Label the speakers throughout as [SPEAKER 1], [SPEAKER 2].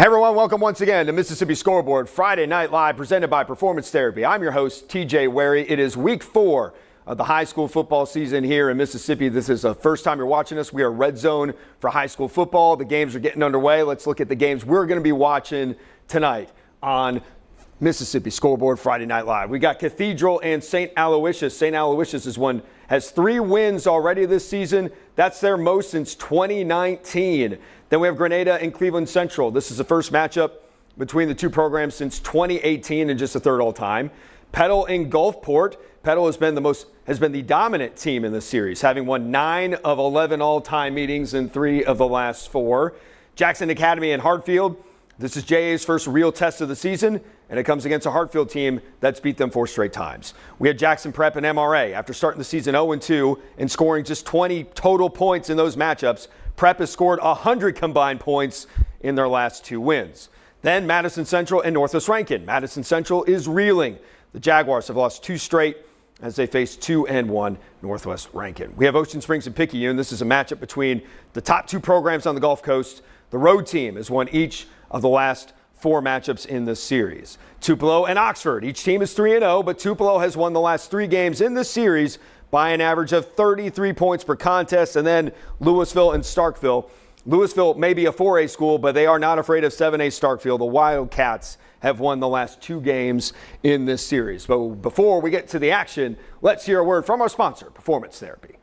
[SPEAKER 1] Hey everyone, welcome once again to Mississippi Scoreboard Friday Night Live, presented by Performance Therapy. I'm your host, TJ Werre. It is week 4 of the high school football season here in Mississippi. This is the first time you're watching us. We are Red Zone for high school football. The games are getting underway. Let's look at the games we're going to be watching tonight on Mississippi Scoreboard Friday Night Live. We got Cathedral and St. Aloysius. St. Aloysius has 3 wins already this season. That's their most since 2019. Then we have Grenada and Cleveland Central. This is the first matchup between the two programs since 2018 and just the third all time. Petal and Gulfport. Petal has been the dominant team in this series, having won 9 of 11 all-time meetings in 3 of the last 4. Jackson Academy and Hartfield. This is JA's first real test of the season, and it comes against a Hartfield team that's beat them 4 straight times. We had Jackson Prep and MRA. After starting the season 0-2 and scoring just 20 total points in those matchups, Prep has scored 100 combined points in their last 2 wins. Then Madison Central and Northwest Rankin. Madison Central is reeling. The Jaguars have lost 2 straight as they face 2-1 Northwest Rankin. We have Ocean Springs and Picayune. This is a matchup between the top 2 programs on the Gulf Coast. The road team has won each of the last 4 matchups in this series. Tupelo and Oxford. Each team is 3-0, but Tupelo has won the last 3 games in this series by an average of 33 points per contest. And then Louisville and Starkville. Louisville may be a 4A school, but they are not afraid of 7A Starkville. The Wildcats have won the last 2 games in this series. But before we get to the action, let's hear a word from our sponsor, Performance Therapy.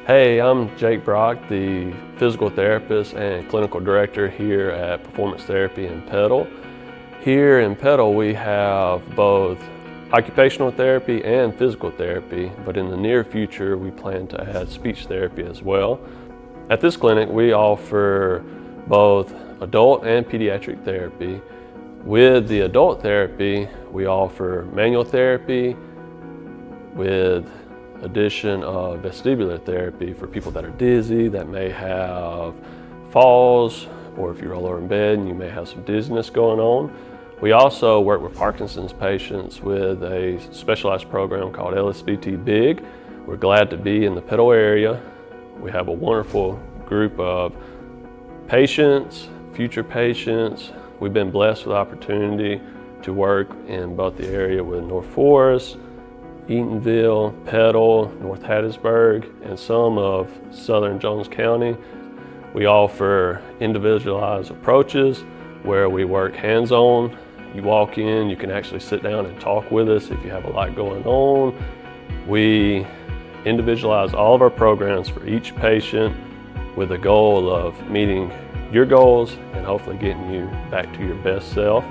[SPEAKER 2] Hey, I'm Jake Brock, the physical therapist and clinical director here at Performance Therapy in Petal. Here in Petal, we have both occupational therapy and physical therapy, but in the near future, we plan to add speech therapy as well. At this clinic, we offer both adult and pediatric therapy. With the adult therapy, we offer manual therapy with addition of vestibular therapy for people that are dizzy, that may have falls, or if you roll over in bed and you may have some dizziness going on. We also work with Parkinson's patients with a specialized program called LSVT Big. We're glad to be in the Petal area. We have a wonderful group of patients, future patients. We've been blessed with the opportunity to work in both the area with North Forest, Eatonville, Petal, North Hattiesburg, and some of southern Jones County. We offer individualized approaches where we work hands-on. You walk in, you can actually sit down and talk with us if you have a lot going on. We individualize all of our programs for each patient with the goal of meeting your goals and hopefully getting you back to your best self.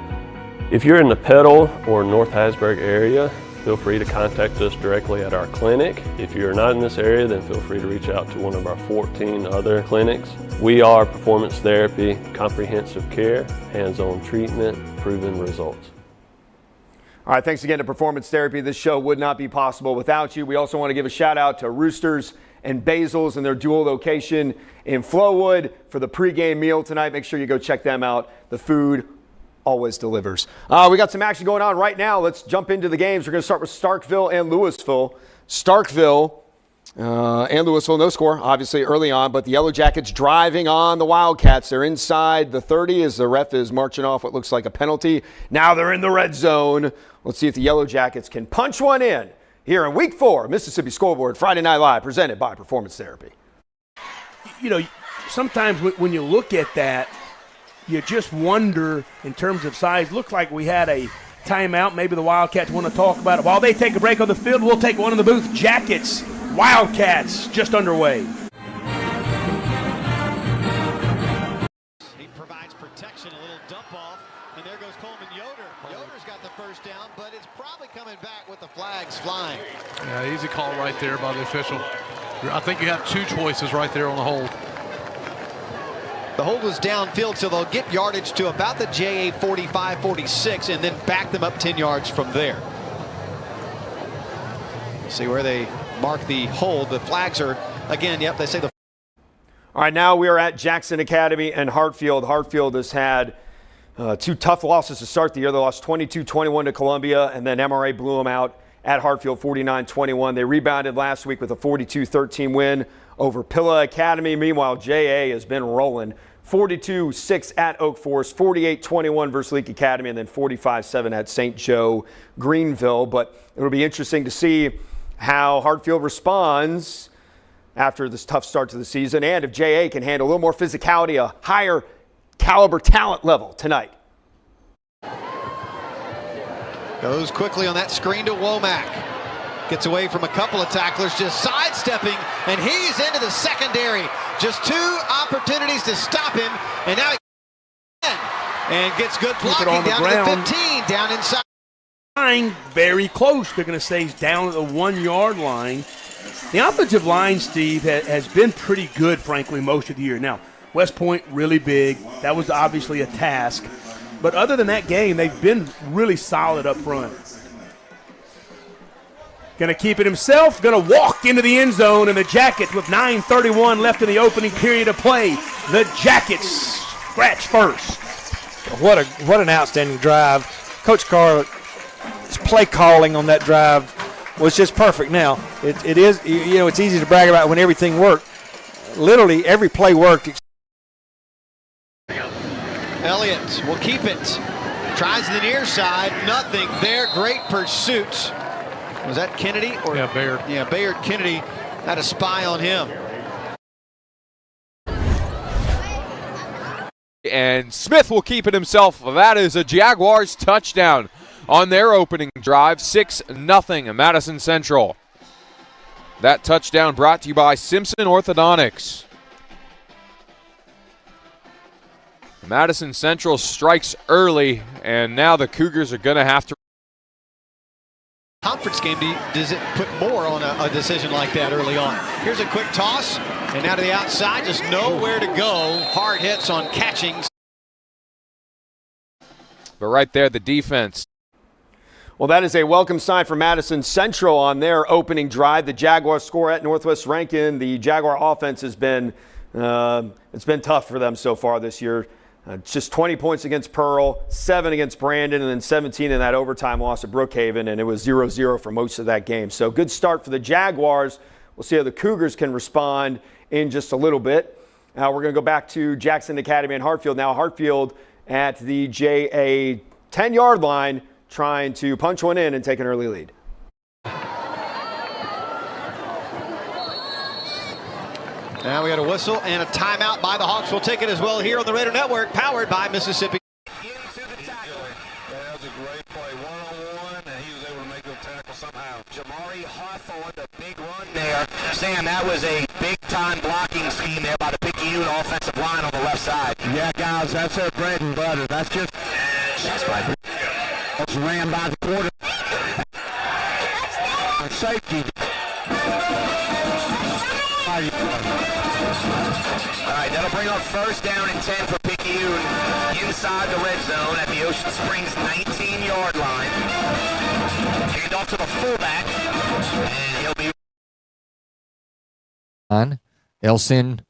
[SPEAKER 2] If you're in the Petal or North Hattiesburg area, feel free to contact us directly at our clinic. If you're not in this area, then feel free to reach out to one of our 14 other clinics. We are performance therapy, comprehensive care, hands-on treatment, proven results.
[SPEAKER 1] All right, thanks again to Performance Therapy. This show would not be possible without you. We also want to give a shout out to Roosters and Basil's and their dual location in Flowood for the pregame meal tonight. Make sure you go check them out. The food always delivers. We got some action going on right now. Let's jump into the games. We're going to start with Starkville and Louisville. Starkville and Louisville, no score, obviously, early on, but the Yellow Jackets driving on the Wildcats. They're inside the 30 as the ref is marching off what looks like a penalty. Now they're in the red zone. Let's see if the Yellow Jackets can punch one in here in week 4, Mississippi Scoreboard Friday Night Live, presented by Performance Therapy.
[SPEAKER 3] You know, sometimes when you look at that, you just wonder in terms of size. Looked like we had a timeout. Maybe the Wildcats want to talk about it. While they take a break on the field, we'll take one in the booth. Jackets, Wildcats, just underway.
[SPEAKER 4] He provides protection, a little dump off, and there goes Coleman Yoder. Yoder's got the first down, but it's probably coming back with the flags flying.
[SPEAKER 5] Yeah, easy call right there by the official. I think you have 2 choices right there on the hold.
[SPEAKER 4] The hold was downfield, so they'll get yardage to about the JA 45-46 and then back them up 10 yards from there. See where they mark the hold. The flags are, again, yep, they say the.
[SPEAKER 1] All right, now we are at Jackson Academy and Hartfield. Hartfield has had 2 tough losses to start the year. They lost 22-21 to Columbia, and then MRA blew them out at Hartfield 49-21. They rebounded last week with a 42-13 win over Pilla Academy. Meanwhile, JA has been rolling. 42-6 at Oak Forest, 48-21 versus Leake Academy, and then 45-7 at St. Joe Greenville. But it'll be interesting to see how Hartfield responds after this tough start to the season, and if JA can handle a little more physicality, a higher caliber talent level tonight.
[SPEAKER 4] Goes quickly on that screen to Womack. Gets away from a couple of tacklers, just sidestepping, and he's into the secondary. Just 2 opportunities to stop him, and now he and gets good blocking
[SPEAKER 3] on the
[SPEAKER 4] down
[SPEAKER 3] ground.
[SPEAKER 4] to the 15, down inside.
[SPEAKER 3] Very close. They're going to say he's down at the 1-yard line. The offensive line, Steve, has been pretty good, frankly, most of the year. Now, West Point really big. That was obviously a task. But other than that game, they've been really solid up front. Going to keep it himself. Going to walk into the end zone, and the Jackets with 9:31 left in the opening period of play. The Jackets scratch first.
[SPEAKER 6] What an outstanding drive. Coach Carr's play calling on that drive was just perfect. Now, it is, you know, it's easy to brag about when everything worked. Literally every play worked.
[SPEAKER 4] Elliott will keep it. Tries the near side. Nothing there. Great pursuit. Was that Kennedy? Or,
[SPEAKER 5] Yeah, Bayard.
[SPEAKER 4] Yeah, Bayard Kennedy had a spy on him.
[SPEAKER 7] And Smith will keep it himself. That is a Jaguars touchdown on their opening drive. 6-0 Madison Central. That touchdown brought to you by Simpson Orthodontics. Madison Central strikes early, and now the Cougars are going to have to.
[SPEAKER 4] Conference game, does it put more on a decision like that early on? Here's a quick toss, and now to the outside, just nowhere to go. Hard hits on catching.
[SPEAKER 7] But right there, the defense.
[SPEAKER 1] Well, that is a welcome sign for Madison Central on their opening drive. The Jaguars score at Northwest Rankin. The Jaguar offense has been it's been tough for them so far this year. Just 20 points against Pearl, 7 against Brandon, and then 17 in that overtime loss at Brookhaven, and it was 0-0 for most of that game. So good start for the Jaguars. We'll see how the Cougars can respond in just a little bit. Now we're going to go back to Jackson Academy and Hartfield. Now Hartfield at the JA 10-yard line trying to punch one in and take an early lead.
[SPEAKER 4] Now we got a whistle and a timeout by the Hawks. We'll take it as well here on the Raider Network, powered by Mississippi.
[SPEAKER 8] Into the tackle. That was a great play. One-on-one, and he was able to make the tackle somehow. Jamari Hawthorne, the big run there. Sam, that was a big-time blocking scheme there by the Picayune offensive line on the left side. Yeah, guys, that's their bread and butter. That's just... That's ran by the quarter. Safety.
[SPEAKER 9] All right, that'll bring up first down and 10 for Picayune inside the red zone at the Ocean Springs 19-yard line. Hand off to the fullback, and he'll be...
[SPEAKER 10] They'll send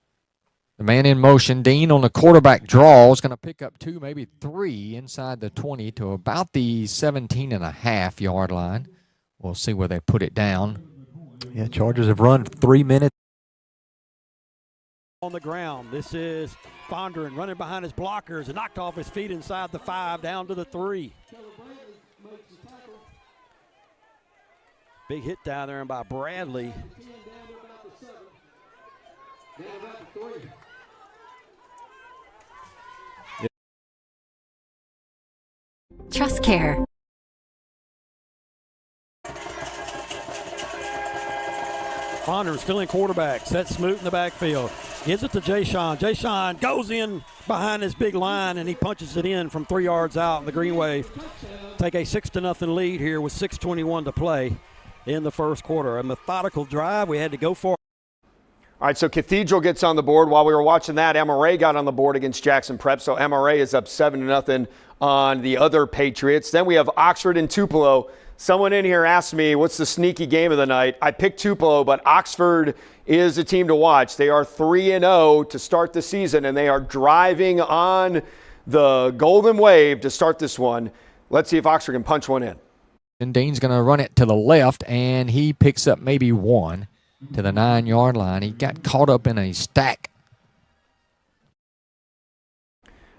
[SPEAKER 10] the man in motion. Dean on the quarterback draw is going to pick up 2, maybe 3 inside the 20 to about the 17.5-yard line. We'll see where they put it down.
[SPEAKER 6] Yeah, Chargers have run 3 minutes.
[SPEAKER 11] On the ground, this is Fondren running behind his blockers and knocked off his feet inside the 5, down to the 3. Big hit down there by Bradley.
[SPEAKER 12] Trust Care.
[SPEAKER 11] Fondren still in quarterback, set Smoot in the backfield. Gives it to Jayshon. Jayshon goes in behind his big line, and he punches it in from 3 yards out in the green wave. Take a 6-0 lead here with 6:21 to play in the first quarter. A methodical drive. We had to go for it.
[SPEAKER 1] All right, so Cathedral gets on the board. While we were watching that, MRA got on the board against Jackson Prep. So MRA is up 7-0 on the other Patriots. Then we have Oxford and Tupelo. Someone in here asked me, what's the sneaky game of the night? I picked Tupelo, but Oxford is a team to watch. They are 3-0 to start the season, and they are driving on the golden wave to start this one. Let's see if Oxford can punch one in.
[SPEAKER 10] And Dean's going to run it to the left, and he picks up maybe 1 to the 9-yard line. He got caught up in a stack.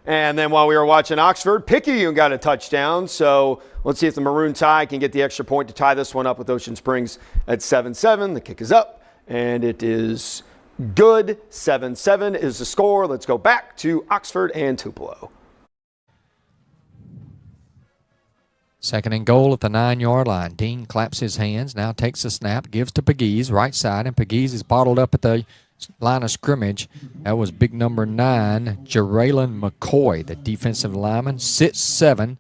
[SPEAKER 1] And then while we were watching Oxford, Picayune got a touchdown. So let's see if the Maroon Tide can get the extra point to tie this one up with Ocean Springs at 7-7. The kick is up, and it is good. 7-7 is the score. Let's go back to Oxford and Tupelo.
[SPEAKER 10] 2nd and goal at the 9-yard line. Dean claps his hands, now takes the snap, gives to Pegues, right side, and Pegues is bottled up at the line of scrimmage. That was big number 9, Jeraylen McCoy, the defensive lineman. 6'7",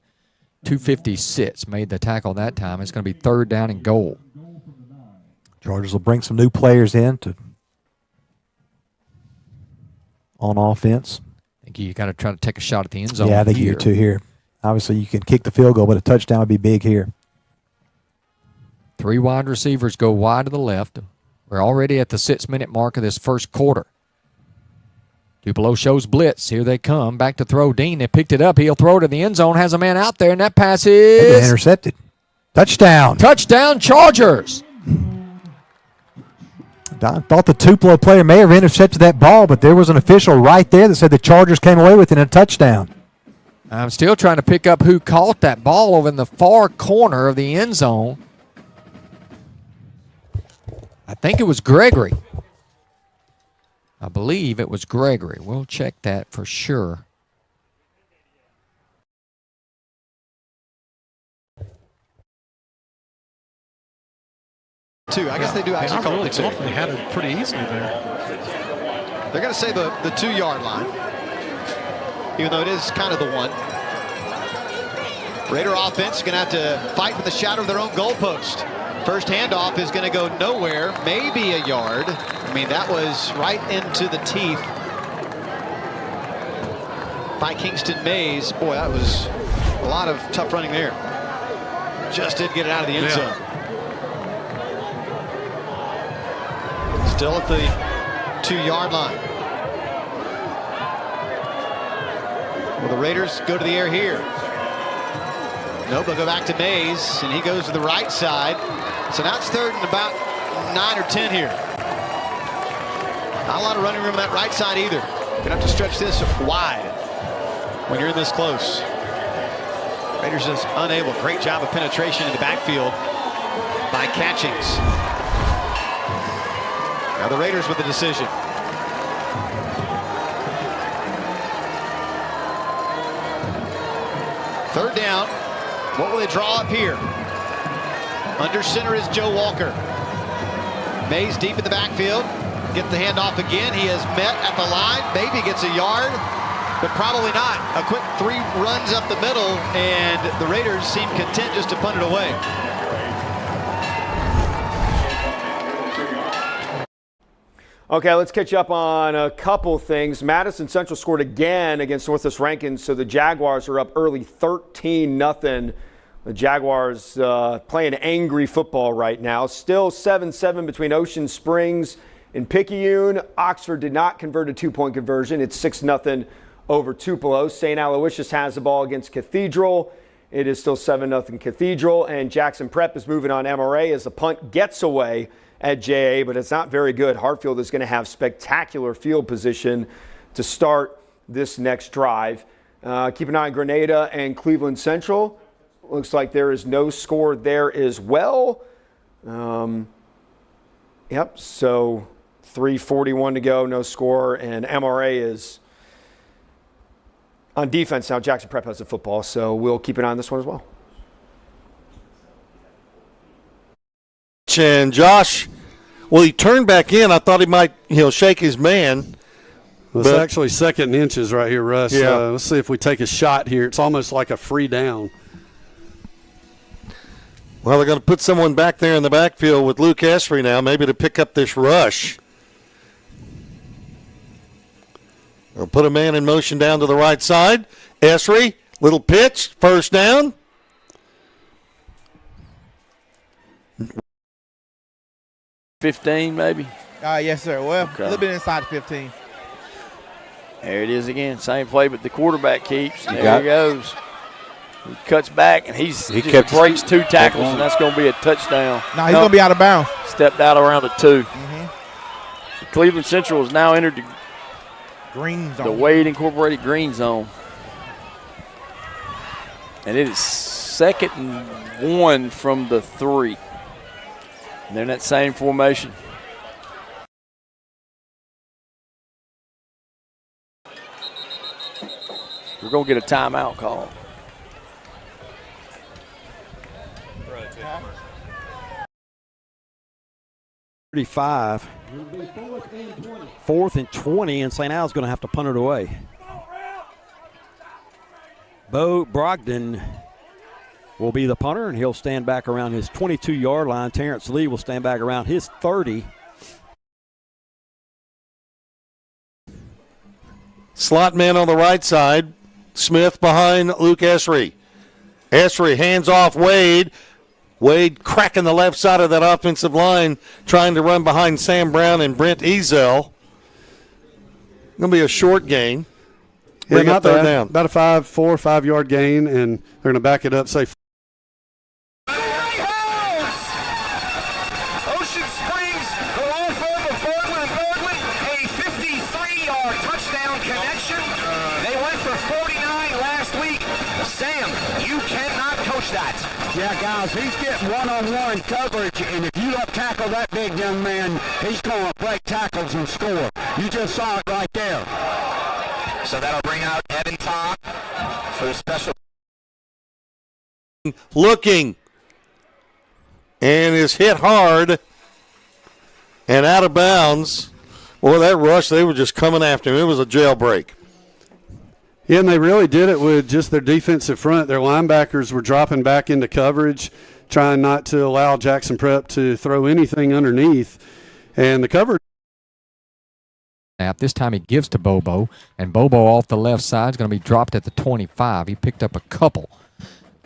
[SPEAKER 10] 256, made the tackle that time. It's going to be 3rd down and goal.
[SPEAKER 13] Chargers will bring some new players in on offense.
[SPEAKER 10] I think you got to try to take a shot at the end zone.
[SPEAKER 13] Yeah, I think you do too here. Obviously, you can kick the field goal, but a touchdown would be big here.
[SPEAKER 10] 3 wide receivers go wide to the left. We're already at the 6-minute mark of this first quarter. Tupelo shows blitz. Here they come. Back to throw. Dean, they picked it up. He'll throw to the end zone. Has a man out there, and that pass is
[SPEAKER 13] intercepted. Touchdown.
[SPEAKER 10] Touchdown, Chargers.
[SPEAKER 13] I thought the Tupelo player may have intercepted that ball, but there was an official right there that said the Chargers came away with it in a touchdown.
[SPEAKER 10] I'm still trying to pick up who caught that ball over in the far corner of the end zone. I think it was Gregory. I believe it was Gregory. We'll check that for sure.
[SPEAKER 4] I guess they do actually call it 2.
[SPEAKER 5] They had it pretty easily there.
[SPEAKER 4] They're going to say the 2-yard line, even though it is kind of the 1. Raider offense is going to have to fight for the shadow of their own goalpost. First handoff is going to go nowhere, maybe a yard. I mean, that was right into the teeth by Kingston Mays. Boy, that was a lot of tough running there. Just didn't get it out of the end zone. Still at the 2-yard line. Well, the Raiders go to the air here. Nope, they'll go back to Mays, and he goes to the right side. So now it's 3rd and about 9 or 10 here. Not a lot of running room on that right side either. You're gonna have to stretch this wide when you're in this close. Raiders just unable. Great job of penetration in the backfield by Catchings. Now the Raiders with the decision. Third down. What will they draw up here? Under center is Joe Walker. Mays deep in the backfield. Gets the handoff again. He is met at the line. Maybe gets a yard, but probably not. A quick 3 runs up the middle, and the Raiders seem content just to punt it away.
[SPEAKER 1] Okay, let's catch up on a couple things. Madison Central scored again against Northwest Rankin, so the Jaguars are up early 13-0. The Jaguars playing angry football right now. Still 7-7 between Ocean Springs and Picayune. Oxford did not convert a 2-point conversion. It's 6-0 over Tupelo. St. Aloysius has the ball against Cathedral. It is still 7-0 Cathedral. And Jackson Prep is moving on MRA as the punt gets away at JA, but it's not very good. Hartfield is going to have spectacular field position to start this next drive. Keep an eye on Grenada and Cleveland Central. Looks like there is no score there as well. Yep, so 3:41 to go, no score, and MRA is on defense now. Jackson Prep has the football, so we'll keep an eye on this one as well.
[SPEAKER 14] And Josh, well, he turned back in. I thought he might, shake his man.
[SPEAKER 15] It's actually 2nd and inches right here, Russ.
[SPEAKER 14] Yeah.
[SPEAKER 15] Let's see if we take a shot here. It's almost like a free down.
[SPEAKER 14] Well, they're going to put someone back there in the backfield with Luke Esri now, maybe to pick up this rush. Or put a man in motion down to the right side. Esri, little pitch, first down.
[SPEAKER 16] $15 maybe?
[SPEAKER 17] Yes, sir. Well,
[SPEAKER 16] Okay.
[SPEAKER 17] a little bit inside the 15.
[SPEAKER 16] There it is again. Same play, but the quarterback keeps. There
[SPEAKER 17] got
[SPEAKER 16] he
[SPEAKER 17] it.
[SPEAKER 16] goes. He cuts back, and he
[SPEAKER 15] kept
[SPEAKER 16] breaks 2 tackles, and that's going to be a touchdown.
[SPEAKER 17] No, he's going to be out of bounds.
[SPEAKER 16] Stepped out around the 2. Cleveland Central has now entered
[SPEAKER 17] Green zone.
[SPEAKER 16] the Wade Incorporated green zone. And it is 2nd and 1 from the 3. And they're in that same formation. We're going to get a timeout call.
[SPEAKER 11] $35. 4th and 20, and St. Al's going to have to punt it away. Bo Brogdon will be the punter, and he'll stand back around his 22-yard line. Terrence Lee will stand back around his 30.
[SPEAKER 14] Slot man on the right side. Smith behind Luke Esri. Esri hands off Wade. Wade cracking the left side of that offensive line, trying to run behind Sam Brown and Brent Ezel. Going to be a short gain.
[SPEAKER 15] Yeah,
[SPEAKER 14] Bring
[SPEAKER 15] not
[SPEAKER 14] up third
[SPEAKER 15] bad.
[SPEAKER 14] down.
[SPEAKER 15] About a 4 or 5 yard gain, and they're going to back it up, say.
[SPEAKER 9] Ocean Springs go off over Berglund. A 53-yard touchdown connection. They went for 49 last week. Sam, you cannot coach that.
[SPEAKER 18] Yeah, guys, he's getting one-on-one coverage, and if you don't tackle that big young man, he's going to break tackles and score. You just saw it right there.
[SPEAKER 9] So that'll bring out Evan Todd for the special.
[SPEAKER 14] Looking. And is hit hard and out of bounds. Boy, that rush, they were just coming after him. It was a jailbreak.
[SPEAKER 15] Yeah, and they really did it with just their defensive front. Their linebackers were dropping back into coverage, trying not to allow Jackson Prep to throw anything underneath. And the coverage.
[SPEAKER 10] This time he gives to Bobo, and Bobo off the left side is going to be dropped at the 25. He picked up a couple.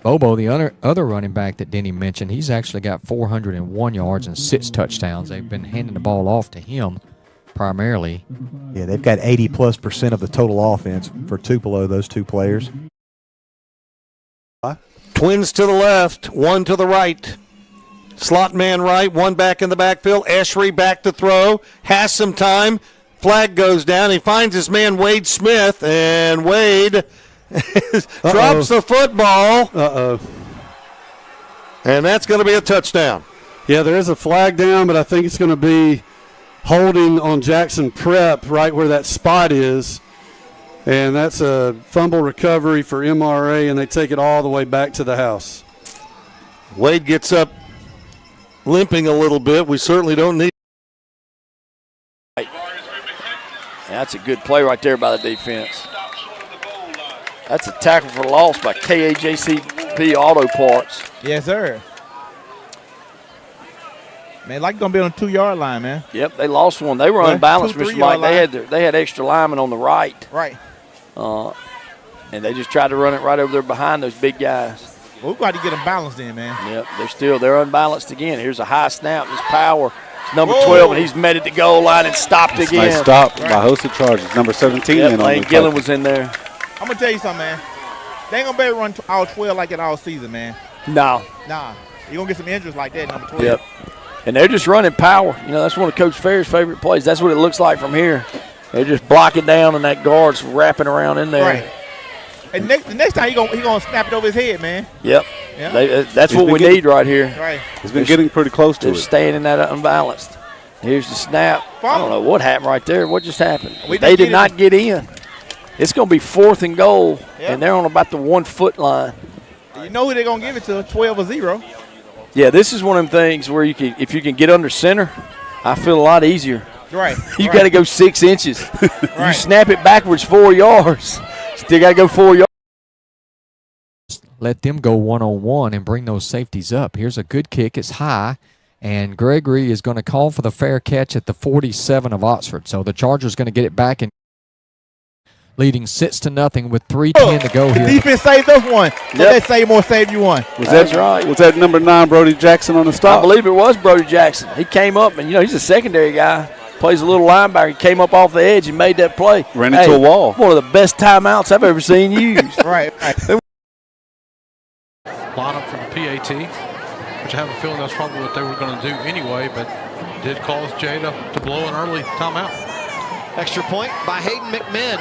[SPEAKER 10] Bobo, the other running back that Denny mentioned, he's actually got 401 yards and 6 touchdowns. They've been handing the ball off to him primarily.
[SPEAKER 13] Yeah, they've got 80+% of the total offense for Tupelo, those 2 players.
[SPEAKER 14] Twins to the left, one to the right. Slot man right, one back in the backfield. Esri back to throw, has some time. Flag goes down. He finds his man Wade Smith, and Wade drops the football. And that's going to be a touchdown.
[SPEAKER 15] Yeah, there is a flag down, but I think it's going to be holding on Jackson Prep right where that spot is. And that's a fumble recovery for MRA, and they take it all the way back to the house.
[SPEAKER 14] Wade gets up limping a little bit. We certainly don't need.
[SPEAKER 16] That's a good play right there by the defense. That's a tackle for loss by KAJCP Auto Parts.
[SPEAKER 17] Yes, sir. Man, like going to be on the 2-yard line, man.
[SPEAKER 16] Yep, they lost one. They were unbalanced, Mr. Mike. They had extra linemen on the right.
[SPEAKER 17] Right.
[SPEAKER 16] And they just tried to run it right over there behind those big guys.
[SPEAKER 17] Well, we've got to get them balanced in, man.
[SPEAKER 16] Yep, they're unbalanced again. Here's a high snap. There's power. It's number 12, and he's met at the goal line and stopped again.
[SPEAKER 19] Nice stop by hosted charges. Number 17.
[SPEAKER 16] Yep, Lane Gillen was in there.
[SPEAKER 17] I'm going to tell you something, man. They ain't going to be able to run all 12 like that all season, man.
[SPEAKER 16] No.
[SPEAKER 17] Nah. You're going to get some injuries like that, number 12.
[SPEAKER 16] Yep. And they're just running power. You know, that's one of Coach Fair's favorite plays. That's what it looks like from here. They're just blocking down, and that guard's wrapping around in there.
[SPEAKER 17] Right. And the next time, he gonna snap it over his head, man.
[SPEAKER 16] Yep. That's what we need right here.
[SPEAKER 17] Right.
[SPEAKER 19] He's been getting pretty close to it.
[SPEAKER 16] They're staying in that unbalanced. Here's the snap. I don't know what happened right there. What just happened? They did not get in. It's going to be 4th and goal, and they're on about the 1-foot line.
[SPEAKER 17] You know who they're going to give it to, 12 or 0.
[SPEAKER 16] Yeah, this is one of them things where if you can get under center, I feel a lot easier.
[SPEAKER 17] Right.
[SPEAKER 16] You got to go 6 inches. You snap it backwards 4 yards. Still got to go 4 yards.
[SPEAKER 10] Let them go one-on-one and bring those safeties up. Here's a good kick. It's high, and Gregory is going to call for the fair catch at the 47 of Oxford. So the Chargers going to get it back and leading 6-0 with 3:10 to go here.
[SPEAKER 17] The defense saved us one. So let's say more save you one.
[SPEAKER 16] That's right.
[SPEAKER 19] Was that number 9 Brody Jackson on the stop?
[SPEAKER 16] I believe it was Brody Jackson. He came up, and, he's a secondary guy. Plays a little linebacker. He came up off the edge and made that play.
[SPEAKER 19] Ran into a wall.
[SPEAKER 16] One of the best timeouts I've ever seen used.
[SPEAKER 17] Right.
[SPEAKER 5] bottom for the PAT, which I have a feeling that's probably what they were going to do anyway, but did cause Jay to blow an early timeout.
[SPEAKER 4] Extra point by Hayden McMinn.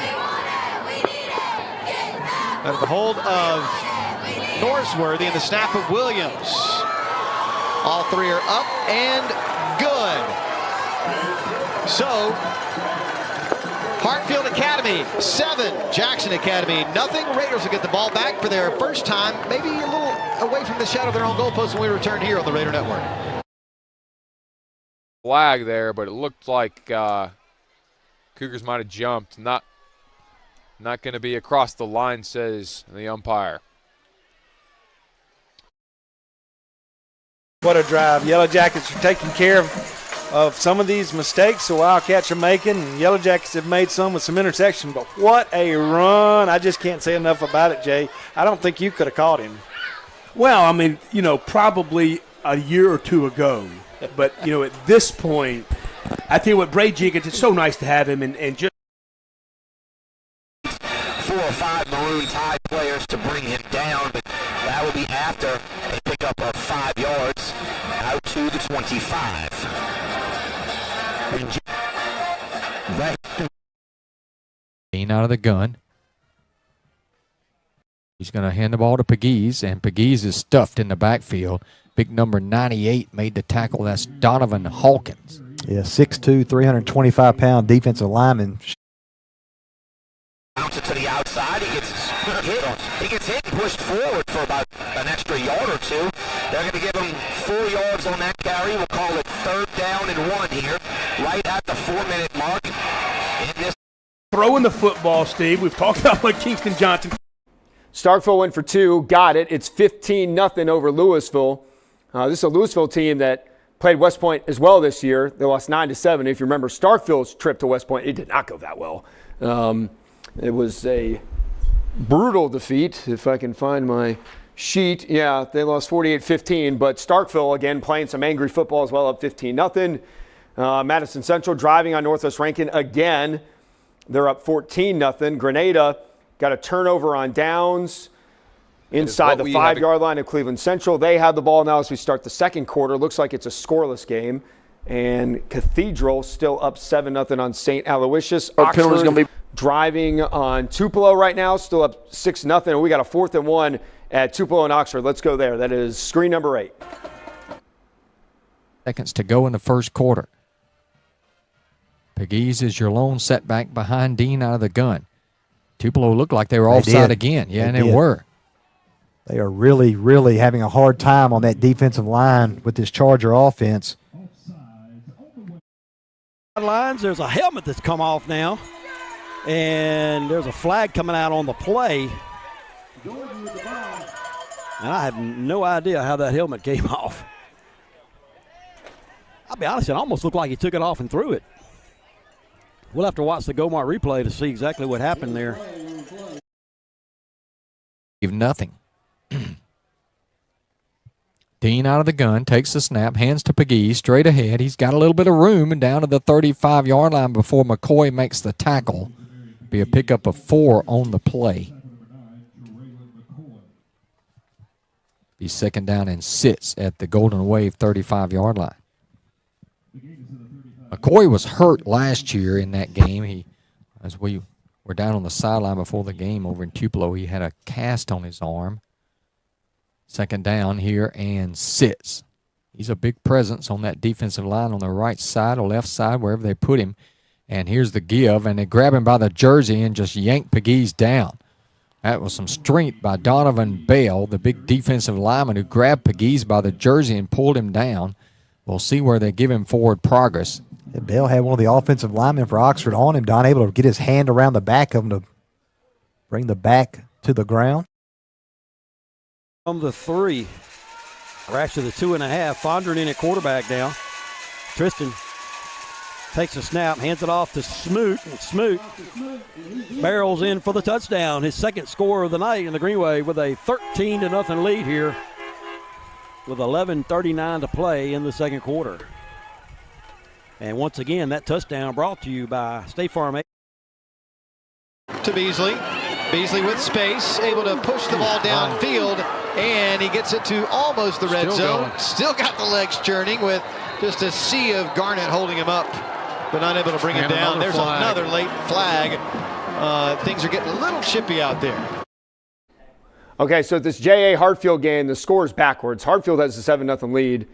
[SPEAKER 4] Out of the hold of Norsworthy and the snap of Williams. All three are up and good. So, Hartfield Academy, 7. Jackson Academy, nothing. Raiders will get the ball back for their first time, maybe a little away from the shadow of their own goalpost when we return here on the Raider Network.
[SPEAKER 7] Flag there, but it looked like Cougars might have jumped. Not going to be across the line, says the umpire.
[SPEAKER 6] What a drive. Yellow Jackets are taking care of some of these mistakes the Wildcats are making. And Yellow Jackets have made some with some interception, but what a run. I just can't say enough about it, Jay. I don't think you could have caught him.
[SPEAKER 3] Well, I mean, probably a year or two ago. But, at this point, I tell you what, Bray Jenkins, it's so nice to have him and just
[SPEAKER 9] 4 or 5 Maroon Tide players to bring him down, but that will be after a pickup of 5 yards out to the 25.
[SPEAKER 10] Dean out of the gun. He's going to hand the ball to Pegues, and Pegues is stuffed in the backfield. Big number 98 made the tackle. That's Donovan Hawkins.
[SPEAKER 13] Yeah, 6'2", 325-pound defensive lineman.
[SPEAKER 9] Bounce it to the outside. He gets hit and pushed forward for about an extra yard or two. They're going to give him 4 yards on that carry. We'll call it 3rd down and 1 here, right at the 4-minute mark. In this
[SPEAKER 3] throwing the football, Steve. We've talked about what Kingston Johnson.
[SPEAKER 1] Starkville went for 2, got it. It's 15-0 over Louisville. This is a Louisville team that played West Point as well this year. They lost 9-7. If you remember Starkville's trip to West Point, it did not go that well. It was a brutal defeat, if I can find my sheet. Yeah, they lost 48-15, but Starkville, again, playing some angry football as well, up 15-0. Madison Central driving on Northwest Rankin again. They're up 14-0. Grenada got a turnover on downs inside the 5-yard line of Cleveland Central. They have the ball now as we start the second quarter. Looks like it's a scoreless game. And Cathedral still up 7-0 on St. Aloysius. Oxford going to be driving on Tupelo right now, still up 6-0. And we got a 4th and 1 at Tupelo and Oxford. Let's go there. That is screen number 8.
[SPEAKER 10] Seconds to go in the first quarter. Pegues is your lone setback behind Dean out of the gun. Tupelo looked like they were offside again. Yeah, and they were.
[SPEAKER 13] They are really, really having a hard time on that defensive line with this Charger offense.
[SPEAKER 11] Lines, there's a helmet that's come off now, and there's a flag coming out on the play. And I have no idea how that helmet came off. I'll be honest, it almost looked like he took it off and threw it. We'll have to watch the Gomar replay to see exactly what happened there.
[SPEAKER 10] Nothing. Dean out of the gun, takes the snap, hands to Pegues, straight ahead. He's got a little bit of room and down to the 35-yard line before McCoy makes the tackle. Be a pickup of 4 on the play. Be 2nd down and sits at the Golden Wave 35-yard line. McCoy was hurt last year in that game. As we were down on the sideline before the game over in Tupelo, he had a cast on his arm. 2nd down here and sits. He's a big presence on that defensive line on the right side or left side, wherever they put him. And here's the give, and they grab him by the jersey and just yank Pegues down. That was some strength by Donovan Bell, the big defensive lineman who grabbed Pegues by the jersey and pulled him down. We'll see where they give him forward progress.
[SPEAKER 13] And Bell had one of the offensive linemen for Oxford on him, Don, able to get his hand around the back of him to bring the back to the ground.
[SPEAKER 11] From the 3, or actually the 2.5, Fondren in at quarterback now. Tristan takes a snap, hands it off to Smoot, and Smoot barrels in for the touchdown. His 2nd score of the night in the Greenway with a 13-0 lead here with 11:39 to play in the second quarter. And once again, that touchdown brought to you by State Farm.
[SPEAKER 4] To Beasley. Beasley with space, able to push the ball downfield, And he gets it to almost the red zone. Still got the legs churning with just a sea of Garnett holding him up, but not able to bring him down. There's another late flag. Things are getting a little chippy out there.
[SPEAKER 1] Okay, so this J.A. Hartfield game, the score is backwards. Hartfield has a 7-0 lead,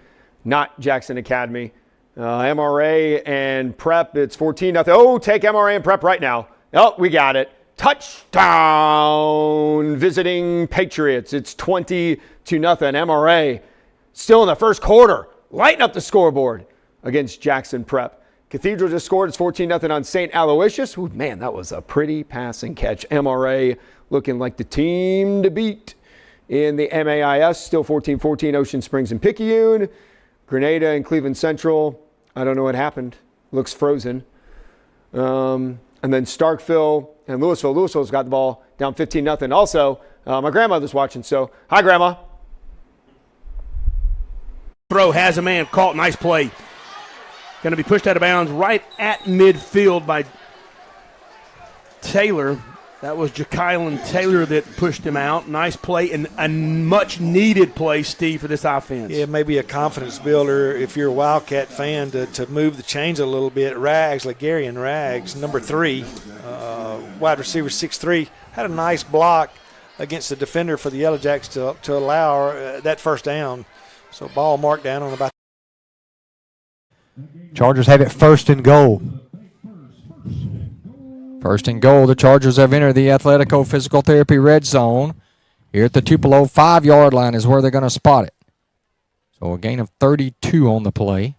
[SPEAKER 1] not Jackson Academy. MRA and Prep, it's 14-0. Oh, take MRA and Prep right now. Oh, we got it. Touchdown, visiting Patriots. It's 20-0. MRA still in the first quarter, lighting up the scoreboard against Jackson Prep. Cathedral just scored. It's 14-0 on St. Aloysius. Ooh, man, that was a pretty passing catch. MRA looking like the team to beat in the MAIS. Still 14-14 Ocean Springs and Picayune. Grenada and Cleveland Central. I don't know what happened. Looks frozen. And then Starkville and Louisville. Louisville's got the ball down 15-0. Also, my grandmother's watching, so hi, Grandma.
[SPEAKER 3] Throw has a man caught. Nice play. Going to be pushed out of bounds right at midfield by Taylor. That was Jakylan Taylor that pushed him out. Nice play and a much-needed play, Steve, for this offense.
[SPEAKER 6] Yeah, maybe a confidence builder if you're a Wildcat fan to move the chains a little bit. Rags, Ligarian Rags, number 3, wide receiver 6'3", had a nice block against the defender for the Yellow Jacks to allow that first down. So ball marked down on about.
[SPEAKER 13] Chargers have it 1st and goal.
[SPEAKER 10] 1st and goal. The Chargers have entered the Athletico Physical Therapy red zone. Here at the Tupelo 5-yard line is where they're going to spot it. So a gain of 32 on the play.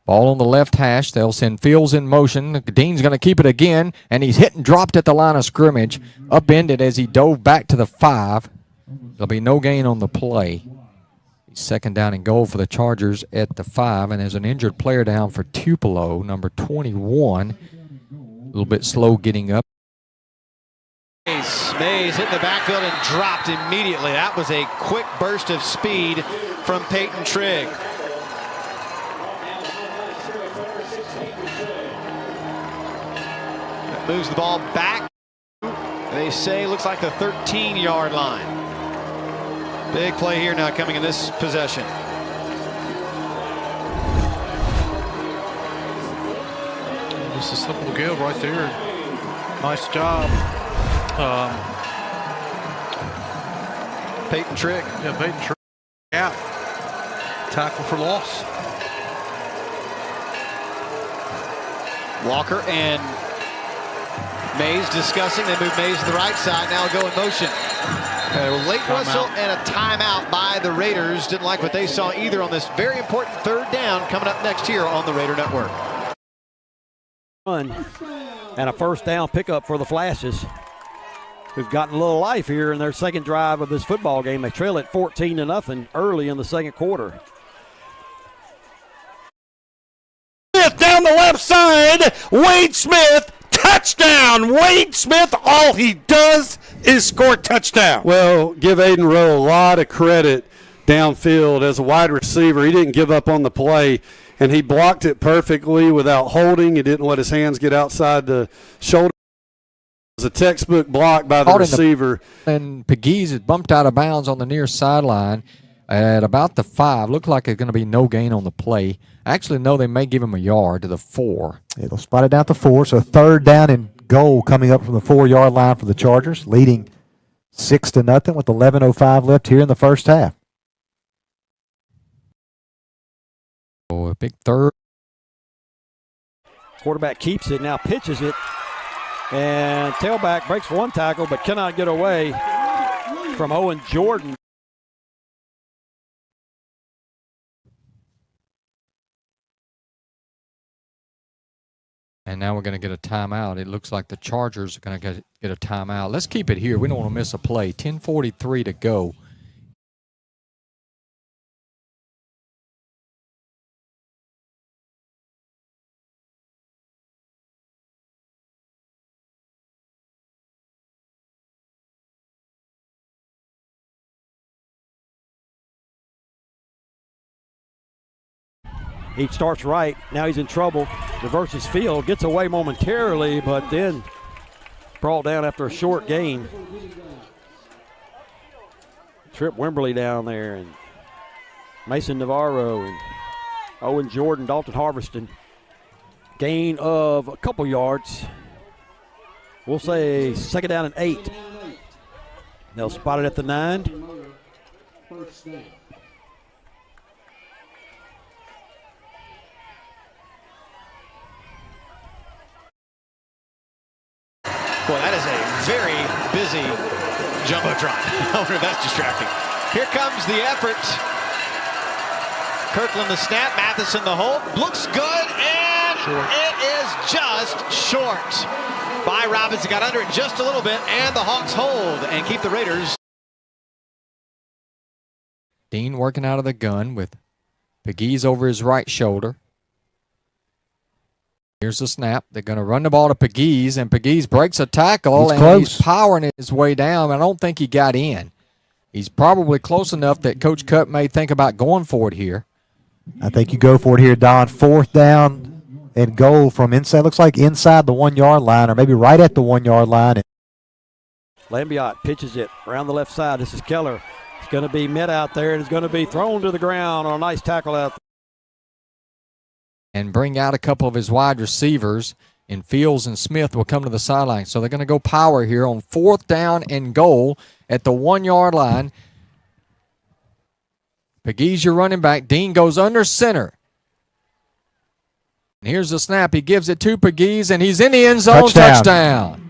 [SPEAKER 10] Ball on the left hash. They'll send Fields in motion. Dean's going to keep it again, and he's hit and dropped at the line of scrimmage. Upended as he dove back to the 5. There'll be no gain on the play. 2nd down and goal for the Chargers at the 5, and there's an injured player down for Tupelo, number 21. A little bit slow getting up.
[SPEAKER 4] Mays hit the backfield and dropped immediately. That was a quick burst of speed from Peyton Trigg. That moves the ball back. They say looks like the 13-yard line. Big play here now coming in this possession.
[SPEAKER 5] Just a simple give right there. Nice job.
[SPEAKER 4] Peyton Trigg.
[SPEAKER 5] Yeah, Peyton Trigg. Yeah. Tackle for loss.
[SPEAKER 4] Walker and Mays discussing. They move Mays to the right side. Now go in motion. A late whistle and a timeout by the Raiders. Didn't like what they saw either on this very important 3rd down coming up next here on the Raider Network.
[SPEAKER 11] And a 1st down pickup for the Flashes, who've gotten a little life here in their 2nd drive of this football game. They trail at 14-0 early in the 2nd quarter.
[SPEAKER 14] Smith down the left side. Wade Smith, touchdown. Wade Smith, all he does is score touchdown.
[SPEAKER 15] Well, give Aiden Rowe a lot of credit downfield as a wide receiver. He didn't give up on the play, and he blocked it perfectly without holding. He didn't let his hands get outside the shoulder. It was a textbook block by the receiver.
[SPEAKER 10] And Pegues is bumped out of bounds on the near sideline at about the 5. Looked like there's going to be no gain on the play. Actually, no, they may give him a yard to the 4.
[SPEAKER 13] Yeah, they'll spot it down to 4, so 3rd down and goal coming up from the 4-yard line for the Chargers, leading 6-0 with 11:05 left here in the first half.
[SPEAKER 10] Oh, a big 3rd.
[SPEAKER 11] Quarterback keeps it, now pitches it, and tailback breaks 1 tackle but cannot get away from Owen Jordan.
[SPEAKER 10] And now we're going to get a timeout. It looks like the Chargers are going to get a timeout. Let's keep it here. We don't want to miss a play. 10:43 to go.
[SPEAKER 11] He starts right. Now he's in trouble. Reverses field. Gets away momentarily, but then brought down after a short gain. Trip Wimberly down there, and Mason Navarro, and Owen Jordan, Dalton Harveston. Gain of a couple yards. We'll say 2nd down and 8. They'll spot it at the 9.
[SPEAKER 4] Boy, that is a very busy jumbotron. I wonder if that's distracting. Here comes the effort. Kirkland the snap, Matheson the hold. Looks good, and it is just short. By Robinson, got under it just a little bit, and the Hawks hold and keep the Raiders.
[SPEAKER 10] Dean working out of the gun with Pegues over his right shoulder. Here's the snap. They're going to run the ball to Pegues, and Pegues breaks a tackle, he's powering his way down. I don't think he got in. He's probably close enough that Coach Cup may think about going for it here.
[SPEAKER 13] I think you go for it here, Don. 4th down and goal from inside. Looks like inside the 1 yard line, or maybe right at the 1 yard line.
[SPEAKER 11] Lambiot pitches it around the left side. This is Keller. It's going to be met out there, and it's going to be thrown to the ground on a nice tackle out there.
[SPEAKER 10] And bring out a couple of his wide receivers, and Fields and Smith will come to the sideline. So they're going to go power here on 4th down and goal at the 1 yard line. Pegues, your running back. Dean goes under center. And here's the snap. He gives it to Pegues, and he's in the end zone. Touchdown.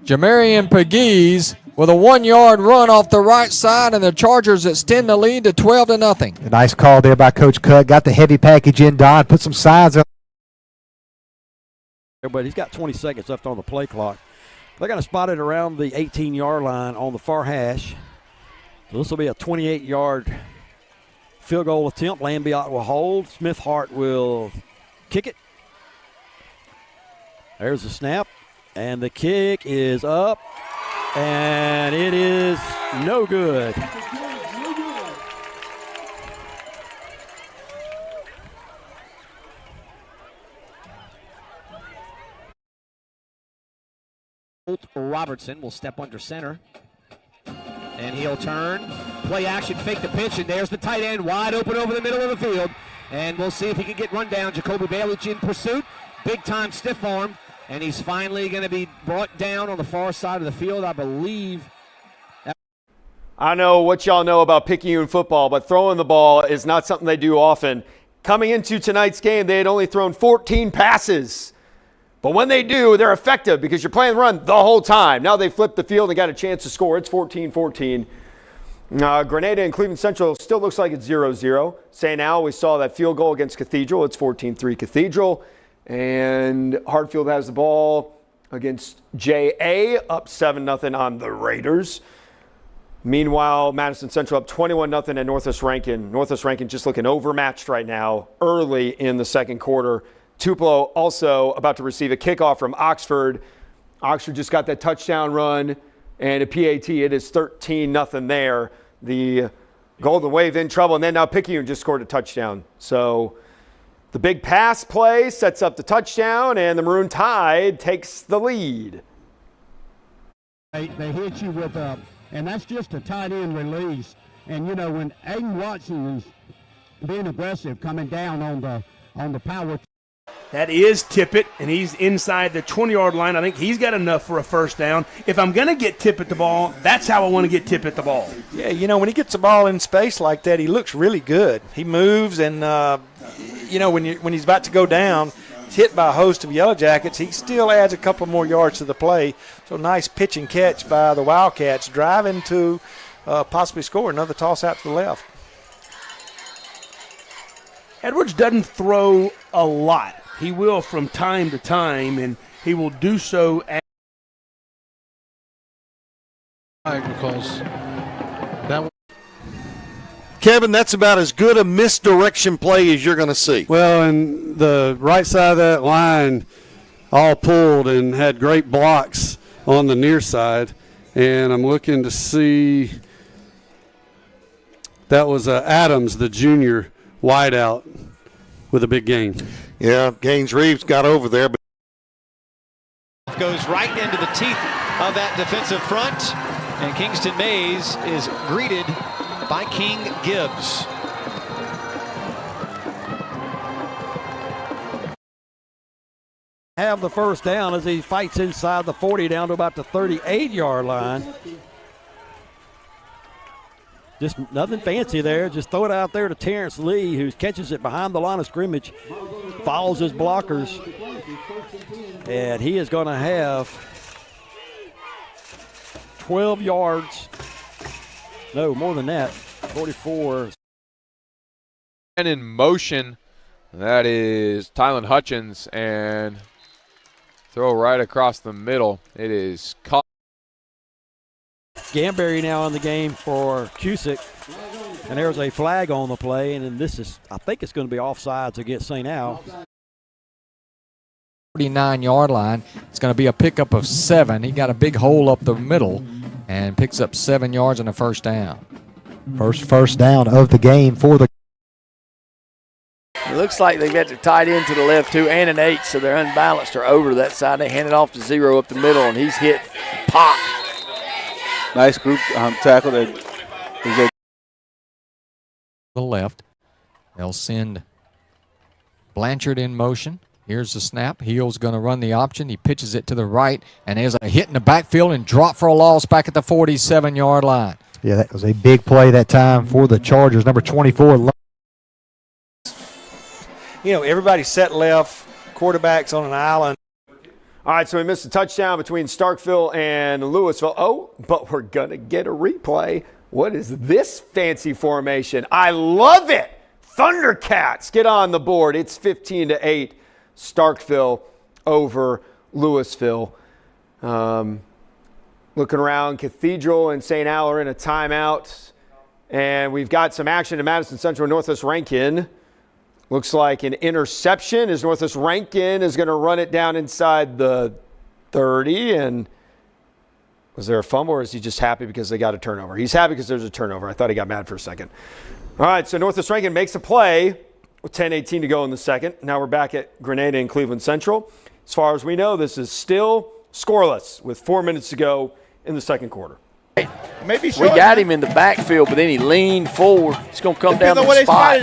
[SPEAKER 10] Jamarian Pegues with a 1 yard run off the right side, and the Chargers extend the lead to 12-0.
[SPEAKER 13] A nice call there by Coach Cutt. Got the heavy package in, Don. Put some sides on.
[SPEAKER 11] But he's got 20 seconds left on the play clock. They're going to spot it around the 18-yard line on the far hash. So this will be a 28-yard field goal attempt. Lambiot will hold. Smith Hart will kick it. There's the snap, and the kick is up, and it is no good.
[SPEAKER 20] Robertson will step under center, and he'll turn, play action, fake the pitch, and there's the tight end wide open over the middle of the field, and we'll see if he can get run down. Jacoby Balich in pursuit, big time stiff arm, and he's finally going to be brought down on the far side of the field, I believe.
[SPEAKER 1] I know what y'all know about Picayune football, but throwing the ball is not something they do often. Coming into tonight's game, they had only thrown 14 passes. But when they do, they're effective because you're playing the run the whole time. Now they flipped the field and got a chance to score. It's 14-14. Grenada and Cleveland Central still looks like it's 0-0. St. Al, we saw that field goal against Cathedral. It's 14-3 Cathedral. And Hartfield has the ball against JA, up 7-0 on the Raiders. Meanwhile, Madison Central up 21-0 at Northwest Rankin. Northwest Rankin just looking overmatched right now early in the second quarter. Tupelo also about to receive a kickoff from Oxford. Oxford just got that touchdown run and a PAT. It is 13-0 there. The Golden Wave in trouble, and then now Picayune just scored a touchdown. So the big pass play sets up the touchdown, and the Maroon Tide takes the lead.
[SPEAKER 18] They hit you with and that's just a tight end release. And you know, when Aiden Watson is being aggressive coming down on the power.
[SPEAKER 3] That is Tippett, and he's inside the 20-yard line. I think he's got enough for a first down. If I'm going to get Tippett the ball, that's how I want to get Tippett the ball.
[SPEAKER 6] Yeah, you know, when he gets the ball in space like that, he looks really good. He moves, and, you know, when he's about to go down, he's hit by a host of Yellow Jackets. He still adds a couple more yards to the play. So nice pitch and catch by the Wildcats, driving to possibly score another toss out to the left.
[SPEAKER 3] Edwards doesn't throw a lot. He will from time to time, and he will do so.
[SPEAKER 5] Because that.
[SPEAKER 14] Kevin, that's about as good a misdirection play as you're going to see.
[SPEAKER 15] Well, and the right side of that line all pulled and had great blocks on the near side. And I'm looking to see that was Adams, the junior wideout, with a big gain.
[SPEAKER 14] Yeah, Gaines-Reeves got over there. But
[SPEAKER 4] goes right into the teeth of that defensive front. And Kingston Mays is greeted by King Gibbs.
[SPEAKER 11] Have the first down as he fights inside the 40 down to about the 38-yard line. Just nothing fancy there. Just throw it out there to Terrence Lee, who catches it behind the line of scrimmage, follows his blockers, and he is going to have 12 yards. No, more than that, 44.
[SPEAKER 7] And in motion, that is Tylen Hutchins, and throw right across the middle. It is caught.
[SPEAKER 11] Gamberry now in the game for Cusick, and there's a flag on the play, and then this is, I think it's going to be offsides against St. Al.
[SPEAKER 10] 49-yard line. It's going to be a pickup of 7. He got a big hole up the middle and picks up 7 yards and a first down.
[SPEAKER 13] First down of the game for the.
[SPEAKER 16] It looks like they've got the tight end to the left, too, and an 8, so they're unbalanced or over to that side. They hand it off to 0 up the middle, and he's hit pop.
[SPEAKER 19] Nice group tackle. The
[SPEAKER 10] left. They'll send Blanchard in motion. Here's the snap. Heel's going to run the option. He pitches it to the right, and there's a hit in the backfield and drop for a loss back at the 47-yard line.
[SPEAKER 13] Yeah, that was a big play that time for the Chargers. Number 24.
[SPEAKER 6] You know, everybody set left, quarterbacks on an island.
[SPEAKER 1] All right, so we missed a touchdown between Starkville and Louisville. Oh, but we're going to get a replay. What is this fancy formation? I love it. Thundercats get on the board. It's 15-8. Starkville over Louisville. Looking around, Cathedral and St. Al are in a timeout. And we've got some action in Madison Central, Northwest Rankin. Looks like an interception as Northwest Rankin is going to run it down inside the 30. And was there a fumble, or is he just happy because they got a turnover? He's happy because there's a turnover. I thought he got mad for a second. All right, so Northwest Rankin makes a play with 10:18 to go in the second. Now we're back at Grenada and Cleveland Central. As far as we know, this is still scoreless with 4 minutes to go in the second quarter.
[SPEAKER 16] Maybe we got him in the backfield, but then he leaned forward. It's going to come down to the spot.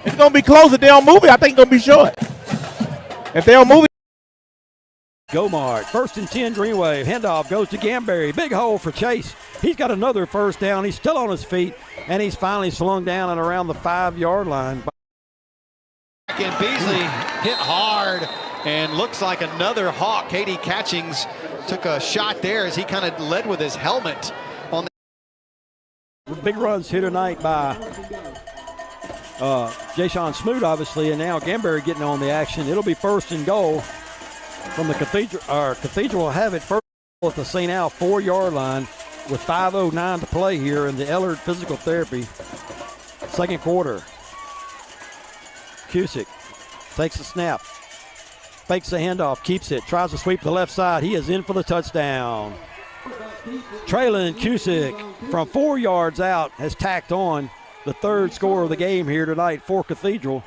[SPEAKER 17] It's going to be close. If they don't move it, I think it's going to be short. If they don't move it.
[SPEAKER 11] Gomart, 1st and 10 Greenway. Handoff goes to Gamberry. Big hole for Chase. He's got another first down. He's still on his feet, and he's finally slung down and around the 5-yard line.
[SPEAKER 4] And Beasley hit hard and looks like another Hawk. Katie Catchings took a shot there as he kind of led with his helmet on
[SPEAKER 11] the big runs here tonight by Jay-Sean Smoot, obviously, and now Gamberry getting on the action. It'll be 1st and goal from the Cathedral. Cathedral will have it first at the St. Al 4-yard line with 5:09 to play here in the Ellard Physical Therapy second quarter. Cusick takes the snap, fakes the handoff, keeps it, tries to sweep the left side. He is in for the touchdown. Traylon Cusick from 4 yards out has tacked on the 3rd score of the game here tonight for Cathedral.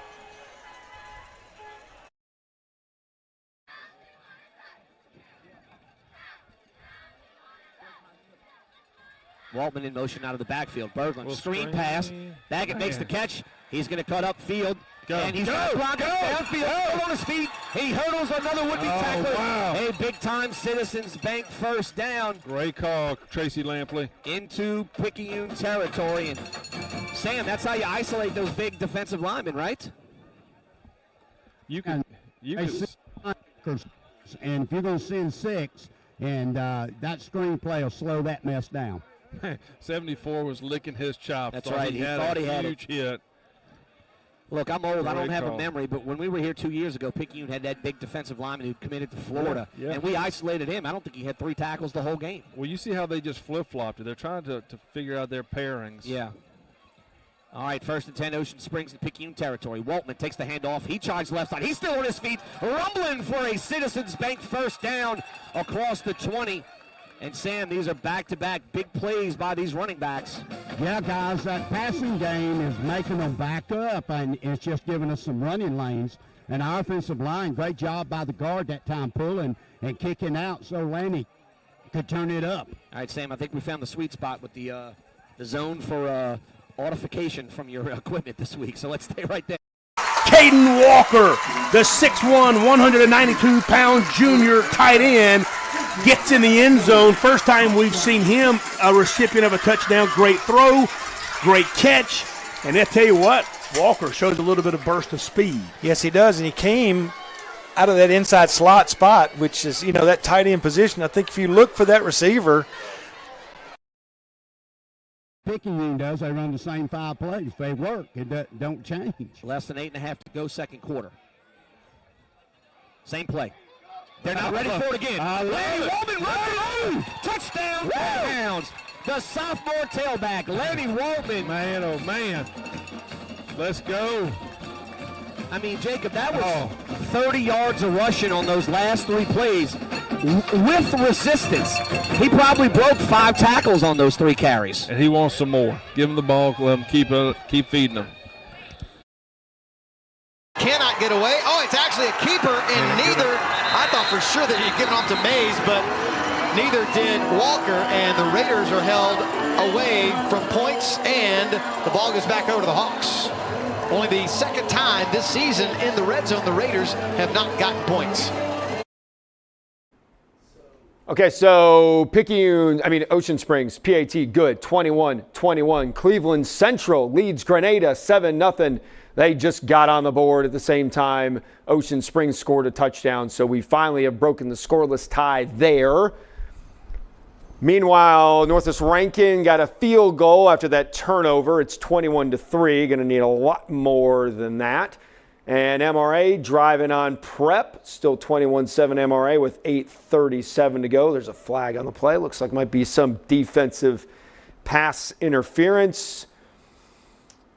[SPEAKER 20] Waltman in motion out of the backfield. Berglund, screen pass. Baggett makes the catch. He's going to cut upfield. And he's going to block it downfield. Still on his feet. He hurdles another would-be tackler.
[SPEAKER 5] Wow.
[SPEAKER 20] A big-time Citizens Bank first down.
[SPEAKER 5] Great call, Tracy Lampley.
[SPEAKER 20] Into Picayune territory. And Sam, that's how you isolate those big defensive linemen, right?
[SPEAKER 18] You can. And if you're going to send 6, and that screenplay will slow that mess down.
[SPEAKER 5] 74 was licking his chops.
[SPEAKER 20] That's right. He thought he had a
[SPEAKER 5] huge hit.
[SPEAKER 20] Look, I'm old. I don't have
[SPEAKER 5] call.
[SPEAKER 20] a memory, but when we were here 2 years ago, Picayune had that big defensive lineman who committed to Florida, and we isolated him. I don't think he had 3 tackles the whole game.
[SPEAKER 5] Well, you see how they just flip-flopped it. They're trying to figure out their pairings.
[SPEAKER 20] Yeah. All right, 1st and 10, Ocean Springs in Picayune territory. Waltman takes the handoff. He charges left side. He's still on his feet, rumbling for a Citizens Bank first down across the 20. And, Sam, these are back-to-back big plays by these running backs.
[SPEAKER 18] Yeah, guys, that passing game is making them back up, and it's just giving us some running lanes. And our offensive line, great job by the guard that time, pulling and kicking out so Lanny could turn it up.
[SPEAKER 20] All right, Sam, I think we found the sweet spot with the zone for audification from your equipment this week, so let's stay right there.
[SPEAKER 3] Caden Walker, the 6'1", 192-pound junior tight end, gets in the end zone. First time we've seen him a recipient of a touchdown. Great throw, great catch, and I tell you what, Walker shows a little bit of burst of speed.
[SPEAKER 6] Yes, he does, and he came out of that inside slot spot, which is, that tight end position. I think if you look for that receiver,
[SPEAKER 18] Picayune does. They run the same 5 plays. They work. It don't change.
[SPEAKER 20] Less than 8.5 to go, second quarter. Same play. They're not ready for it again. Lanny Waltman, touchdown, Downs. The sophomore tailback, Lanny Waltman.
[SPEAKER 3] Man, oh man. Let's go.
[SPEAKER 20] I mean, Jacob, that was 30 yards of rushing on those last 3 plays with resistance. He probably broke 5 tackles on those 3 carries.
[SPEAKER 21] And he wants some more. Give him the ball, let him keep feeding him.
[SPEAKER 4] Cannot get away. Oh, it's actually a keeper, and neither, I thought for sure that he'd given off to Mays, but neither did Walker, and the Raiders are held away from points, and the ball goes back over to the Hawks. Only the second time this season in the red zone, the Raiders have not gotten points.
[SPEAKER 1] Okay, so Ocean Springs, PAT, good, 21-21. Cleveland Central leads Grenada 7-0. They just got on the board at the same time. Ocean Springs scored a touchdown, so we finally have broken the scoreless tie there. Meanwhile, Northwest Rankin got a field goal after that turnover. It's 21-3. Going to need a lot more than that. And MRA driving on Prep. Still 21-7 MRA with 8:37 to go. There's a flag on the play. Looks like might be some defensive pass interference.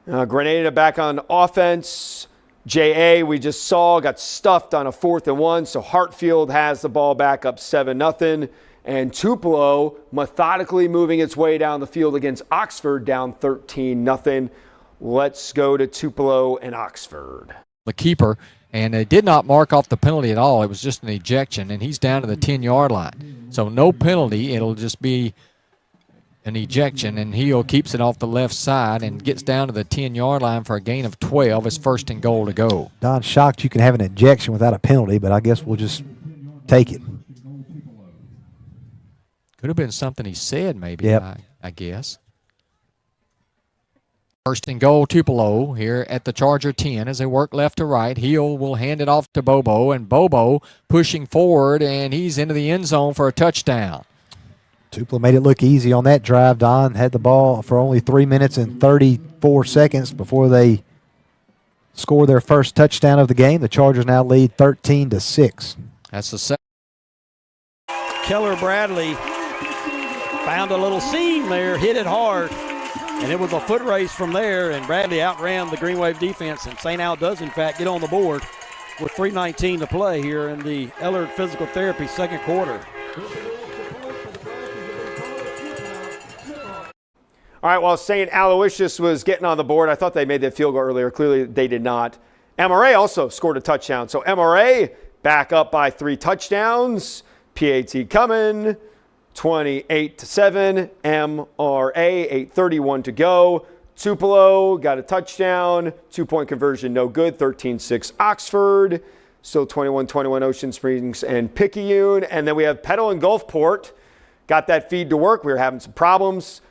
[SPEAKER 1] Grenada back on offense. JA, we just saw, got stuffed on a 4th and 1. So Hartfield has the ball back up 7-0. And Tupelo methodically moving its way down the field against Oxford, down 13-0. Let's go to Tupelo and Oxford.
[SPEAKER 10] The keeper, and they did not mark off the penalty at all. It was just an ejection, and he's down to the 10-yard line. So no penalty. It'll just be an ejection, and Heel keeps it off the left side and gets down to the 10-yard line for a gain of 12. It's 1st and goal to go.
[SPEAKER 13] Don, shocked you can have an ejection without a penalty, but I guess we'll just take it.
[SPEAKER 10] Could have been something he said, maybe,
[SPEAKER 13] yep.
[SPEAKER 10] I guess. 1st and goal, Tupelo here at the Charger 10 as they work left to right. Heel will hand it off to Bobo, and Bobo pushing forward, and he's into the end zone for a touchdown.
[SPEAKER 13] Tupelo made it look easy on that drive, Don. Had the ball for only 3 minutes and 34 seconds before they score their first touchdown of the game. The Chargers now lead 13-6.
[SPEAKER 10] That's the second.
[SPEAKER 11] Keller Bradley found a little seam there, hit it hard, and it was a foot race from there, and Bradley outran the Green Wave defense, and St. Al does, in fact, get on the board with 3:19 to play here in the Ellard Physical Therapy second quarter.
[SPEAKER 1] All right, while St. Aloysius was getting on the board, I thought they made that field goal earlier. Clearly, they did not. MRA also scored a touchdown. So MRA back up by 3 touchdowns. PAT coming, 28-7. MRA, 8:31 to go. Tupelo got a touchdown. 2-point conversion, no good. 13-6 Oxford. Still 21-21 Ocean Springs and Picayune. And then we have Petal and Gulfport. Got that feed to work. We were having some problems.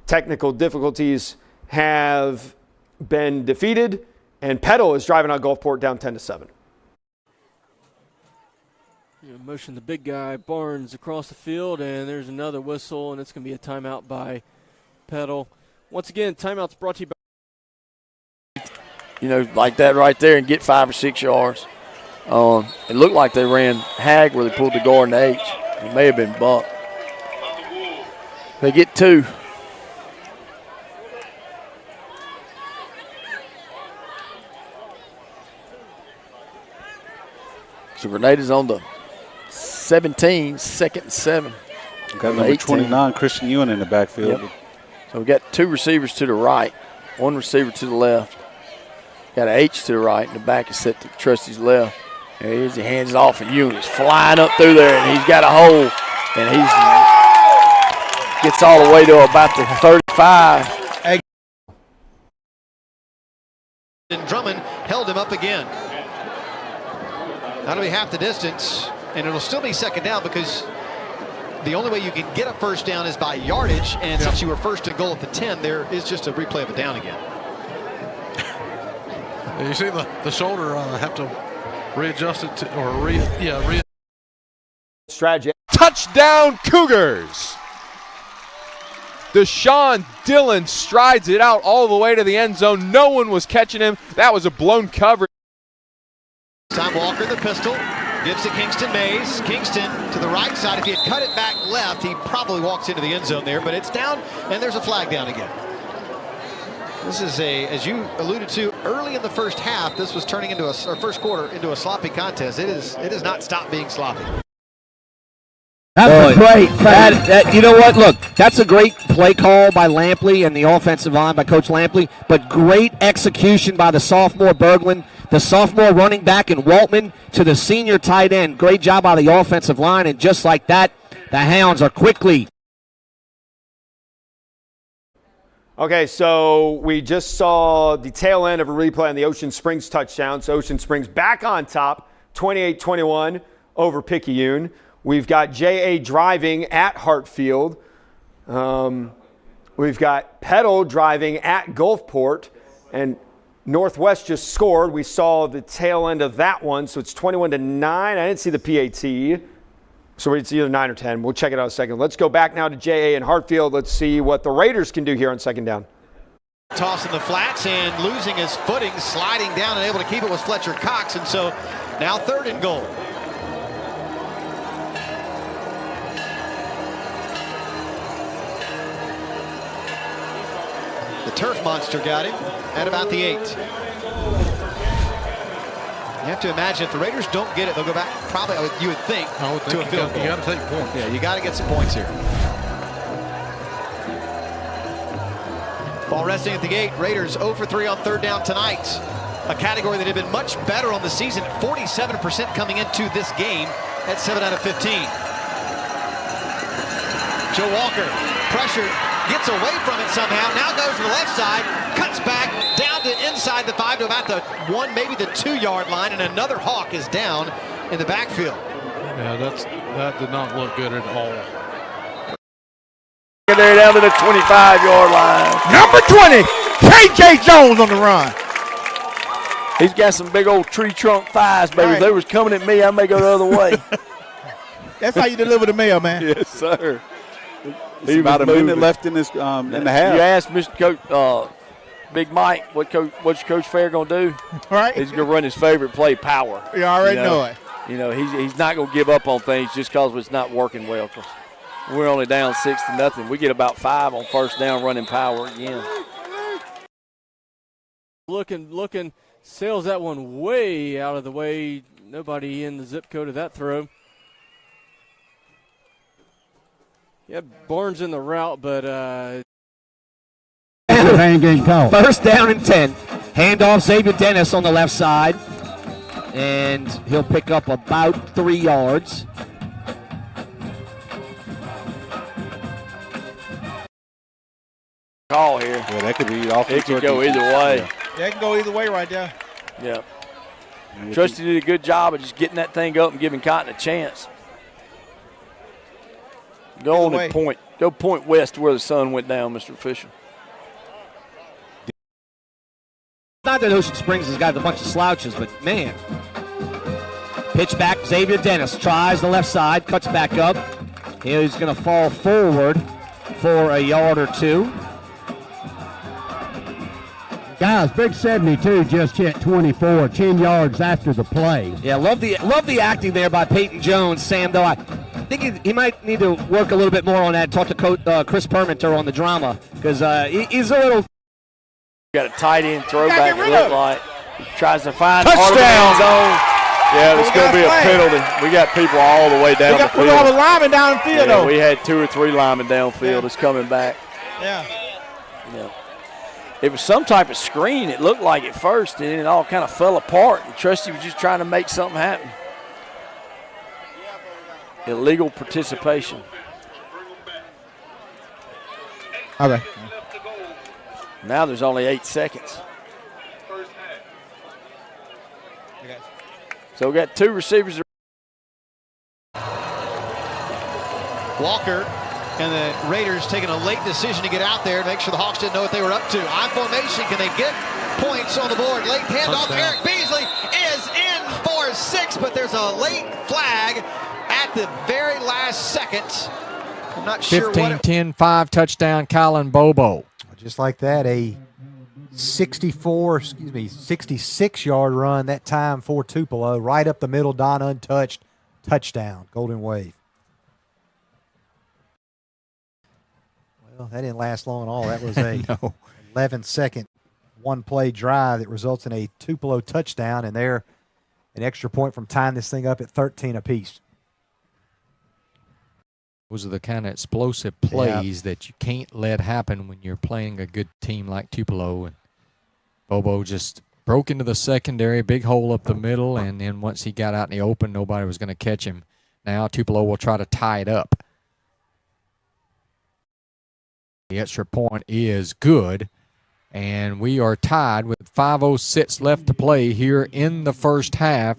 [SPEAKER 1] Technical difficulties have been defeated, and Petal is driving on Gulfport down 10-7.
[SPEAKER 22] Motion the big guy, Barnes, across the field, and there's another whistle, and it's going to be a timeout by Petal. Once again, timeout's brought to you by...
[SPEAKER 16] Like that right there and get 5 or 6 yards. It looked like they ran hag where they pulled the guard and H. It may have been bumped. They get 2. So Grenada's on the 17, 2nd and 7.
[SPEAKER 19] Got number 29, Christian Ewan in the backfield.
[SPEAKER 16] Yep. So we got 2 receivers to the right, 1 receiver to the left. Got an H to the right, and the back is set to Trusty's left. There he is. He hands it off, and Ewan is flying up through there, and he's got a hole, and he's gets all the way to about the 35.
[SPEAKER 4] And Drummond held him up again. That'll be half the distance, and it'll still be second down because the only way you can get a first down is by yardage, and since you were first and goal at the 10, there is just a replay of a down again.
[SPEAKER 5] You see the shoulder have to readjust it to, or
[SPEAKER 1] strategy.
[SPEAKER 7] Touchdown Cougars! Deshaun Dillon strides it out all the way to the end zone. No one was catching him. That was a blown cover.
[SPEAKER 4] Time Walker, the pistol, gives to Kingston Mays. Kingston to the right side. If he had cut it back left, he probably walks into the end zone there, but it's down, and there's a flag down again. This is as you alluded to early in the first half, this was turning into or first quarter into a sloppy contest. It has not stopped being sloppy.
[SPEAKER 20] That's great. You know what? Look, that's a great play call by Lampley and the offensive line by Coach Lampley, but great execution by the sophomore Berglund, the sophomore running back in Waltman to the senior tight end. Great job by the offensive line, and just like that, the Hounds are quickly.
[SPEAKER 1] Okay, so we just saw the tail end of a replay on the Ocean Springs touchdown. So Ocean Springs back on top, 28-21 over Picayune. We've got J.A. driving at Hartfield. We've got Petal driving at Gulfport. And Northwest just scored. We saw the tail end of that one, so it's 21-9. I didn't see the PAT. So it's either 9 or 10. We'll check it out in a second. Let's go back now to J.A. and Hartfield. Let's see what the Raiders can do here on second down.
[SPEAKER 4] Tossing the flats and losing his footing, sliding down and able to keep it was Fletcher Cox. And so now third and goal. The turf monster got him at about the 8. You have to imagine if the Raiders don't get it, they'll go back probably, you would think, to a field goal.
[SPEAKER 5] You got to take points.
[SPEAKER 4] Yeah, you got to get some points here. Ball resting at the gate. Raiders 0 for 3 on third down tonight. A category that had been much better on the season, 47% coming into this game at 7 out of 15. Joe Walker, pressure, gets away from it somehow, now goes to the left side, cuts back, down to inside the 5 to about the 1, maybe the 2-yard line, and another Hawk is down in the backfield.
[SPEAKER 5] Yeah, that did not look good at all.
[SPEAKER 16] They're down to the 25-yard line.
[SPEAKER 17] Number 20, KJ Jones on the run.
[SPEAKER 16] He's got some big old tree trunk thighs, baby. Right. If they was coming at me, I may go the other way.
[SPEAKER 17] That's how you deliver the mail, man.
[SPEAKER 19] Yes, sir. There's about a minute left in this in the half.
[SPEAKER 16] You asked Mr. Coach Big Mike what's Coach Fair gonna do?
[SPEAKER 17] Right.
[SPEAKER 16] He's gonna run his favorite play, power.
[SPEAKER 17] You already know it.
[SPEAKER 16] You know he's not gonna give up on things just because it's not working well. Cause we're only down 6-0. We get about 5 on first down running power again.
[SPEAKER 22] Looking, sails that one way out of the way. Nobody in the zip code of that throw. Yeah, Barnes in the route, but
[SPEAKER 20] first down and 10. Handoff Xavier Dennis on the left side, and he'll pick up about 3 yards.
[SPEAKER 16] Call here.
[SPEAKER 19] Yeah, that could be off.
[SPEAKER 16] It could go either way.
[SPEAKER 17] Yeah, it can go either way right there.
[SPEAKER 16] Yeah. Trusty did a good job of just getting that thing up and giving Cotton a chance. Go on and point. Go point west to where the sun went down, Mr. Official.
[SPEAKER 20] Not that Ocean Springs has got a bunch of slouches, but man. Pitch back, Xavier Dennis tries the left side, cuts back up. He's going to fall forward for a yard or 2.
[SPEAKER 18] Guys, big 72 just hit 24, 10 yards after the play.
[SPEAKER 20] Yeah, love the acting there by Peyton Jones, Sam, though. I think he might need to work a little bit more on that. Talk to Chris Permenter on the drama, because he's a little.
[SPEAKER 16] Got a tight end throwback, it looked like. He tries to find
[SPEAKER 17] touchdown
[SPEAKER 16] zone. Yeah, it's going to be a penalty. We got people all the way down the field.
[SPEAKER 17] We got all the linemen down the field, though.
[SPEAKER 16] We had 2 or 3 linemen downfield. It's coming back.
[SPEAKER 17] Yeah.
[SPEAKER 16] It was some type of screen, it looked like at first, and then it all kind of fell apart, and Trusty was just trying to make something happen. Illegal participation.
[SPEAKER 17] Okay.
[SPEAKER 16] Now there's only 8 seconds. So we got 2 receivers.
[SPEAKER 4] Walker and the Raiders taking a late decision to get out there to make sure the Hawks didn't know what they were up to. I formation, can they get points on the board? Late handoff. Eric Beasley is in for 6, but there's a late flag at the very last second. I'm not sure what it
[SPEAKER 10] 15-10-5 touchdown, Kylan Bobo.
[SPEAKER 13] Just like that, a 66-yard run that time for Tupelo. Right up the middle, Don untouched. Touchdown, Golden Wave. Well, that didn't last long at all. That was a 11-second one-play drive that results in a Tupelo touchdown, and they're an extra point from tying this thing up at 13 apiece.
[SPEAKER 10] Those are the kind of explosive plays that you can't let happen when you're playing a good team like Tupelo. And Bobo just broke into the secondary, big hole up the middle, and then once he got out in the open, nobody was going to catch him. Now Tupelo will try to tie it up. The extra point is good, and we are tied with 5:06 left to play here in the first half,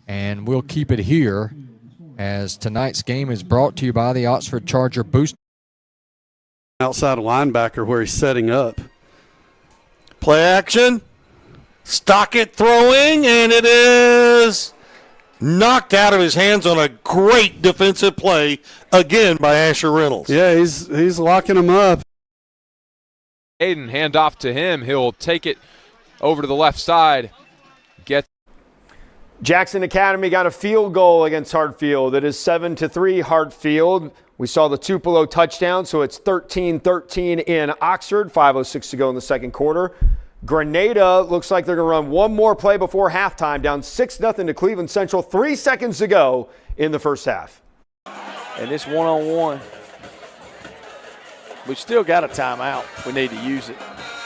[SPEAKER 10] and we'll keep it here as tonight's game is brought to you by the Oxford Charger Boost.
[SPEAKER 15] Outside linebacker where he's setting up.
[SPEAKER 14] Play action. Stockett throwing, and it is knocked out of his hands on a great defensive play again by Asher Reynolds.
[SPEAKER 15] Yeah, he's locking him up.
[SPEAKER 7] Aiden, hand off to him. He'll take it over to the left side.
[SPEAKER 1] Jackson Academy got a field goal against Hartfield. It is 7-3 Hartfield. We saw the Tupelo touchdown, so it's 13-13 in Oxford. 5:06 to go in the second quarter. Grenada looks like they're going to run one more play before halftime, down 6-0 to Cleveland Central. 3 seconds to go in the first half.
[SPEAKER 16] And this one-on-one, we still got a timeout. We need to use it.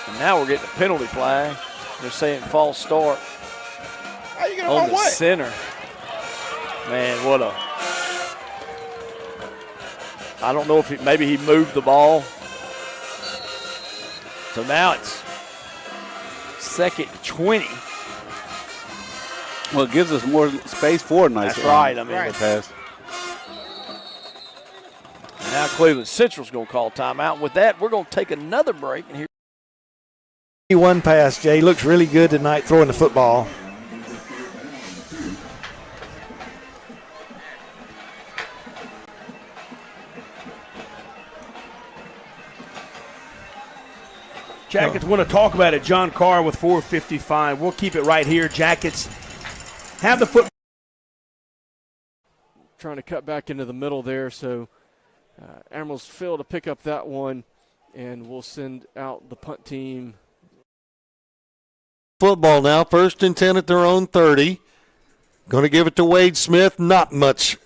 [SPEAKER 16] And now we're getting a penalty flag. They're saying false start.
[SPEAKER 17] How you get
[SPEAKER 16] on the
[SPEAKER 17] way?
[SPEAKER 16] Center. Man, what a. I don't know if maybe he moved the ball. So now it's 2nd and 20.
[SPEAKER 19] Well, it gives us more space for a nice
[SPEAKER 16] That's right. I mean,
[SPEAKER 19] pass.
[SPEAKER 16] Now Cleveland Central's going to call timeout. With that, we're going to take another break. And here.
[SPEAKER 6] One pass, Jay. Looks really good tonight throwing the football.
[SPEAKER 3] Jackets want to talk about it. John Carr with 4:55. We'll keep it right here. Jackets have the foot.
[SPEAKER 22] Trying to cut back into the middle there, so Admirals fail to pick up that one, and we'll send out the punt team.
[SPEAKER 14] Football now, 1st and 10 at their own 30. Going to give it to Wade Smith. Not much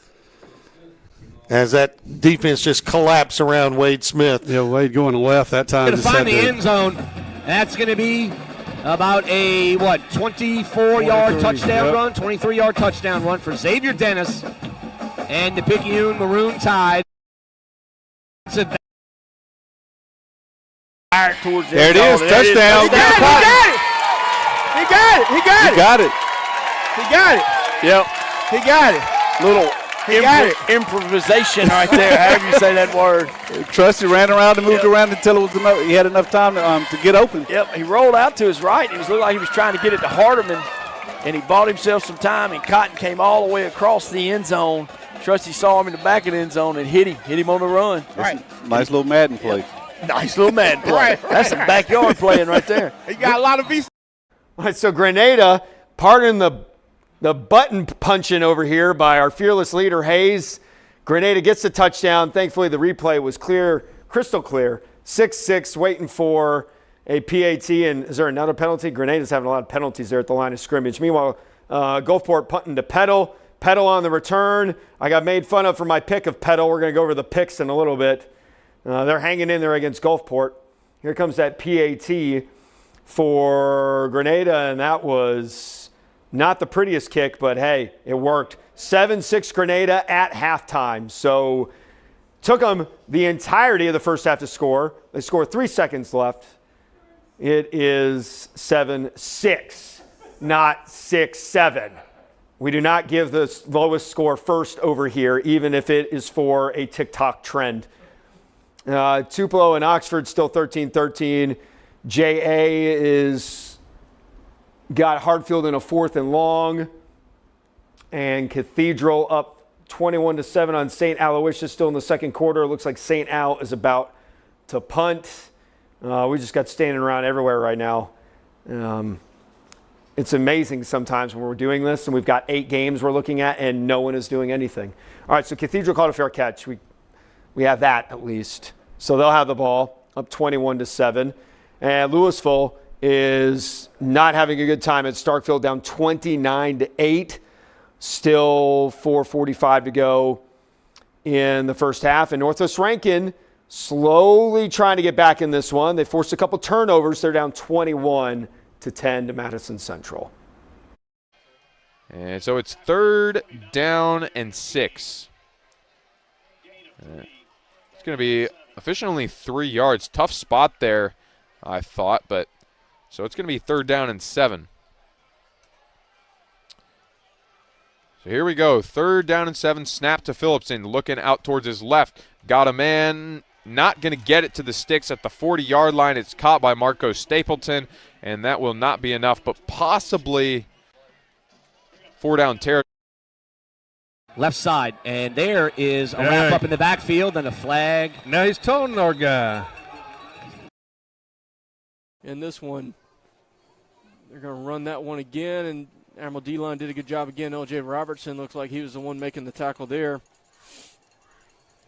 [SPEAKER 14] as that defense just collapsed around Wade Smith.
[SPEAKER 15] Yeah, Wade going left that time.
[SPEAKER 20] Going to find the end zone. That's going to be about a, 24-yard touchdown run, 23-yard touchdown run for Xavier Dennis and the Picayune Maroon Tide.
[SPEAKER 14] There it is, touchdown.
[SPEAKER 3] He got it.
[SPEAKER 16] Yep.
[SPEAKER 3] He got it.
[SPEAKER 16] Little improvisation right there, however you say that word.
[SPEAKER 19] Trusty ran around and moved around until he had enough time to get open.
[SPEAKER 16] Yep, he rolled out to his right. He looked like he was trying to get it to Hardeman, and he bought himself some time, and Cotton came all the way across the end zone. Trusty saw him in the back of the end zone and hit him on the run.
[SPEAKER 19] Right. Nice little Madden play.
[SPEAKER 16] Nice little Madden play. That's some backyard playing right there.
[SPEAKER 17] He got a lot of VC.
[SPEAKER 1] All right, so Grenada, pardon the button punching over here by our fearless leader, Hayes. Grenada gets the touchdown. Thankfully, the replay was clear, crystal clear. 6-6, waiting for a PAT. And is there another penalty? Grenada's having a lot of penalties there at the line of scrimmage. Meanwhile, Gulfport punting to Petal. Petal on the return. I got made fun of for my pick of Petal. We're going to go over the picks in a little bit. They're hanging in there against Gulfport. Here comes that PAT for Grenada, and that was not the prettiest kick, but hey, it worked. 7-6 Grenada at halftime. So Took them the entirety of the first half to score. They score 3 seconds left. It is 7-6, not 6-7. We do not give the lowest score first over here, even if it is for a TikTok trend. Tupelo and Oxford still 13-13. JA is got Hartfield in a 4th and long. And Cathedral up 21-7 on St. Aloysius still in the second quarter. It looks like St. Al is about to punt. We just got standing around everywhere right now. It's amazing sometimes when we're doing this and we've got 8 games we're looking at and no one is doing anything. All right, so Cathedral caught a fair catch. We have that at least. So they'll have the ball up 21-7. And Louisville is not having a good time at Starkville, down 29-8. Still 4:45 to go in the first half. And Northwest Rankin slowly trying to get back in this one. They forced a couple turnovers. They're down 21-10 to Madison Central.
[SPEAKER 7] And so it's 3rd down and 6. It's going to be officially only 3 yards. Tough spot there, I thought. But so it's going to be 3rd down and 7. So here we go. 3rd down and 7. Snap to Phillipson. Looking out towards his left. Got a man. Not going to get it to the sticks at the 40-yard line. It's caught by Marco Stapleton. And that will not be enough. But possibly 4-down territory.
[SPEAKER 20] Left side. And there is a wrap up in the backfield and a flag.
[SPEAKER 21] Now he's toting our guy.
[SPEAKER 22] In this one, they're going to run that one again, and Admiral D-line did a good job again. L.J. Robertson looks like he was the one making the tackle there.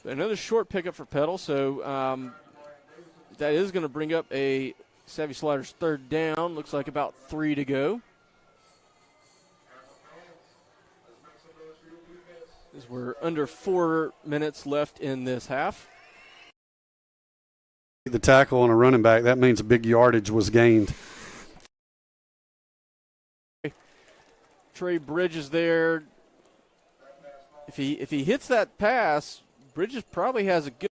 [SPEAKER 22] But another short pickup for Petal, so that is going to bring up a Savvy Sliders 3rd down. Looks like about 3 to go. As we're under 4 minutes left in this half.
[SPEAKER 15] The tackle on a running back, that means a big yardage was gained.
[SPEAKER 22] Trey Bridges there. If he hits that pass, Bridges probably has a good.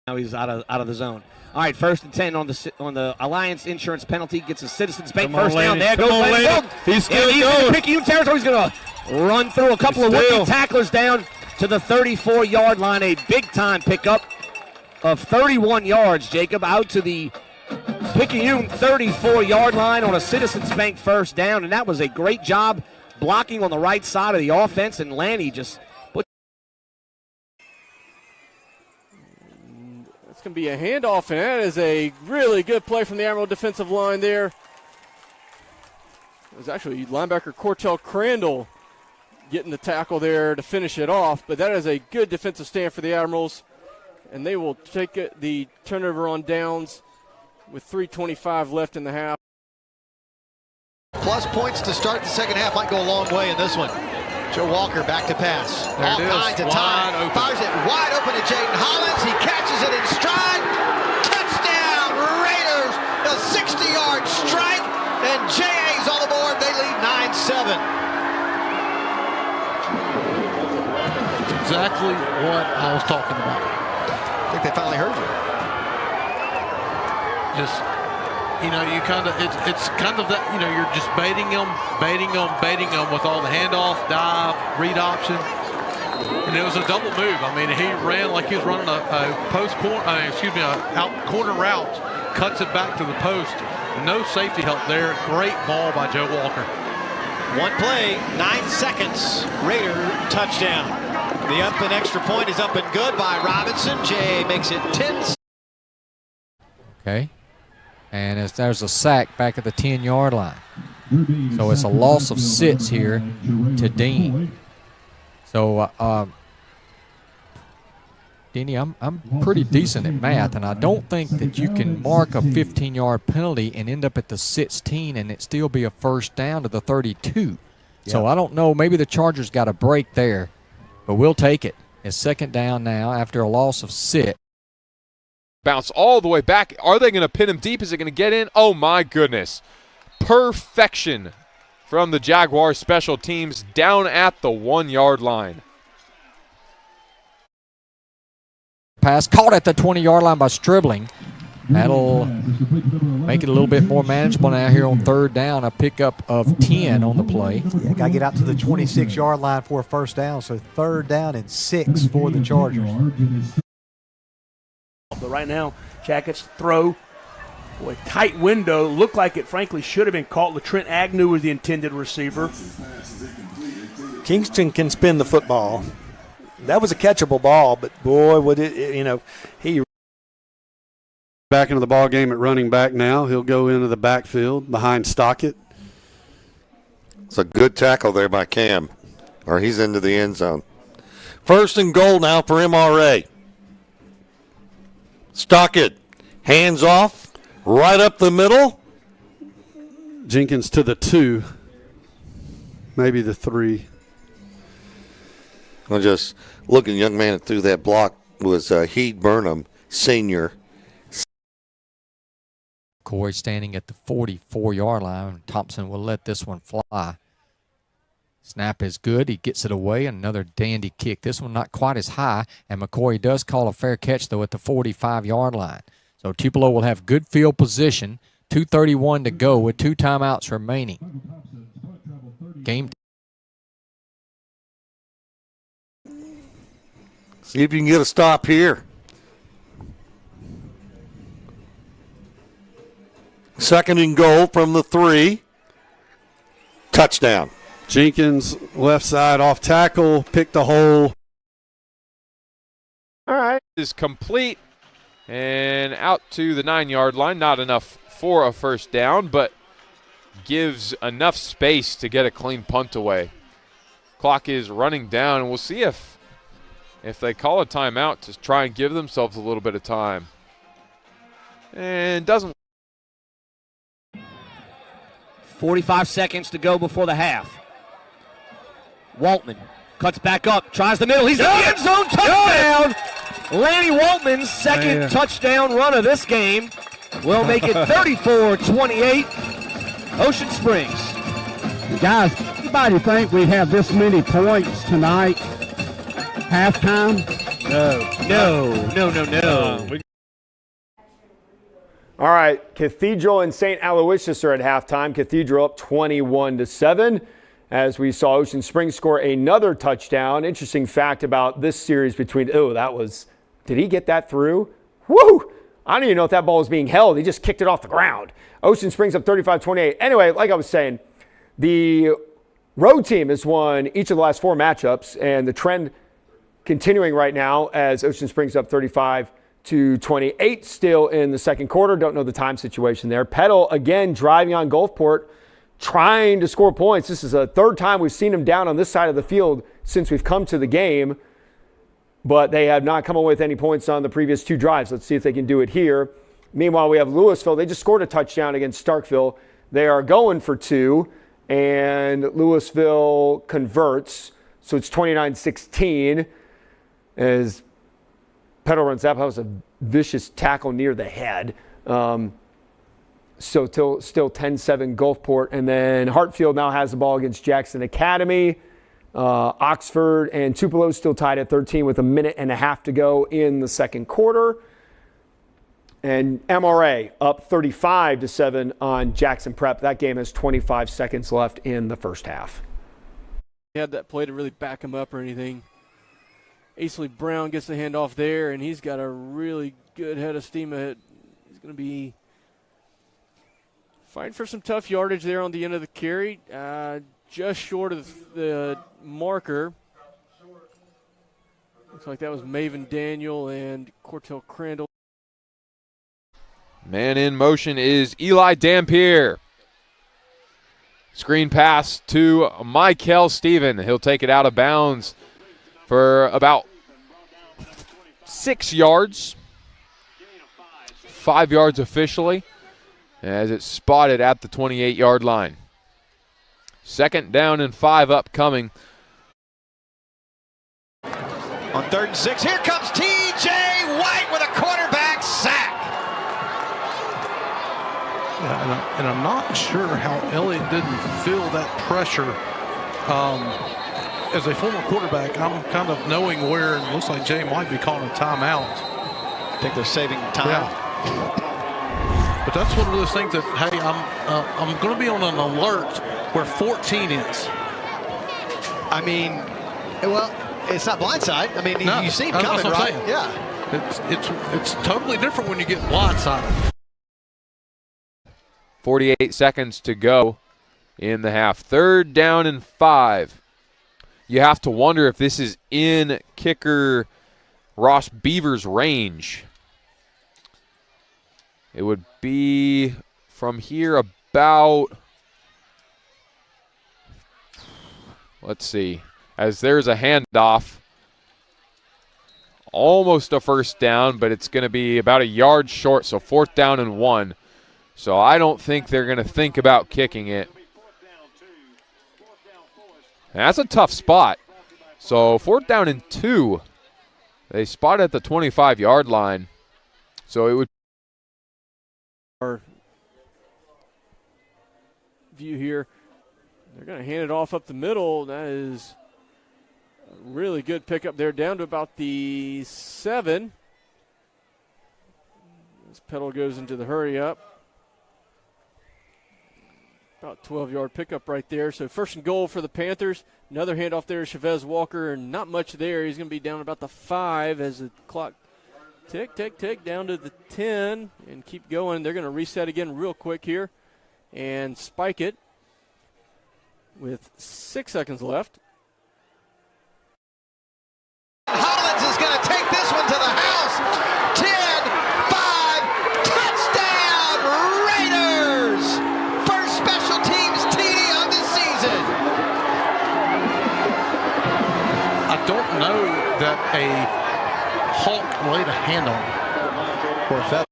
[SPEAKER 20] Now he's out of the zone. All right, 1st and 10 on the Alliance Insurance penalty. Gets a Citizens Bank first down. There goes Landon.
[SPEAKER 21] He's still
[SPEAKER 20] going. He's in Picayune territory. He's going to run through a couple of rookie tacklers down to the 34-yard line. A big-time pickup of 31 yards, Jacob, out to the Picayune 34-yard line on a Citizens Bank first down, and that was a great job blocking on the right side of the offense, and Lanny just put.
[SPEAKER 22] It's going to be a handoff, and that is a really good play from the Admiral defensive line there. It was actually linebacker Cortel Crandall getting the tackle there to finish it off, but that is a good defensive stand for the Admirals, and they will take the turnover on downs with 3:25 left in the half.
[SPEAKER 4] Plus points to start the second half might go a long way in this one. Joe Walker back to pass.
[SPEAKER 5] There
[SPEAKER 4] all kinds of time. Fires it wide open to Jaden Hollins. He catches it in stride. Touchdown, Raiders. A 60-yard strike, and JA's on the board. They lead 9-7.
[SPEAKER 5] Exactly what I was talking about.
[SPEAKER 4] I think they finally heard you.
[SPEAKER 5] Just, you kind of, it's kind of that, you're just baiting them with all the handoff, dive, read option. And it was a double move. I mean, he ran like he was running a post corner, out corner route, cuts it back to the post. No safety help there. Great ball by Joe Walker.
[SPEAKER 4] One play, 9 seconds. Raider touchdown. The up and extra point is up and good by Robinson. Jay makes it 10.
[SPEAKER 10] Okay. And there's a sack back at the 10-yard line. So it's a loss of 6 here to Dean. So, Denny, I'm pretty decent at math, and I don't think that you can mark a 15-yard penalty and end up at the 16 and it still be a first down to the 32. So I don't know. Maybe the Chargers got a break there, but we'll take it. It's 2nd down now after a loss of 6.
[SPEAKER 7] Bounce all the way back. Are they going to pin him deep? Is it going to get in? Oh, my goodness. Perfection from the Jaguars special teams down at the 1-yard line.
[SPEAKER 10] pass. Caught at the 20-yard line by Stribling. That'll make it a little bit more manageable now here on third down. A pickup of 10 on the play.
[SPEAKER 13] Yeah, got to get out to the 26-yard line for a first down. So third down and 6 for the Chargers.
[SPEAKER 3] But right now, Jackets throw. Boy, tight window. Looked like it, frankly, should have been caught. LaTrent Agnew was the intended receiver.
[SPEAKER 6] Kingston can spin the football. That was a catchable ball, but boy, would it, he.
[SPEAKER 15] Back into the ball game at running back now. He'll go into the backfield behind Stockett.
[SPEAKER 14] It's a good tackle there by Cam, or he's into the end zone. First and goal now for MRA. Stockett, hands off, right up the middle.
[SPEAKER 15] Jenkins to the 2, maybe the 3.
[SPEAKER 14] I'm just looking, young man that threw that block was Heed Burnham, senior.
[SPEAKER 10] Corey standing at the 44-yard line. Thompson will let this one fly. Snap is good. He gets it away. Another dandy kick. This one not quite as high, and McCoy does call a fair catch, though, at the 45-yard line. So Tupelo will have good field position. 2:31 to go with 2 timeouts remaining. Game.
[SPEAKER 14] See if you can get a stop here. Second and goal from the 3. Touchdown.
[SPEAKER 15] Jenkins, left side off tackle, picked a hole.
[SPEAKER 7] All right. Is complete and out to the 9-yard line. Not enough for a first down, but gives enough space to get a clean punt away. Clock is running down, and we'll see if they call a timeout to try and give themselves a little bit of time. And doesn't.
[SPEAKER 20] 45 seconds to go before the half. Waltman cuts back up, tries the middle. He's in the end zone. Touchdown! Lanny Waltman's second touchdown run of this game will make it 34-28. Ocean Springs.
[SPEAKER 18] Guys, anybody think we have this many points tonight? Halftime?
[SPEAKER 20] No.
[SPEAKER 1] All right, Cathedral and St. Aloysius are at halftime. Cathedral up 21-7 as we saw Ocean Springs score another touchdown. Interesting fact about this series between, did he get that through? Woo! I don't even know if that ball was being held. He just kicked it off the ground. Ocean Springs up 35-28. Anyway, like I was saying, the road team has won each of the last 4 matchups, and the trend continuing right now as Ocean Springs up 35-28 still in the second quarter. Don't know the time situation there. Petal again driving on Gulfport, trying to score points. This is the third time we've seen them down on this side of the field since we've come to the game, but they have not come away with any points on the previous 2 drives. Let's see if they can do it here. Meanwhile, we have Louisville. They just scored a touchdown against Starkville. They are going for 2, and Louisville converts. So it's 29-16 as Petal runs up. That was a vicious tackle near the head. So still 10-7 Gulfport. And then Hartfield now has the ball against Jackson Academy. Oxford and Tupelo still tied at 13 with 1.5 minutes to go in the second quarter. And MRA up 35-7 on Jackson Prep. That game has 25 seconds left in the first half.
[SPEAKER 22] He had that play to really back him up or anything. Aisley Brown gets the handoff there, and he's got a really good head of steam ahead. He's going to be fighting for some tough yardage there on the end of the carry. Just short of the marker. Looks like that was Maven Daniel and Cortel Crandall.
[SPEAKER 7] Man in motion is Eli Dampier. Screen pass to Michael Steven. He'll take it out of bounds for about 6 yards. 5 yards officially as it's spotted at the 28-yard line. Second down and 5 upcoming.
[SPEAKER 4] On 3rd and 6, here comes TJ White with a quarterback sack.
[SPEAKER 5] Yeah, and I'm not sure how Elliott didn't feel that pressure. As a former quarterback, I'm kind of knowing where it looks like Jay might be calling a timeout.
[SPEAKER 4] think they're saving time.
[SPEAKER 5] Yeah. But that's one of those things that, hey, I'm going to be on an alert where 14 is.
[SPEAKER 4] I mean, well, it's not blindside. I mean,
[SPEAKER 5] No,
[SPEAKER 4] you see him
[SPEAKER 5] that's
[SPEAKER 4] coming,
[SPEAKER 5] what I'm
[SPEAKER 4] right?
[SPEAKER 5] saying.
[SPEAKER 4] Yeah.
[SPEAKER 5] It's totally different when you get blindsided.
[SPEAKER 7] 48 seconds to go in the half. 3rd down and 5. You have to wonder if this is in kicker Ross Beaver's range. It would be from here about, let's see, as there's a handoff. Almost a first down, but it's going to be about a yard short, so 4th down and 1. So I don't think they're going to think about kicking it. And that's a tough spot. So 4th down and 2. They spot at the 25-yard line. So it would.
[SPEAKER 22] Our view here. They're going to hand it off up the middle. That is a really good pickup there, down to about the 7. As Petal goes into the hurry up. About 12-yard pickup right there. So 1st and goal for the Panthers. Another handoff there to Chavez Walker. Not much there. He's going to be down about the 5 as the clock tick, down to the 10 and keep going. They're going to reset again real quick here and spike it with 6 seconds left.
[SPEAKER 4] Hollins is going to take this one to the house. 10-5, touchdown Raiders! First special teams TD of the season.
[SPEAKER 5] I don't know that a Hawk laid a hand on him.
[SPEAKER 4] Or if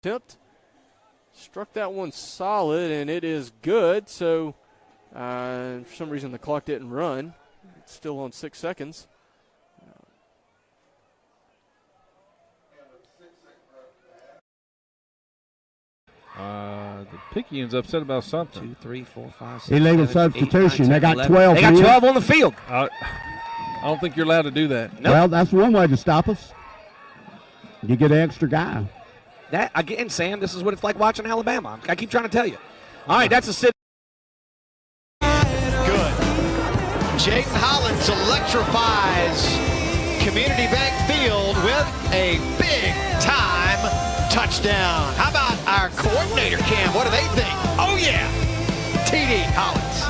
[SPEAKER 22] Tipped. Struck that one solid, and it is good. So for some reason the clock didn't run. It's still on 6 seconds.
[SPEAKER 21] The Picayune's upset about something.
[SPEAKER 18] 2, 3, 4, 5, 6. Illegal substitution. They got 12.
[SPEAKER 20] They got 12 on the field.
[SPEAKER 21] I don't think you're allowed to do that.
[SPEAKER 18] Nope. Well, that's one way to stop us. You get an extra guy.
[SPEAKER 20] That again, Sam. This is what it's like watching Alabama. I keep trying to tell you. All right, that's a sit.
[SPEAKER 4] Good. Jaden Hollins electrifies Community Bank Field with a big-time touchdown. How about our coordinator, Cam? What do they think? Oh, yeah. TD Hollins.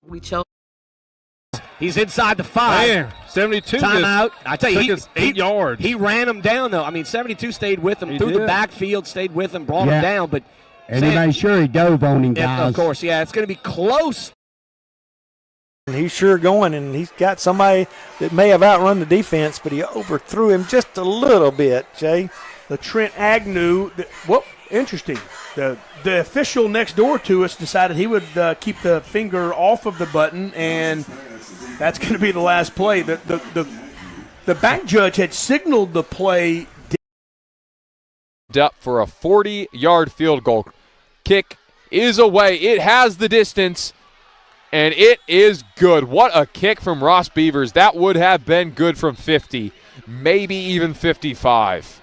[SPEAKER 20] We chose. He's inside the 5.
[SPEAKER 21] Man, 72.
[SPEAKER 20] Timeout. I tell you,
[SPEAKER 21] took us 8 yards.
[SPEAKER 20] He ran him down, though. I mean, 72 stayed with him
[SPEAKER 21] He
[SPEAKER 20] through the
[SPEAKER 21] did.
[SPEAKER 20] backfield, stayed with him, brought him down. But
[SPEAKER 18] And he made sure he dove on him,
[SPEAKER 20] yeah,
[SPEAKER 18] guys.
[SPEAKER 20] of course, yeah, it's going to be close.
[SPEAKER 6] He's sure going, and he's got somebody that may have outrun the defense, but he overthrew him just a little bit, Jay.
[SPEAKER 3] The Trent Agnew, interesting. The official next door to us decided he would keep the finger off of the button, and that's going to be the last play. The back judge had signaled the play.
[SPEAKER 7] Up for a 40-yard field goal. Kick is away. It has the distance, and it is good. What a kick from Ross Beavers. That would have been good from 50, maybe even 55.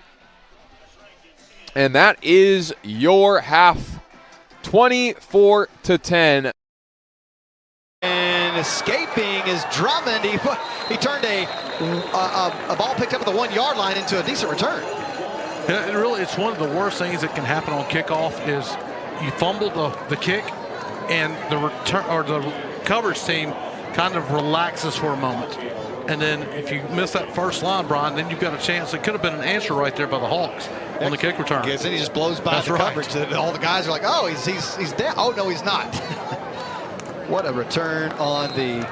[SPEAKER 7] And that is your half, 24-10.
[SPEAKER 4] And escaping is Drummond. He turned a ball picked up at the 1-yard line into a decent return.
[SPEAKER 5] It's one of the worst things that can happen on kickoff is you fumble the kick, and the return or the coverage team kind of relaxes for a moment. And then if you miss that first line, Brian, then you've got a chance. It could have been an answer right there by the Hawks on the kick return.
[SPEAKER 4] Yes, and he just blows by the coverage. All the guys are like, oh, he's down. Oh, no, he's not. What a return on the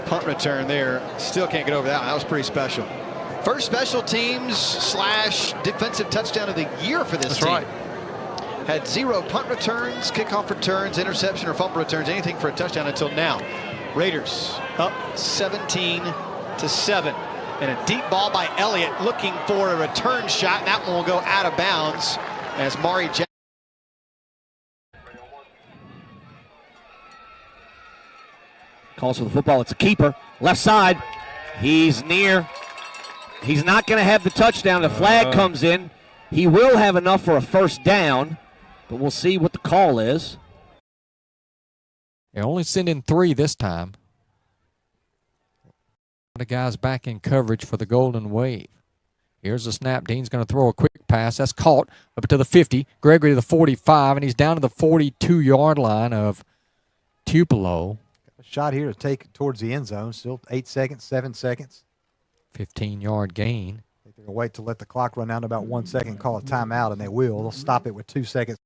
[SPEAKER 4] punt return there. Still can't get over that one. That was pretty special. First special teams / defensive touchdown of the year for this team.
[SPEAKER 5] Right.
[SPEAKER 4] Had 0 punt returns, kickoff returns, interception, or fumble returns, anything for a touchdown until now. Raiders up 17-7. And a deep ball by Elliott looking for a return shot. That one will go out of bounds as Mari Jackson.
[SPEAKER 20] Calls for the football. It's a keeper. Left side. He's near. He's not going to have the touchdown. The flag comes in. He will have enough for a first down, but we'll see what the call is.
[SPEAKER 10] They're only sending 3 this time. The guys back in coverage for the Golden Wave. Here's the snap. Dean's going to throw a quick pass. That's caught up to the 50. Gregory to the 45, and he's down to the 42-yard line of Tupelo.
[SPEAKER 13] A shot here to take it towards the end zone. Still 8 seconds, 7 seconds.
[SPEAKER 10] 15-yard gain.
[SPEAKER 13] They're going to wait to let the clock run down to about 1 second, call a timeout, and they will. They'll stop it with 2 seconds.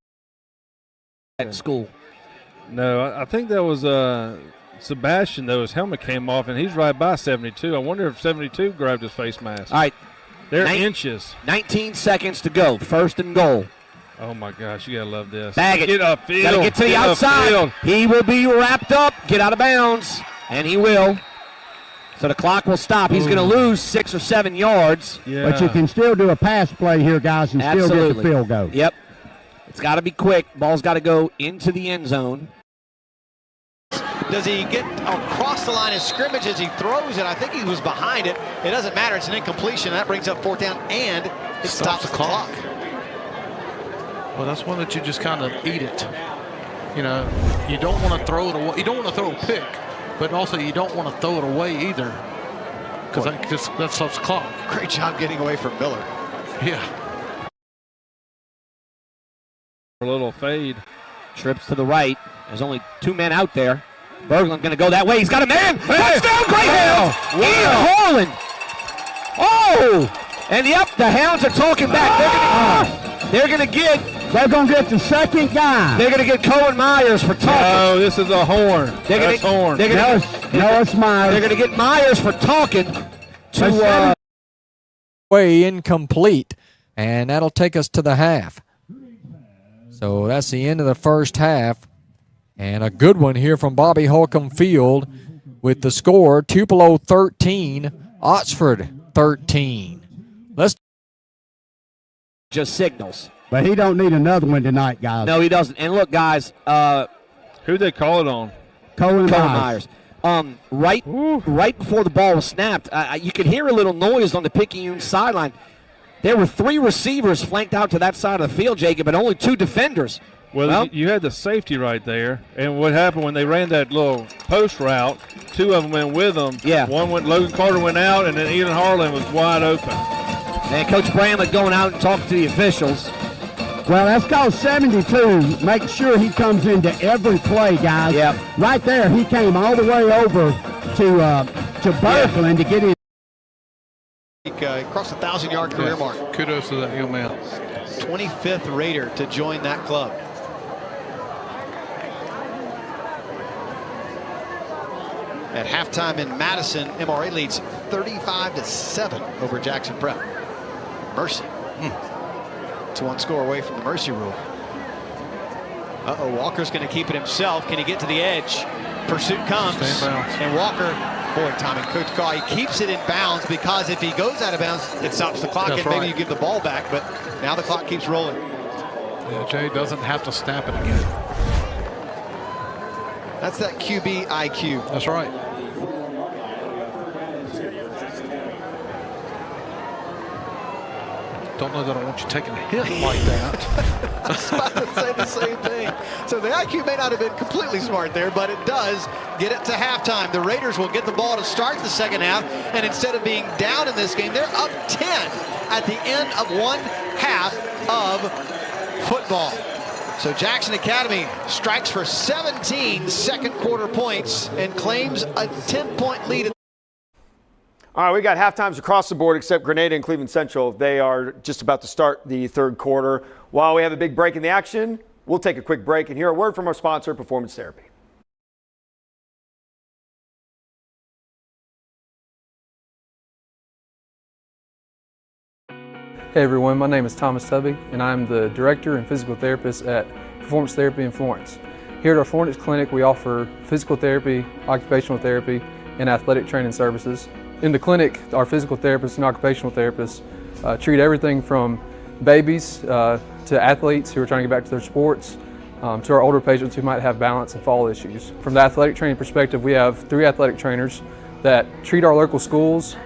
[SPEAKER 20] At school.
[SPEAKER 21] No, I think that was Sebastian, though. His helmet came off, and he's right by 72. I wonder if 72 grabbed his face mask.
[SPEAKER 20] All right.
[SPEAKER 21] They're inches.
[SPEAKER 20] 19 seconds to go. First and goal.
[SPEAKER 21] Oh, my gosh. You got to love this.
[SPEAKER 20] Bag it.
[SPEAKER 21] Get upfield.
[SPEAKER 20] Got to get to the outside.
[SPEAKER 21] Upfield.
[SPEAKER 20] He will be wrapped up. Get out of bounds. And he will. So the clock will stop. He's going to lose 6 or 7 yards.
[SPEAKER 21] Yeah.
[SPEAKER 18] But you can still do a pass play here, guys, and still get the field goal.
[SPEAKER 20] Yep. It's got to be quick. Ball's got to go into the end zone.
[SPEAKER 4] Does he get across the line of scrimmage as he throws it? I think he was behind it. It doesn't matter. It's an incompletion. That brings up 4th down, and it stops the clock.
[SPEAKER 5] Well, that's one that you just kind of eat it. You know, you don't want to throw it away. You don't want to throw a pick, but also you don't want to throw it away either, because that stops the clock.
[SPEAKER 4] Great job getting away from Miller.
[SPEAKER 5] Yeah.
[SPEAKER 21] A little fade.
[SPEAKER 20] Trips to the right. There's only 2 men out there. Berglund going to go that way. He's got a man. Touchdown, Greyhounds. Ian Harlan. Oh! And yep, the Hounds are talking back. They're going to get
[SPEAKER 18] the second guy.
[SPEAKER 20] They're going to get Cohen Myers for talking.
[SPEAKER 21] Oh, this is a horn. That's horn.
[SPEAKER 18] No, it's Myers.
[SPEAKER 20] They're going to get Myers for talking to
[SPEAKER 10] way incomplete, and that'll take us to the half. So that's the end of the first half. And a good one here from Bobby Holcomb Field with the score, Tupelo 13, Oxford 13. Let's
[SPEAKER 20] just signals.
[SPEAKER 18] But he don't need another one tonight, guys.
[SPEAKER 20] No, he doesn't. And look, guys.
[SPEAKER 21] Who'd they call it on?
[SPEAKER 18] Cohen Myers.
[SPEAKER 20] Right before the ball was snapped, you could hear a little noise on the Picayune sideline. There were 3 receivers flanked out to that side of the field, Jacob, but only 2 defenders.
[SPEAKER 21] Well, you had the safety right there, and what happened when they ran that little post route, 2 of them went with them.
[SPEAKER 20] Yeah.
[SPEAKER 21] Logan Carter went out, and then Ian Harlan was wide open.
[SPEAKER 20] And Coach Bramlett going out and talking to the officials.
[SPEAKER 18] Well, that's called 72. Make sure he comes into every play, guys.
[SPEAKER 20] Yep.
[SPEAKER 18] Right there, he came all the way over to Berglund to get in.
[SPEAKER 4] Across the 1,000-yard career mark.
[SPEAKER 5] Kudos to that young man.
[SPEAKER 4] 25th Raider to join that club. At halftime in Madison, MRA leads 35-7 over Jackson Prep. Mercy. 2-1 score away from the mercy rule. Walker's going to keep it himself. Can he get to the edge? Pursuit comes. And Walker, boy, timing, Coach Carr, he keeps it in bounds, because if he goes out of bounds, it stops the clock.
[SPEAKER 5] That's
[SPEAKER 4] and maybe
[SPEAKER 5] right.
[SPEAKER 4] you give the ball back, but now the clock keeps rolling.
[SPEAKER 5] Yeah, Jay doesn't have to snap it again.
[SPEAKER 4] That's that QB IQ.
[SPEAKER 5] That's right. Don't know that I want you taking a hit like that.
[SPEAKER 4] I was about to say the same thing. So the IQ may not have been completely smart there, but it does get it to halftime. The Raiders will get the ball to start the second half, and instead of being down in this game, they're up 10 at the end of 1 half of football. So Jackson Academy strikes for 17 second quarter points and claims a 10-point lead.
[SPEAKER 1] All right, we got halftimes across the board except Grenada and Cleveland Central. They are just about to start the third quarter. While we have a big break in the action, we'll take a quick break and hear a word from our sponsor, Performance Therapy.
[SPEAKER 2] Hey everyone, my name is Thomas Tubby, and I'm the Director and Physical Therapist at Performance Therapy in Florence. Here at our Florence Clinic, we offer physical therapy, occupational therapy, and athletic training services. In the clinic, our physical therapists and occupational therapists treat everything from babies to athletes who are trying to get back to their sports, to our older patients who might have balance and fall issues. From the athletic training perspective, we have 3 athletic trainers that treat our local schools.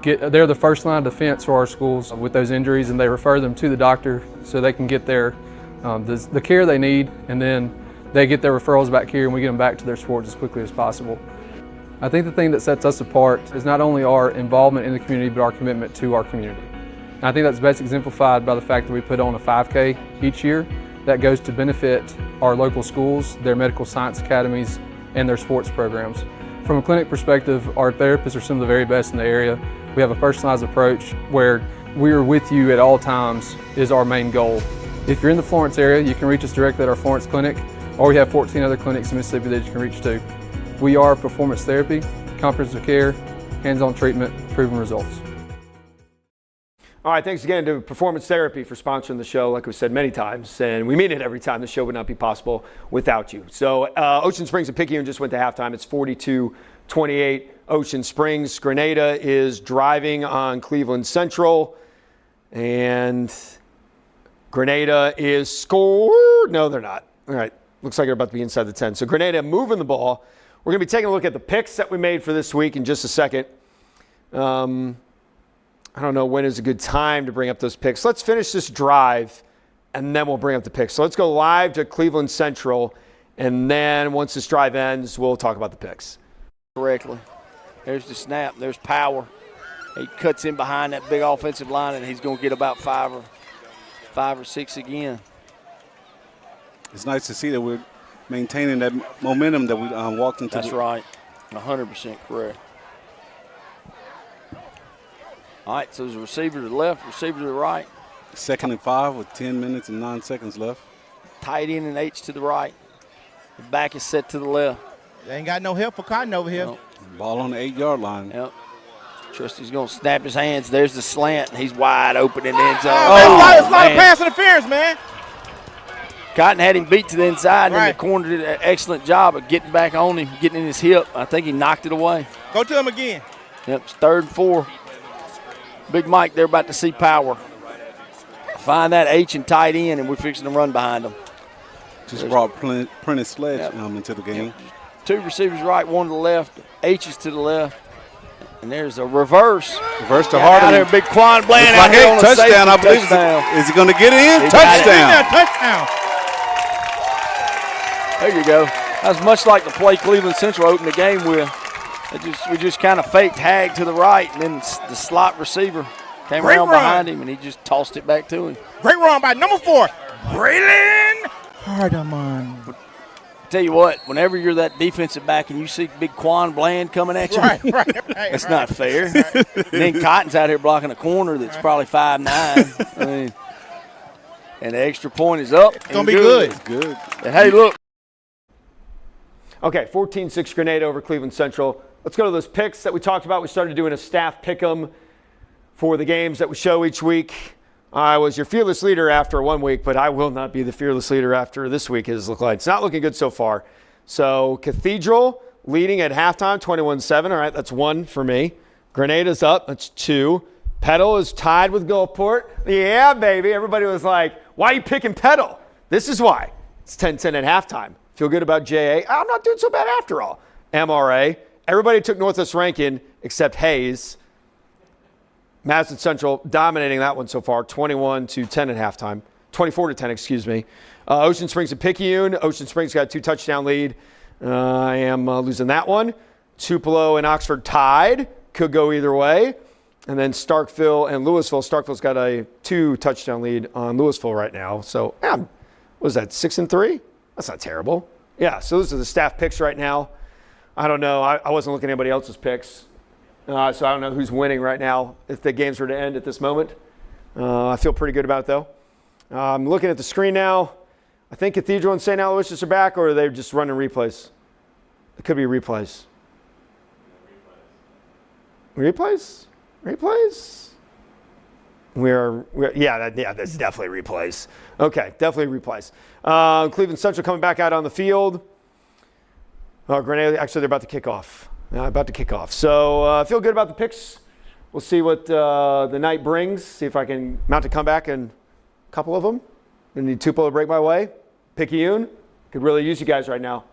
[SPEAKER 2] They're the first line of defense for our schools with those injuries, and they refer them to the doctor so they can get the care they need, and then they get their referrals back here and we get them back to their sports as quickly as possible. I think the thing that sets us apart is not only our involvement in the community, but our commitment to our community. And I think that's best exemplified by the fact that we put on a 5K each year that goes to benefit our local schools, their medical science academies, and their sports programs. From a clinic perspective, our therapists are some of the very best in the area. We have a personalized approach where we are with you at all times is our main goal. If you're in the Florence area, you can reach us directly at our Florence clinic, or we have 14 other clinics in Mississippi that you can reach to. We are performance therapy, comprehensive care, hands-on treatment, proven results.
[SPEAKER 1] All right, thanks again to Performance Therapy for sponsoring the show, like we said many times, and we mean it every time. The show would not be possible without you. So Ocean Springs and Picayune just went to halftime. It's 42-28 Ocean Springs. Grenada is driving on Cleveland Central, and Grenada is scored. No, they're not. All right, looks like they're about to be inside the 10. So Grenada moving the ball. We're going to be taking a look at the picks that we made for this week in just a second. I don't know when is a good time to bring up those picks. Let's finish this drive, and then we'll bring up the picks. So let's go live to Cleveland Central, and then once this drive ends, we'll talk about the picks.
[SPEAKER 16] Correctly. There's the snap. There's power. He cuts in behind that big offensive line, and he's going to get about 5 or 6 again.
[SPEAKER 15] It's nice to see that we're maintaining that momentum that we walked into.
[SPEAKER 16] That's right. 100% correct. All right, so there's a receiver to the left, receiver to the right.
[SPEAKER 15] 2nd and 5 with 10 minutes and 9 seconds left.
[SPEAKER 16] Tight end and H to the right. The back is set to the left.
[SPEAKER 17] They ain't got no help for Cotton over here.
[SPEAKER 15] Nope. Ball on the 8-yard line.
[SPEAKER 16] Yep. Trusty's going to snap his hands. There's the slant, and he's wide open in the end zone.
[SPEAKER 17] It's a lot of pass interference, man.
[SPEAKER 16] Cotton had him beat to the inside, and then the corner did an excellent job of getting back on him, getting in his hip. I think he knocked it away.
[SPEAKER 17] Go to him again.
[SPEAKER 16] Yep, it's 3rd and 4. Big Mike, they're about to see power. Find that H and tight end, and we're fixing to run behind them.
[SPEAKER 15] Just brought Prentice Sledge into the game.
[SPEAKER 16] 2 receivers right, 1 to the left. H is to the left. And there's a reverse.
[SPEAKER 15] Reverse to Harden.
[SPEAKER 16] Out there, big Quan Bland out
[SPEAKER 15] here
[SPEAKER 16] on
[SPEAKER 15] touchdown, I believe.
[SPEAKER 16] Touchdown.
[SPEAKER 15] Is he going to get in? Touchdown.
[SPEAKER 17] Touchdown.
[SPEAKER 16] There you go. That's much like the play Cleveland Central opened the game with. We just kind of faked Hag to the right, and then the slot receiver came around behind him, and he just tossed it back to him.
[SPEAKER 17] Great run by number 4, Braylon Hardeman.
[SPEAKER 16] Tell you what, whenever you're that defensive back and you see big Quan Bland coming at you, it's not fair. And then Cotton's out here blocking a corner that's probably 5'9". I mean, and the extra point is up.
[SPEAKER 17] It's going to be good.
[SPEAKER 15] It's good.
[SPEAKER 16] And hey, look.
[SPEAKER 1] Okay, 14-6 Grenada over Cleveland Central. Let's go to those picks that we talked about. We started doing a staff pick 'em for the games that we show each week. I was your fearless leader after 1 week, but I will not be the fearless leader after this week. It's not looking good so far. So Cathedral leading at halftime, 21-7. All right, that's 1 for me. Grenada's up. That's 2. Petal is tied with Gulfport. Yeah, baby. Everybody was like, why are you picking Petal? This is why. It's 10-10 at halftime. Feel good about JA. I'm not doing so bad after all. MRA. Everybody took Northwest Rankin except Hayes. Madison Central dominating that one so far, 21-10 at halftime. 24-10, excuse me. Ocean Springs and Picayune. Ocean Springs got a 2-touchdown lead. I am losing that one. Tupelo and Oxford tied. Could go either way. And then Starkville and Louisville. Starkville's got a 2-touchdown lead on Louisville right now. So, what was that, 6-3? That's not terrible. Yeah, so those are the staff picks right now. I don't know. I wasn't looking at anybody else's picks. So I don't know who's winning right now if the games were to end at this moment. I feel pretty good about it, though. I'm looking at the screen now. I think Cathedral and St. Aloysius are back, or are they just running replays? It could be replays. Replays? That's definitely replays. Okay, definitely replays. Cleveland Central coming back out on the field. Grenada, actually, they're about to kick off. So I feel good about the picks. We'll see what the night brings. See if I can mount a comeback in a couple of them. I need Tupelo to break my way. Picayune could really use you guys right now.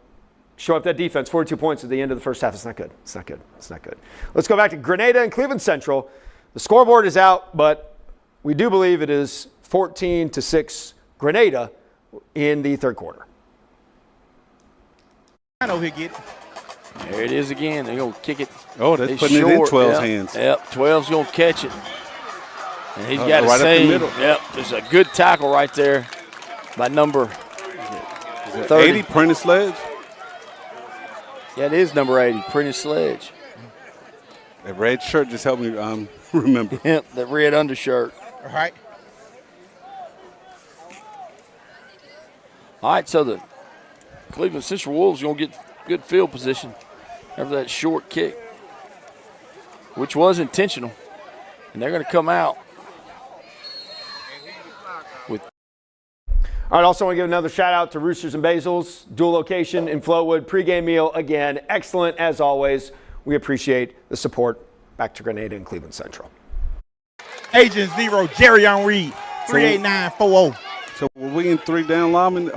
[SPEAKER 1] Show up that defense, 42 points at the end of the first half. It's not good. It's not good. It's not good. Let's go back to Grenada and Cleveland Central. The scoreboard is out, but we do believe it is 14-6 Grenada in the third quarter.
[SPEAKER 17] I know he'll get it.
[SPEAKER 16] There it is again. They're going to kick it.
[SPEAKER 15] Oh, that's
[SPEAKER 16] It's
[SPEAKER 15] putting
[SPEAKER 16] short.
[SPEAKER 15] it in 12's
[SPEAKER 16] Yep.
[SPEAKER 15] hands.
[SPEAKER 16] Yep, 12's going to catch it. And he's got
[SPEAKER 15] right
[SPEAKER 16] to
[SPEAKER 15] up the
[SPEAKER 16] save.
[SPEAKER 15] middle.
[SPEAKER 16] Yep, there's a good tackle right there by number 30.
[SPEAKER 15] 80, Prentice Sledge.
[SPEAKER 16] Yeah, it is number 80, Prentice Sledge.
[SPEAKER 15] That red shirt just helped me remember.
[SPEAKER 16] Yep, that red undershirt.
[SPEAKER 17] All right.
[SPEAKER 16] All right, so the Cleveland Central Wolves are going to get good field position after that short kick, which was intentional. And they're going to come out with.
[SPEAKER 1] All right, also want to give another shout out to Roosters and Basil's, dual location in Flowood. Pre-game meal, again, excellent as always. We appreciate the support. Back to Grenada and Cleveland Central.
[SPEAKER 17] Agent Zero, Jerry on Reed, 38940.
[SPEAKER 15] So were we in 3 down linemen?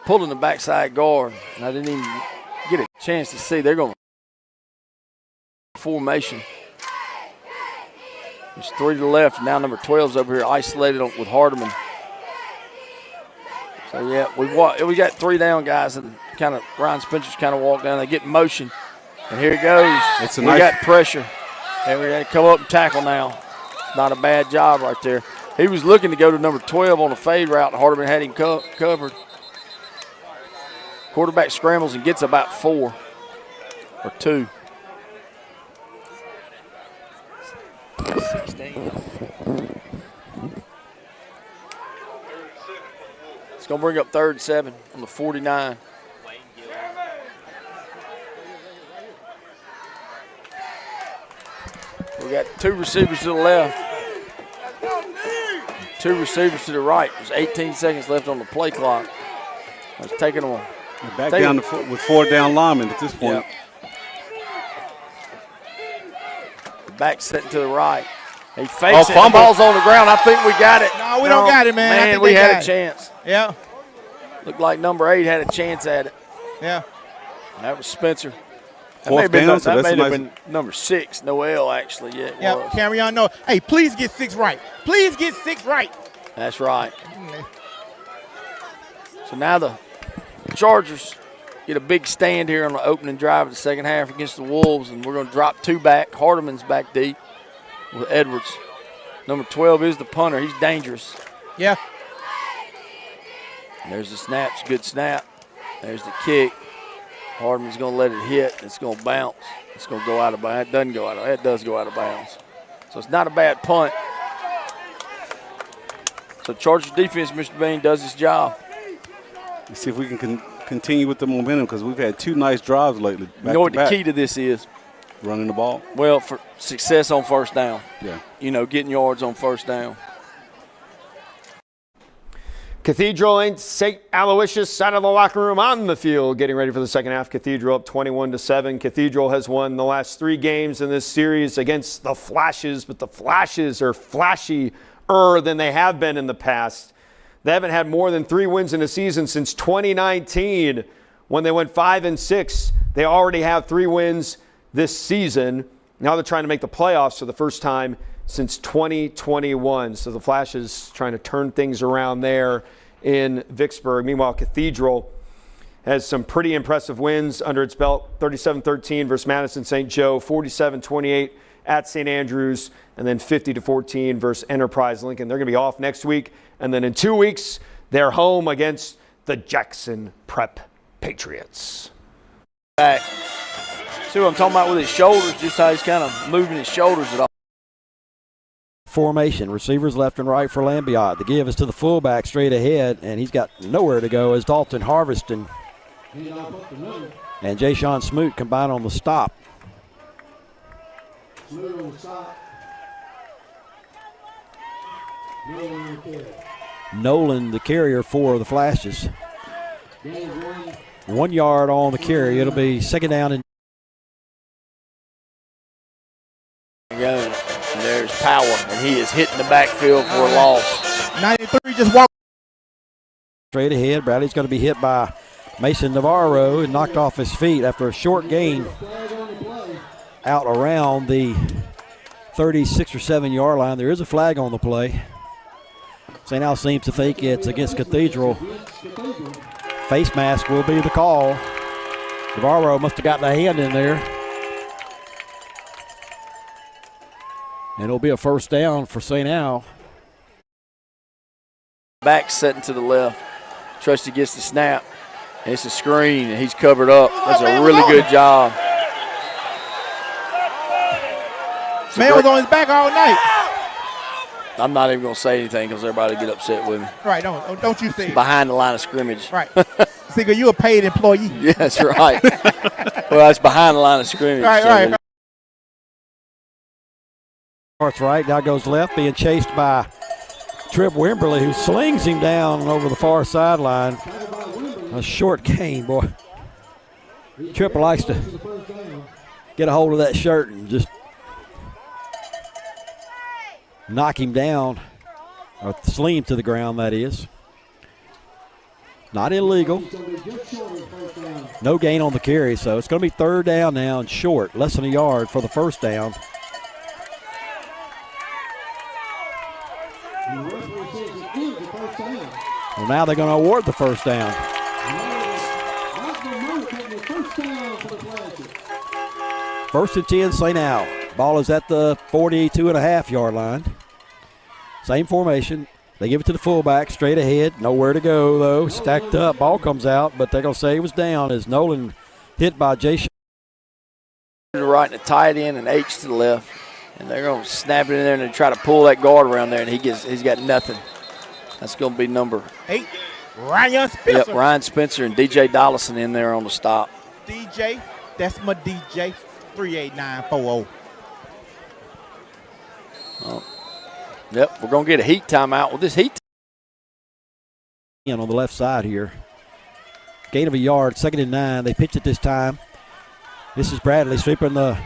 [SPEAKER 16] Pulling the backside guard, and I didn't even get a chance to see. They're going to formation. There's 3 to the left, and now number 12's over here isolated with Hardeman. So, yeah, we got 3 down guys, and kind of Ryan Spencer's kind of walked down. They get in motion, and here it goes. We got pressure, and we got to come up and tackle now. Not a bad job right there. He was looking to go to number 12 on a fade route, and Hardeman had him covered. Quarterback scrambles and gets about 4 or 2. 16. It's going to bring up 3rd and 7 on the 49. We got 2 receivers to the left, 2 receivers to the right. There's 18 seconds left on the play clock. I was taking them.
[SPEAKER 15] Back down with 4 down linemen at this point.
[SPEAKER 16] Yep. The back setting to the right. He fakes it. The ball's on the ground. I think we got it.
[SPEAKER 17] No, we don't got it, man.
[SPEAKER 16] Man, we had a chance.
[SPEAKER 17] Yeah.
[SPEAKER 16] Looked like number 8 had a chance at it.
[SPEAKER 17] Yeah.
[SPEAKER 16] That was Spencer. That
[SPEAKER 15] 4th down, so
[SPEAKER 16] that
[SPEAKER 15] that's
[SPEAKER 16] may have
[SPEAKER 15] nice.
[SPEAKER 16] been number 6, Noel, actually. Yeah,
[SPEAKER 17] Yeah,
[SPEAKER 16] was.
[SPEAKER 17] Carry no. Hey, please get 6 right. Please get 6 right.
[SPEAKER 16] That's right. So now the Chargers get a big stand here on the opening drive of the second half against the Wolves, and we're going to drop 2 back. Hardeman's back deep with Edwards. Number 12 is the punter. He's dangerous.
[SPEAKER 17] Yeah.
[SPEAKER 16] And there's the snap. It's a good snap. There's the kick. Hardeman's going to let it hit. It's going to bounce. It's going to go out of bounds. It doesn't go out of bounds. It does go out of bounds. So it's not a bad punt. So Chargers defense, Mr. Bean, does his job.
[SPEAKER 15] Let's see if we can continue with the momentum because we've had 2 nice drives lately.
[SPEAKER 16] You know what the key to this is?
[SPEAKER 15] Running the ball.
[SPEAKER 16] Well, for success on first down.
[SPEAKER 15] Yeah.
[SPEAKER 16] You know, getting yards on first down.
[SPEAKER 1] Cathedral and St. Aloysius out of the locker room on the field, getting ready for the second half. Cathedral up 21-7. Cathedral has won the last 3 games in this series against the Flashes, but the Flashes are flashier than they have been in the past. They haven't had more than 3 wins in a season since 2019 when they went 5-6. They already have 3 wins this season. Now they're trying to make the playoffs for the first time since 2021. So the Flashes trying to turn things around there in Vicksburg. Meanwhile, Cathedral has some pretty impressive wins under its belt. 37-13 versus Madison St. Joe, 47-28 at St. Andrews, and then 50-14 versus Enterprise Lincoln. They're going to be off next week, and then in 2 weeks, they're home against the Jackson Prep Patriots.
[SPEAKER 16] Back. See what I'm talking about with his shoulders, just how he's kind of moving his shoulders at all.
[SPEAKER 11] Formation, receivers left and right for Lambiot. The give is to the fullback straight ahead, and he's got nowhere to go as Dalton Harveston and Jay-Sean Smoot combine on the stop. Nolan, the carrier for the Flashes. 1 yard on the carry. It'll be second down and
[SPEAKER 16] There he goes. And there's Power, and he is hitting the backfield for a loss.
[SPEAKER 17] 93 just walked.
[SPEAKER 6] Straight ahead. Bradley's going to be hit by Mason Navarro and knocked off his feet after a short gain out around the 36 or 7 yard line. There is a flag on the play. St. Al seems to think it's against Cathedral. Face mask will be the call. Navarro must have gotten a hand in there. And it'll be a first down for St. Al.
[SPEAKER 16] Back setting to the left. Trusty gets the snap. And it's a screen, and he's covered up. That's a really good job.
[SPEAKER 17] Man was on his back all night.
[SPEAKER 16] I'm not even going to say anything because everybody get upset with me.
[SPEAKER 17] Right, don't you say it.
[SPEAKER 16] Behind the line of scrimmage.
[SPEAKER 17] Right. See, you a paid employee.
[SPEAKER 16] Yeah, that's right. Well, that's behind the line of scrimmage.
[SPEAKER 17] Right.
[SPEAKER 6] Starts right, now goes left, being chased by Trip Wimberly, who slings him down over the far sideline. A short gain, boy. Trip likes to get a hold of that shirt and just knock him down, or sling him to the ground, that is. Not illegal. No gain on the carry, so it's going to be third down now and short, less than a yard for the first down. Well, now they're going to award the first down. First and 10, St. Al. Ball is at the 42.5 yard line. Same formation. They give it to the fullback, straight ahead. Nowhere to go, though. Stacked up. Ball comes out, but they're going to say he was down as Nolan hit by Jay.
[SPEAKER 16] To the right and a tight end and H to the left. And they're going to snap it in there and try to pull that guard around there, and he's got nothing. That's going to be number
[SPEAKER 17] 8, Ryan Spencer.
[SPEAKER 16] Yep, Ryan Spencer and DJ Dollison in there on the stop.
[SPEAKER 17] DJ, that's my DJ, 38940.
[SPEAKER 16] Oh. Yep, we're going to get a heat timeout with this heat.
[SPEAKER 6] On the left side here. Gain of a yard, 2nd and 9. They pitch it this time. This is Bradley sweeping the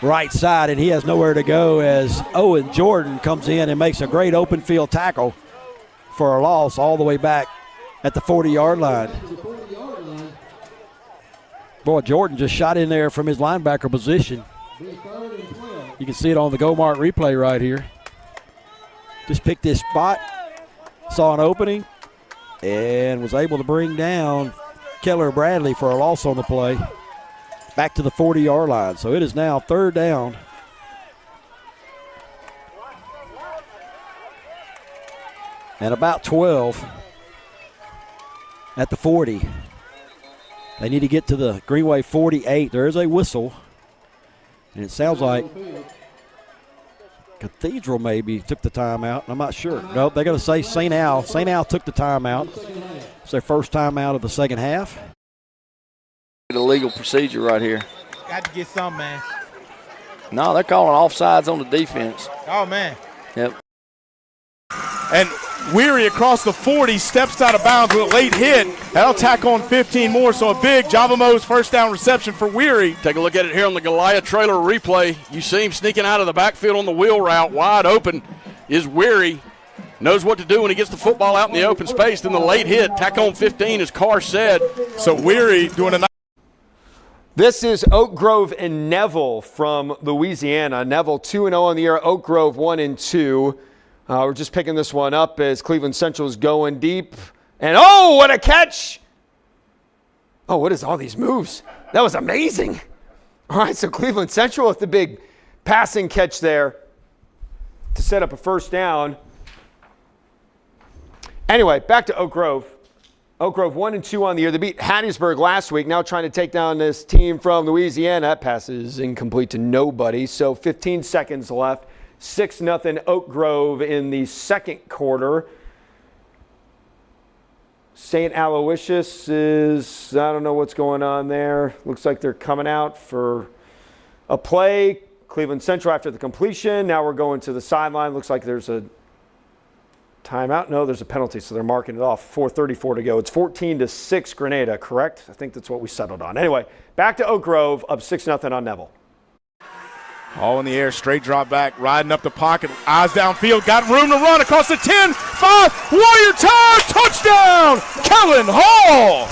[SPEAKER 6] right side, and he has nowhere to go as Owen Jordan comes in and makes a great open field tackle for a loss all the way back at the 40-yard line. Boy, Jordan just shot in there from his linebacker position. You can see it on the GoMart replay right here. Just picked this spot, saw an opening, and was able to bring down Keller Bradley for a loss on the play back to the 40-yard line. So it is now third down. And about 12 at the 40. They need to get to the Greenway 48. There is a whistle, and it sounds like Cathedral maybe took the timeout. I'm not sure. Nope, they're going to say St. Al. St. Al took the timeout. It's their first timeout of the second half.
[SPEAKER 16] Illegal procedure right here.
[SPEAKER 17] Got to get some, man.
[SPEAKER 16] No, they're calling offsides on the defense.
[SPEAKER 17] Oh, man.
[SPEAKER 16] Yep.
[SPEAKER 8] And Weary across the 40 steps out of bounds with a late hit. That'll tack on 15 more, so a big Java Mo's first down reception for Weary.
[SPEAKER 12] Take a look at it here on the Goliath trailer replay. You see him sneaking out of the backfield on the wheel route. Wide open is Weary. Knows what to do when he gets the football out in the open space. Then the late hit, tack on 15, as Carr said.
[SPEAKER 8] So Weary doing a nice.
[SPEAKER 1] This is Oak Grove and Neville from Louisiana. Neville 2-0 on the year. Oak Grove 1-2. We're just picking this one up as Cleveland Central is going deep. And oh, what a catch! Oh, what is all these moves? That was amazing. All right, so Cleveland Central with the big passing catch there to set up a first down. Anyway, back to Oak Grove. Oak Grove 1-2 on the year. They beat Hattiesburg last week. Now trying to take down this team from Louisiana. That pass is incomplete to nobody. So 15 seconds left. 6-0 Oak Grove in the second quarter. St. Aloysius is, I don't know what's going on there. Looks like they're coming out for a play. Cleveland Central after the completion. Now we're going to the sideline. Looks like there's a timeout. No, there's a penalty, so they're marking it off. 4:34 to go. It's 14-6 Grenada, correct? I think that's what we settled on. Anyway, back to Oak Grove, up 6-0 on Neville.
[SPEAKER 8] All in the air, straight drop back, riding up the pocket, eyes downfield, got room to run across the 10, 5, Warrior time, touchdown, Kellen Hall.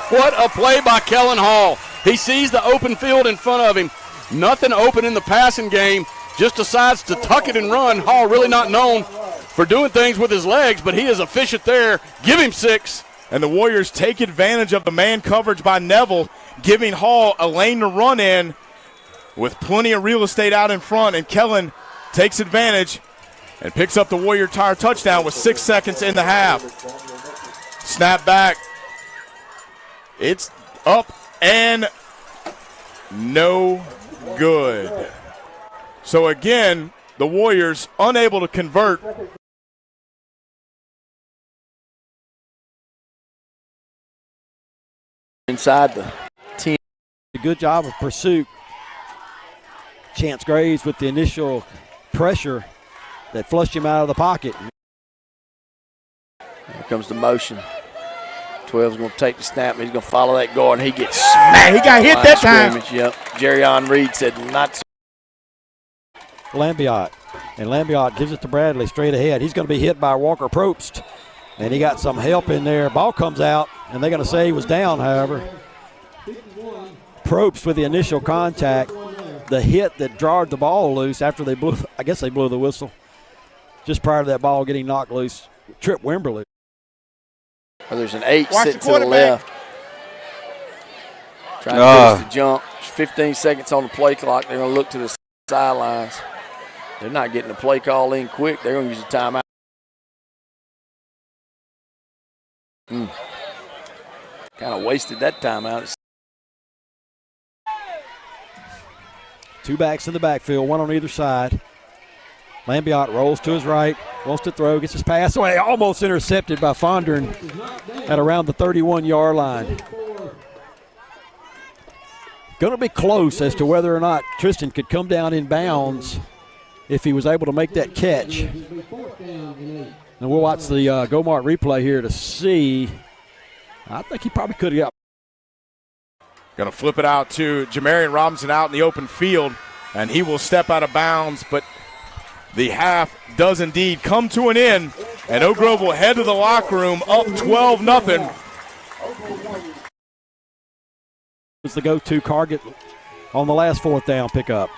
[SPEAKER 12] What a play by Kellen Hall. He sees the open field in front of him. Nothing open in the passing game, just decides to tuck it and run. Hall really not known for doing things with his legs, but he is efficient there. Give him 6.
[SPEAKER 8] And the Warriors take advantage of the man coverage by Neville, giving Hall a lane to run in with plenty of real estate out in front, and Kellen takes advantage and picks up the Warrior Tire touchdown with 6 seconds in the half. Snap back. It's up and no good. So again, the Warriors unable to convert.
[SPEAKER 16] Inside the 10.
[SPEAKER 11] A good job of pursuit. Chance Graves with the initial pressure that flushed him out of the pocket.
[SPEAKER 16] Here comes the motion. 12's going to take the snap. He's going to follow that guard, and he gets smacked.
[SPEAKER 17] He got hit that time.
[SPEAKER 16] Yep. Jerrion Reed said not so.
[SPEAKER 11] Lambiot. And Lambiot gives it to Bradley straight ahead. He's going to be hit by Walker Probst. And he got some help in there. Ball comes out, and they're going to say he was down, however. Probst with the initial contact. The hit that jarred the ball loose after they blew, I guess they blew the whistle, just prior to that ball getting knocked loose. Trip Wimberly.
[SPEAKER 16] Well, there's an 8 sitting to the left. Trying to get us to jump. 15 seconds on the play clock. They're going to look to the sidelines. They're not getting the play call in quick. They're going to use a timeout. Kind of wasted that timeout.
[SPEAKER 11] 2 backs in the backfield, 1 on either side. Lambiot rolls to his right, wants to throw, gets his pass away, almost intercepted by Fondren at around the 31-yard line. Going to be close as to whether or not Tristan could come down in bounds if he was able to make that catch. And we'll watch the GoMart replay here to see. I think he probably could have got.
[SPEAKER 8] Going to flip it out to Jamarian Robinson out in the open field, and he will step out of bounds, but the half does indeed come to an end, and Oak Grove will head to the locker room up 12-0.
[SPEAKER 11] Was the go-to target on the last 4th down pickup.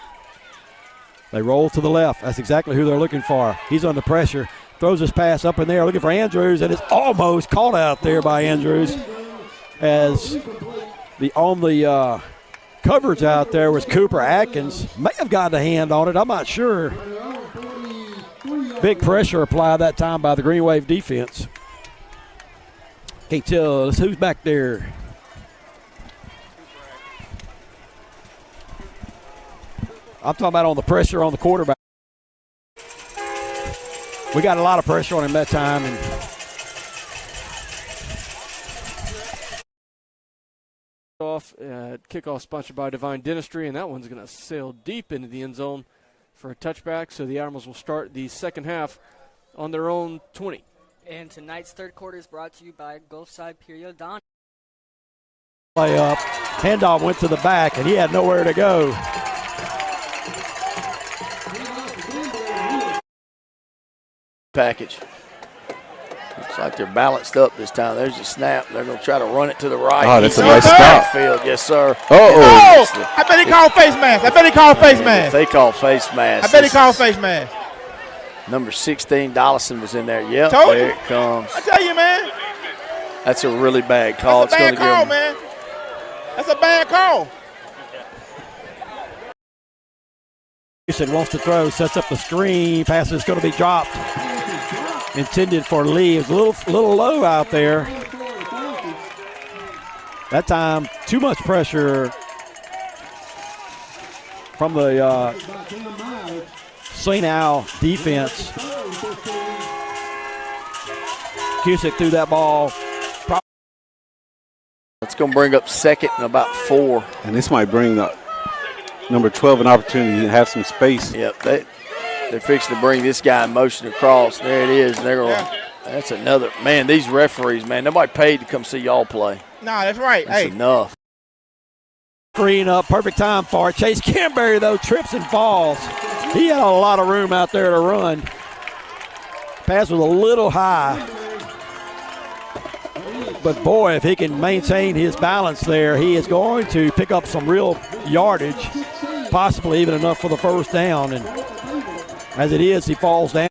[SPEAKER 11] They roll to the left. That's exactly who they're looking for. He's under pressure, throws his pass up in there, looking for Andrews, and it's almost caught out there by Andrews as the only coverage out there was Cooper Atkins. May have gotten a hand on it. I'm not sure. Big pressure applied that time by the Green Wave defense. Can't tell us who's back there. I'm talking about on the pressure on the quarterback. We got a lot of pressure on him that time. And
[SPEAKER 22] kickoff sponsored by Divine Dentistry, and that one's going to sail deep into the end zone for a touchback. So the Admirals will start the second half on their own 20.
[SPEAKER 9] And tonight's third quarter is brought to you by Gulfside Periodontics.
[SPEAKER 11] Play up. Handoff went to the back, and he had nowhere to go.
[SPEAKER 16] Package. Looks like they're balanced up this time. There's a snap. They're going to try to run it to the right.
[SPEAKER 19] Oh, that's a nice stop.
[SPEAKER 16] Field. Yes, sir.
[SPEAKER 17] Oh, I bet he called face mask. I bet he called face mask.
[SPEAKER 16] They called face mask.
[SPEAKER 17] I bet he called face mask.
[SPEAKER 16] Number 16, Dollison was in there. Yep,
[SPEAKER 17] Told
[SPEAKER 16] there
[SPEAKER 17] you.
[SPEAKER 16] it comes.
[SPEAKER 17] I tell you, man.
[SPEAKER 16] That's a really bad call.
[SPEAKER 17] That's a bad call, man. That's a bad call.
[SPEAKER 11] Houston wants to throw, sets up the screen. Pass is going to be dropped. Intended for Lee. It was a little low out there. That time, too much pressure from the St. Al defense. Cusick threw that ball.
[SPEAKER 16] It's going to bring up second and about 4.
[SPEAKER 19] And this might bring the number 12 an opportunity to have some space.
[SPEAKER 16] Yep, they're fixing to bring this guy in motion across. There it is. And they're going. That's another. Man, these referees, man, nobody paid to come see y'all play.
[SPEAKER 17] Nah, that's right.
[SPEAKER 16] That's enough.
[SPEAKER 11] Screen up, perfect time for it. Chase Camberry, though, trips and falls. He had a lot of room out there to run. Pass was a little high. But boy, if he can maintain his balance there, he is going to pick up some real yardage, possibly even enough for the first down. And as it is, he falls down.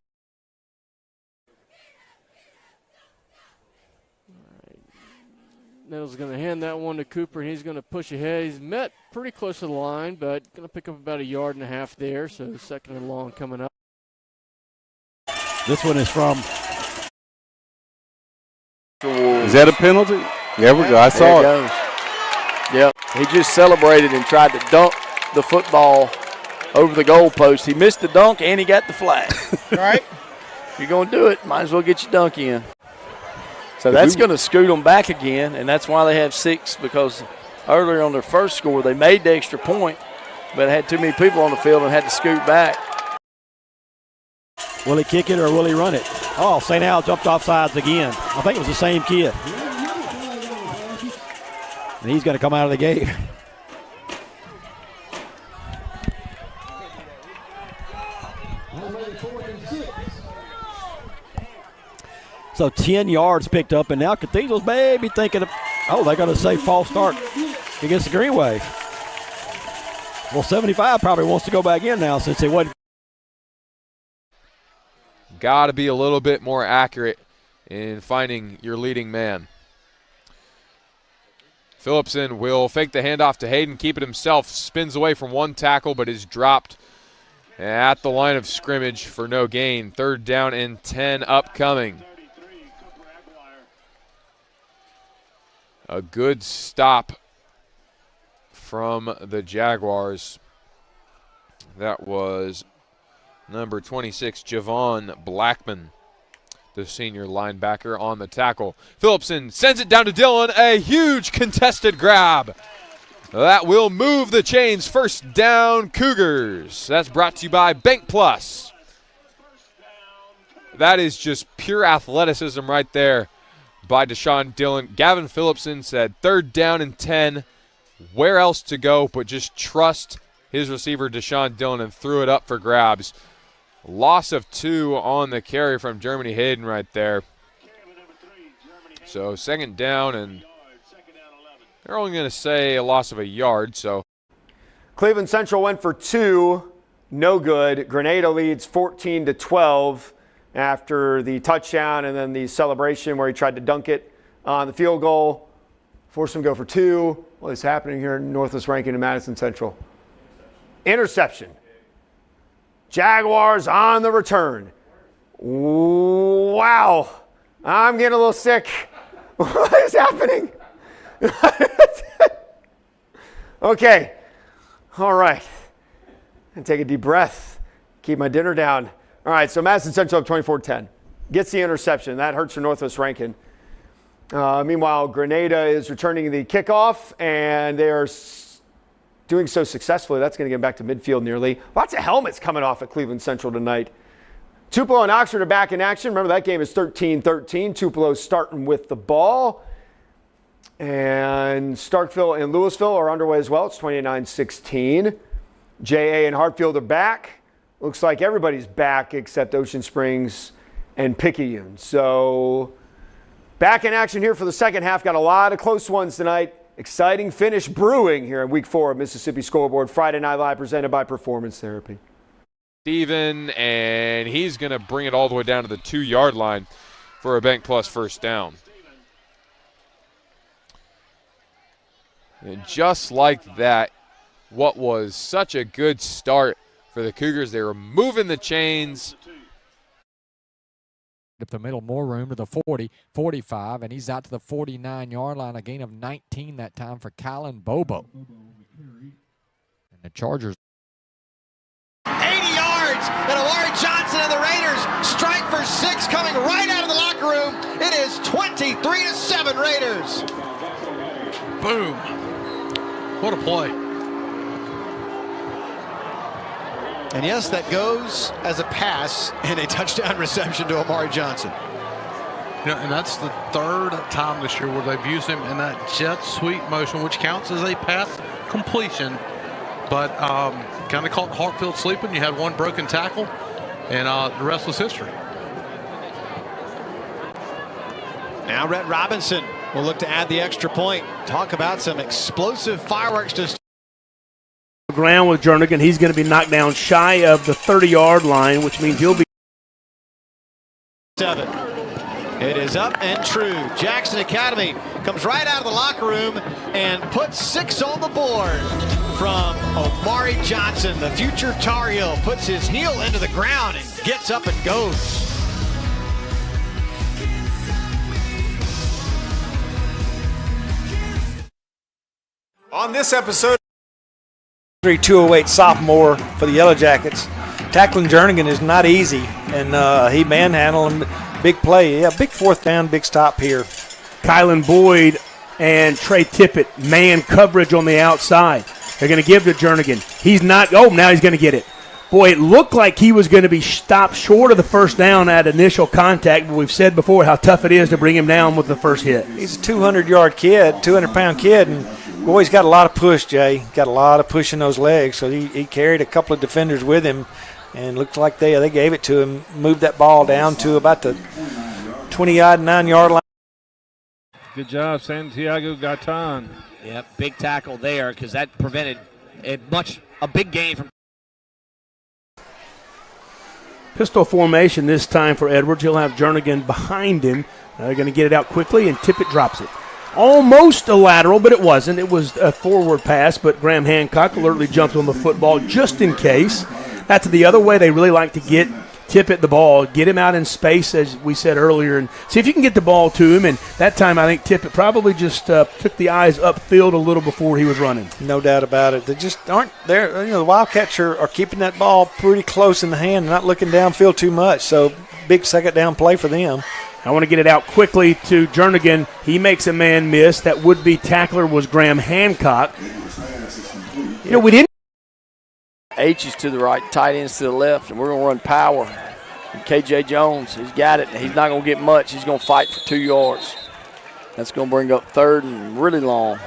[SPEAKER 22] Nettles going to hand that one to Cooper, and he's going to push ahead. He's met pretty close to the line, but going to pick up about 1.5 yards there, so second and long coming up.
[SPEAKER 11] This one is from...
[SPEAKER 19] Is that a penalty? There we go. I saw it.
[SPEAKER 16] Goes. Yep. He just celebrated and tried to dunk the football over the goalpost. He missed the dunk and he got the flag.
[SPEAKER 17] Right.
[SPEAKER 16] If you're going to do it, might as well get your dunk in. So that's going to scoot them back again, and that's why they have 6, because earlier on their first score they made the extra point, but had too many people on the field and had to scoot back.
[SPEAKER 11] Will he kick it or will he run it? Oh, St. Al jumped off sides again. I think it was the same kid. And he's going to come out of the gate. So 10 yards picked up, and now Cathedral's maybe thinking of, they're going to say false start against the Green Wave. Well, 75 probably wants to go back in now since it wasn't.
[SPEAKER 7] Got to be a little bit more accurate in finding your leading man. Phillipson will fake the handoff to Hayden, keep it himself, spins away from one tackle, but is dropped at the line of scrimmage for no gain. 3rd down and 10 upcoming. A good stop from the Jaguars. That was number 26, Javon Blackman, the senior linebacker, on the tackle. Phillipson sends it down to Dillon. A huge contested grab. That will move the chains. 1st down, Cougars. That's brought to you by Bank Plus. That is just pure athleticism right there by Deshaun Dillon. Gavin Phillipson said 3rd down and 10. Where else to go but just trust his receiver Deshaun Dillon, and threw it up for grabs. Loss of 2 on the carry from Germany Hayden right there. So 2nd down, and they're only going to say a loss of 1 yard. So
[SPEAKER 1] Cleveland Central went for 2, no good. Grenada leads 14-12 after the touchdown and then the celebration where he tried to dunk it on the field goal. Forced him to go for 2. What is happening here in Northwest Rankin and Madison Central? Interception. Jaguars on the return. Wow. I'm getting a little sick. What is happening? Okay. All right. And take a deep breath. Keep my dinner down. All right, so Madison Central up 24-10. Gets the interception. That hurts for Northwest Rankin. Meanwhile, Grenada is returning the kickoff, and they are doing so successfully. That's going to get back to midfield nearly. Lots of helmets coming off at Cleveland Central tonight. Tupelo and Oxford are back in action. Remember, that game is 13-13. Tupelo starting with the ball. And Starkville and Louisville are underway as well. It's 29-16. JA and Hartfield are back. Looks like everybody's back except Ocean Springs and Picayune. So back in action here for the second half. Got a lot of close ones tonight. Exciting finish brewing here in week 4 of Mississippi Scoreboard. Friday Night Live presented by Performance Therapy.
[SPEAKER 7] Steven, and he's going to bring it all the way down to the 2-yard line for a Bank Plus 1st down. And just like that, what was such a good start for the Cougars. They were moving the chains.
[SPEAKER 10] Up the middle, more room to the 40, 45, and he's out to the 49-yard line. A gain of 19 that time for Kylan Bobo. And the Chargers.
[SPEAKER 4] 80 yards, and Amari Johnson and the Raiders strike for 6 coming right out of the locker room. It is 23-7 Raiders.
[SPEAKER 5] Boom. What a play.
[SPEAKER 4] And yes, that goes as a pass and a touchdown reception to Amari Johnson.
[SPEAKER 5] You know, and that's the 3rd time this year where they've used him in that jet sweep motion, which counts as a pass completion, but kind of caught Hartfield sleeping. You had one broken tackle, and the rest was history.
[SPEAKER 4] Now Rhett Robinson will look to add the extra point. Talk about some explosive fireworks to
[SPEAKER 3] ground with Jernigan. He's going to be knocked down shy of the 30-yard line, which means he'll be
[SPEAKER 4] 7. It is up and true. Jackson Academy comes right out of the locker room and puts 6 on the board from Omari Johnson. The future Tar Heel puts his heel into the ground and gets up and goes.
[SPEAKER 6] On this episode, 208 sophomore for the Yellow Jackets. Tackling Jernigan is not easy, and he manhandled him. Big play. Yeah, big fourth down, big stop here.
[SPEAKER 3] Kylan Boyd and Trey Tippett, man coverage on the outside. They're going to give to Jernigan. He's not. Oh, now he's going to get it. Boy, it looked like he was going to be stopped short of the first down at initial contact, but we've said before how tough it is to bring him down with the first hit.
[SPEAKER 6] He's a 200-yard kid, 200-pound kid, and boy, he's got a lot of push, Jay. Got a lot of push in those legs, so he carried a couple of defenders with him, and looked like they gave it to him, moved that ball down to about the 29-yard line.
[SPEAKER 21] Good job, Santiago Gatan.
[SPEAKER 20] Yep, big tackle there because that prevented a big gain from.
[SPEAKER 3] Pistol formation this time for Edwards. He'll have Jernigan behind him. They're going to get it out quickly, and Tippett drops it. Almost a lateral, but it wasn't. It was a forward pass, but Graham Hancock alertly jumped on the football just in case. That's the other way they really like to get Tippett the ball, get him out in space, as we said earlier, and see if you can get the ball to him. And that time I think Tippett probably just took the eyes upfield a little before he was running.
[SPEAKER 6] No doubt about it. They just aren't there. The Wildcats are keeping that ball pretty close in the hand, not looking downfield too much. So big second down play for them.
[SPEAKER 3] I want to get it out quickly to Jernigan. He makes a man miss. That would-be tackler was Graham Hancock. We didn't.
[SPEAKER 16] H is to the right, tight ends to the left, and we're going to run power. And KJ Jones, he's got it. He's not going to get much. He's going to fight for 2 yards. That's going to bring up 3rd and really long.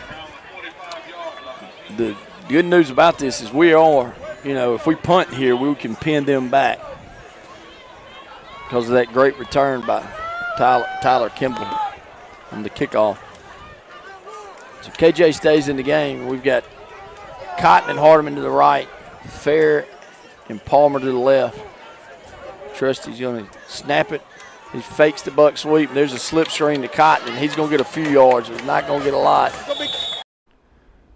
[SPEAKER 16] The good news about this is we are, if we punt here, we can pin them back because of that great return by Tyler Kimball on the kickoff. So KJ stays in the game. We've got Cotton and Hardeman to the right, Fair and Palmer to the left. Trusty's going to snap it. He fakes the buck sweep, and there's a slip screen to Cotton, and he's going to get a few yards. He's not going to get a lot.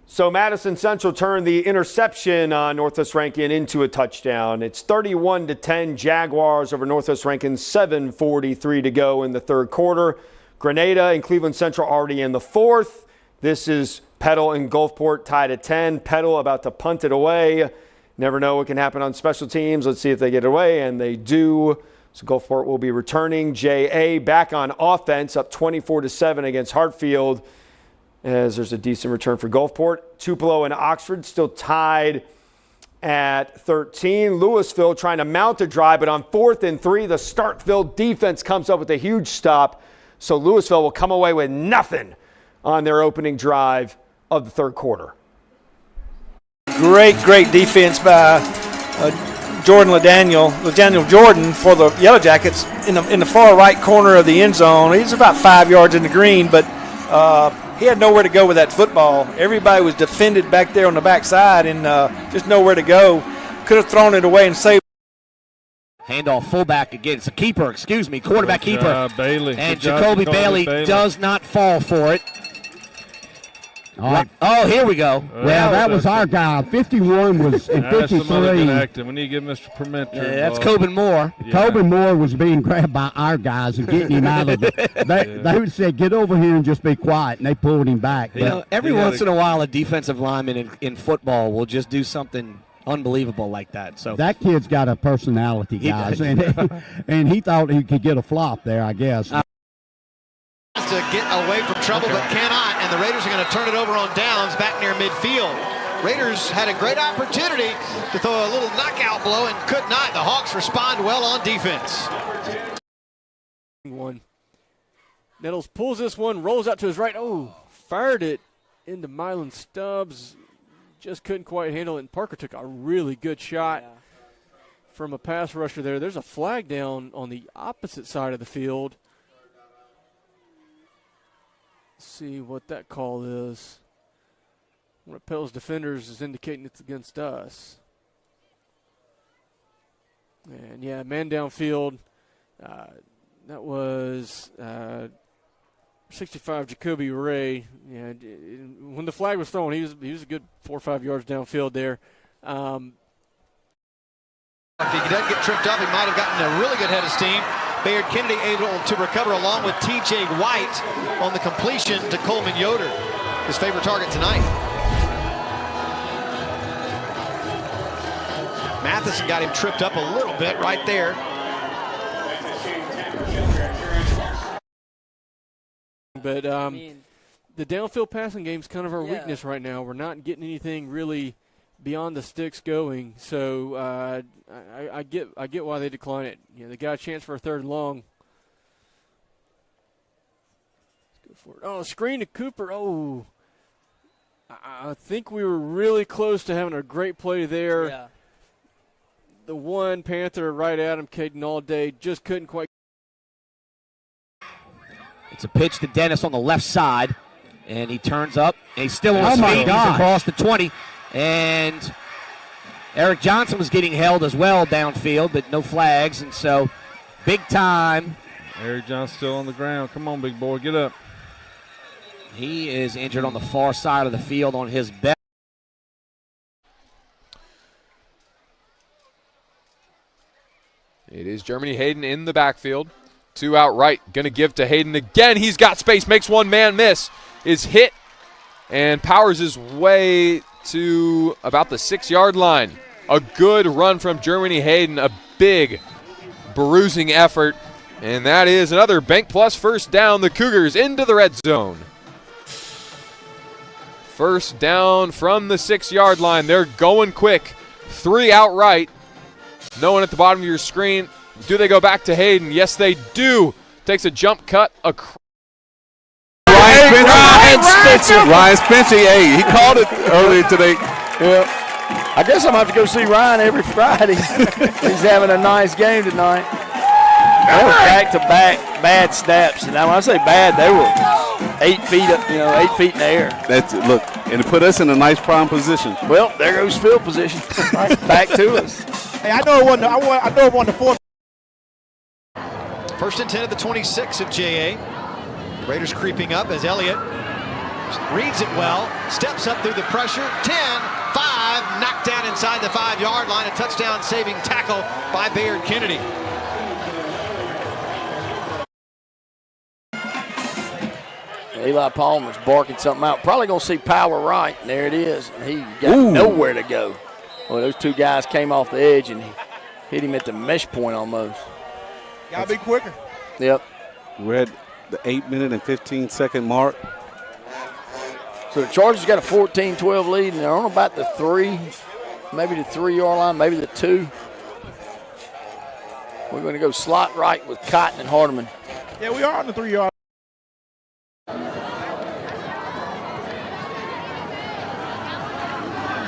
[SPEAKER 1] So Madison Central turned the interception on Northwest Rankin into a touchdown. It's 31-10 Jaguars over Northwest Rankin, 7:43 to go in the third quarter. Grenada and Cleveland Central already in the fourth. This is Petal and Gulfport tied at 10. Petal about to punt it away. Never know what can happen on special teams. Let's see if they get it away, and they do. So Gulfport will be returning. J.A. back on offense, up 24-7 against Hartfield, as there's a decent return for Gulfport. Tupelo and Oxford still tied at 13. Louisville trying to mount a drive, but on 4th and 3, the Starkville defense comes up with a huge stop. So Louisville will come away with nothing on their opening drive of the third quarter.
[SPEAKER 6] Great defense by Ladaniel Jordan for the Yellow Jackets in the far right corner of the end zone. He's about 5 yards in the green, but he had nowhere to go with that football. Everybody was defended back there on the backside and just nowhere to go. Could have thrown it away and saved.
[SPEAKER 20] Handoff fullback again. It's a keeper, quarterback keeper.
[SPEAKER 21] Bailey.
[SPEAKER 20] And Jacoby Bailey does not fall for it. Oh, here we go.
[SPEAKER 18] Well, that was our guy. 51 was in 53.
[SPEAKER 21] We need to give Mr. Permenter.
[SPEAKER 20] That's Coben Moore.
[SPEAKER 18] Yeah. Coben Moore was being grabbed by our guys and getting him out of it. They would say, get over here and just be quiet, and they pulled him back.
[SPEAKER 20] Every once in a while, a defensive lineman in football will just do something unbelievable like that. So
[SPEAKER 18] that kid's got a personality, guys, and he thought he could get a flop there, I guess.
[SPEAKER 4] To get away from trouble, but cannot, and the Raiders are going to turn it over on downs back near midfield. Raiders had a great opportunity to throw a little knockout blow and could not. The Hawks respond well on defense.
[SPEAKER 22] Nettles pulls this one, rolls out to his right. Oh, fired it into Mylan Stubbs. just couldn't quite handle it. And Parker took a really good shot from a pass rusher there. There's a flag down on the opposite side of the field. Let's see what that call is. One of Petal's defenders is indicating it's against us. And, yeah, man downfield. That was 65 Jacoby Ray. Yeah, when the flag was thrown, he was a good 4 or 5 yards downfield there.
[SPEAKER 4] If he doesn't get tripped up, he might have gotten a really good head of steam. Bayard Kennedy able to recover along with TJ White on the completion to Coleman Yoder, his favorite target tonight. Matheson got him tripped up a little bit right there.
[SPEAKER 22] But the downfield passing game is kind of our weakness right now. We're not getting anything really beyond the sticks going. So I get why they decline it. You know, they got a chance for a 3rd and long. Let's go for it. Oh, screen to Cooper. Oh, I think we were really close to having a great play there.
[SPEAKER 9] Yeah.
[SPEAKER 22] The one Panther right at him, Caden all day, just couldn't quite.
[SPEAKER 20] It's a pitch to Dennis on the left side, and he turns up, and he's still on his feet. He's across the 20, and Eric Johnson was getting held as well downfield, but no flags, and so big time.
[SPEAKER 21] Eric Johnson still on the ground. Come on, big boy, get up.
[SPEAKER 20] He is injured on the far side of the field on his back.
[SPEAKER 7] It is Germany Hayden in the backfield. 2 out right. Going to give to Hayden again. He's got space. Makes one man miss. Is hit and powers his way to about the 6-yard line. A good run from Germany Hayden. A big bruising effort. And that is another Bank Plus first down. The Cougars into the red zone. First down from the 6-yard line. They're going quick. 3 out right. No one at the bottom of your screen. Do they go back to Hayden? Yes, they do. Takes a jump cut.
[SPEAKER 19] Ryan Spencer, hey, he called it earlier today.
[SPEAKER 16] Yeah. I guess I'm going to have to go see Ryan every Friday. He's having a nice game tonight. They were back-to-back bad snaps. And now when I say bad, they were 8 feet up, 8 feet in the air.
[SPEAKER 19] That's it. Look, and it put us in a nice prime position.
[SPEAKER 16] Well, there goes field position. Back to us.
[SPEAKER 17] Hey, I know it wasn't. I know it wasn't the 4th.
[SPEAKER 4] 1st and 10 at the 26 of JA. Raiders creeping up as Elliott reads it well, steps up through the pressure. 10, 5, knocked down inside the 5-yard line. A touchdown saving tackle by Bayard Kennedy.
[SPEAKER 16] Eli Palmer's barking something out. Probably going to see power right. And there it is. And he got nowhere to go. Well, those 2 guys came off the edge and hit him at the mesh point almost.
[SPEAKER 17] Got to be quicker.
[SPEAKER 16] Yep.
[SPEAKER 19] We're at the 8-minute and 15-second mark.
[SPEAKER 16] So the Chargers got a 14-12 lead, and they're on about the 3, maybe the 3-yard line, maybe the 2. We're going to go slot right with Cotton and Hardeman.
[SPEAKER 17] Yeah, we are on the 3-yard.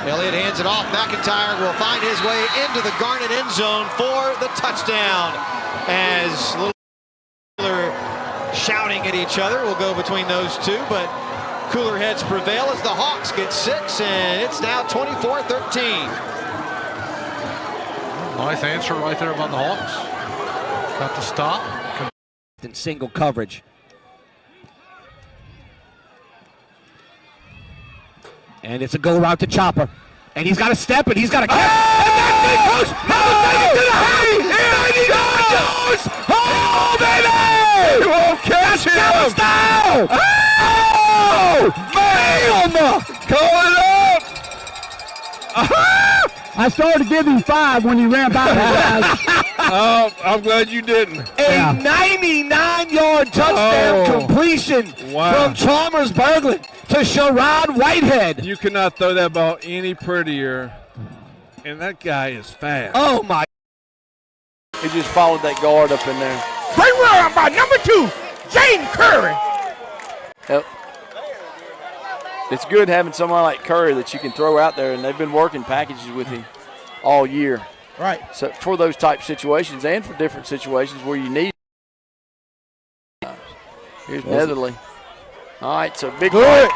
[SPEAKER 4] Elliott hands it off. McIntyre will find his way into the Garnet end zone for the touchdown. As little shouting at each other will go between those 2, but cooler heads prevail as the Hawks get 6, and it's now 24-13.
[SPEAKER 5] Nice answer right there by the Hawks. Got to stop.
[SPEAKER 20] In single coverage. And it's a go route to Chopper. And he's got to step it. He's got to catch. And that thing goes. Take it to the hay. And he goes. Oh, baby. He won't catch him. Down. Oh, man. Call it up.
[SPEAKER 18] I started to give him 5 when he ran by his guys.
[SPEAKER 21] Oh, I'm glad you didn't.
[SPEAKER 20] A 99-yard touchdown completion from Chalmers Berglund to Sherrod Whitehead.
[SPEAKER 21] You cannot throw that ball any prettier, and that guy is fast.
[SPEAKER 20] Oh, my.
[SPEAKER 16] He just followed that guard up in there.
[SPEAKER 17] Great run by number 2, Jaden Curry.
[SPEAKER 16] Yep. it's good having someone like Curry that you can throw out there, and they've been working packages with him all year.
[SPEAKER 17] Right.
[SPEAKER 16] So for those type situations and for different situations where you need. Here's Netherly. All right, so big
[SPEAKER 17] good.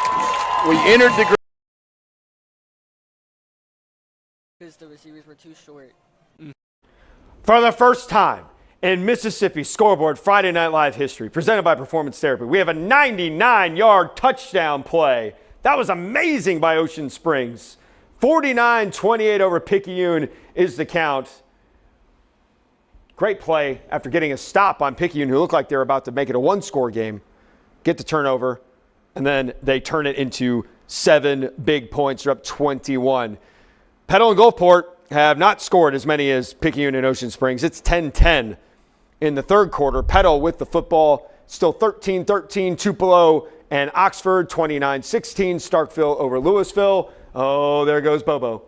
[SPEAKER 16] We entered the
[SPEAKER 9] Because the receivers were too short.
[SPEAKER 1] For the first time in Mississippi Scoreboard Friday Night Live history, presented by Performance Therapy, we have a 99-yard touchdown play. That was amazing by Ocean Springs. 49-28 over Picayune is the count. Great play after getting a stop on Picayune, who looked like they were about to make it a one-score game, get the turnover, and then they turn it into 7 big points. They're up 21. Petal and Gulfport have not scored as many as Picayune and Ocean Springs. It's 10-10 in the third quarter. Petal with the football, still 13-13. Tupelo and Oxford, 29-16. Starkville over Louisville. Oh, there goes Bobo.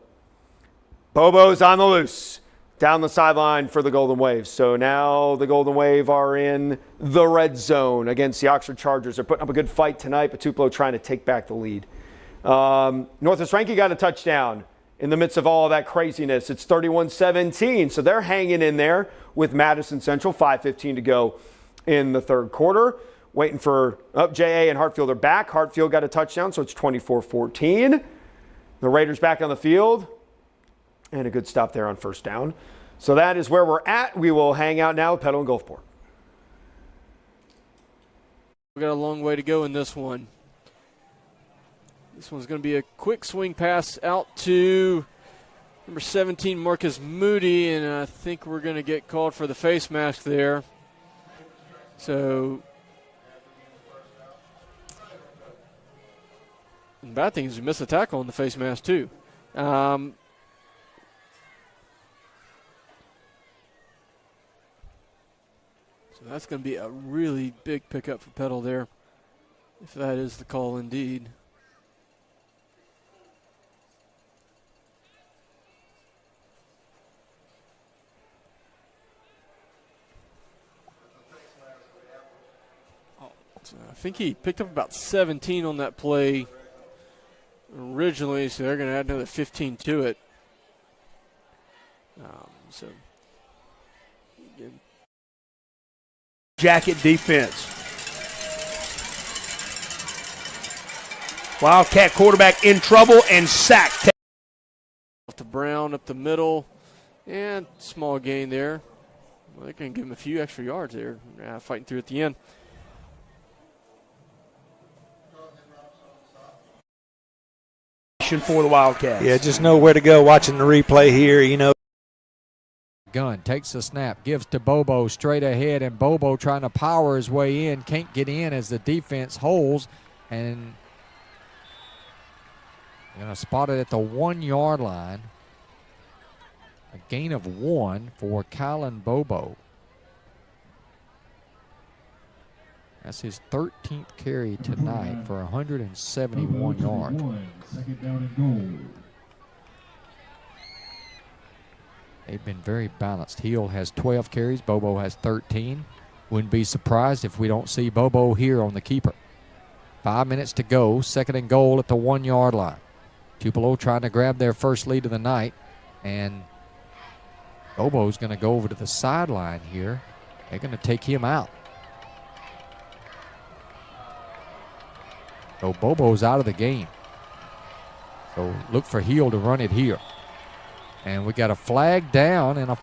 [SPEAKER 1] Bobo's on the loose down the sideline for the Golden Wave. So now the Golden Wave are in the red zone against the Oxford Chargers. They're putting up a good fight tonight, but Tupelo trying to take back the lead. Northwest Rankin got a touchdown in the midst of all of that craziness. It's 31-17, so they're hanging in there with Madison Central. 5:15 to go in the third quarter. Waiting for J.A. and Hartfield are back. Hartfield got a touchdown, so it's 24-14. The Raiders back on the field. And a good stop there on first down. So that is where we're at. We will hang out now with Petal and Gulfport.
[SPEAKER 22] We've got a long way to go in this one. This one's going to be a quick swing pass out to number 17, Marcus Moody, and I think we're going to get called for the face mask there. So, the bad thing is we missed a tackle on the face mask too. So that's going to be a really big pickup for Petal there, if that is the call indeed. So I think he picked up about 17 on that play originally, so they're going to add another 15 to it. So again,
[SPEAKER 3] Jacket defense. Wildcat quarterback in trouble and sacked.
[SPEAKER 22] To Brown up the middle, and small gain there. Well, they're going to give him a few extra yards there, fighting through at the end.
[SPEAKER 3] For the Wildcats.
[SPEAKER 6] Yeah, just know where to go watching the replay here, you know.
[SPEAKER 10] Gunn takes the snap, gives to Bobo straight ahead, and Bobo trying to power his way in, can't get in as the defense holds, and spotted at the 1 yard line. A gain of 1 for Kylan Bobo. That's his 13th carry tonight for 171 yards.
[SPEAKER 13] Second down and goal.
[SPEAKER 10] They've been very balanced. Hill has 12 carries. Bobo has 13. Wouldn't be surprised if we don't see Bobo here on the keeper. 5 minutes to go. Second and goal at the 1 yard line. Tupelo trying to grab their first lead of the night. And Bobo's going to go over to the sideline here. They're going to take him out. So Bobo's out of the game. So look for Hill to run it here. And we got a flag down and a.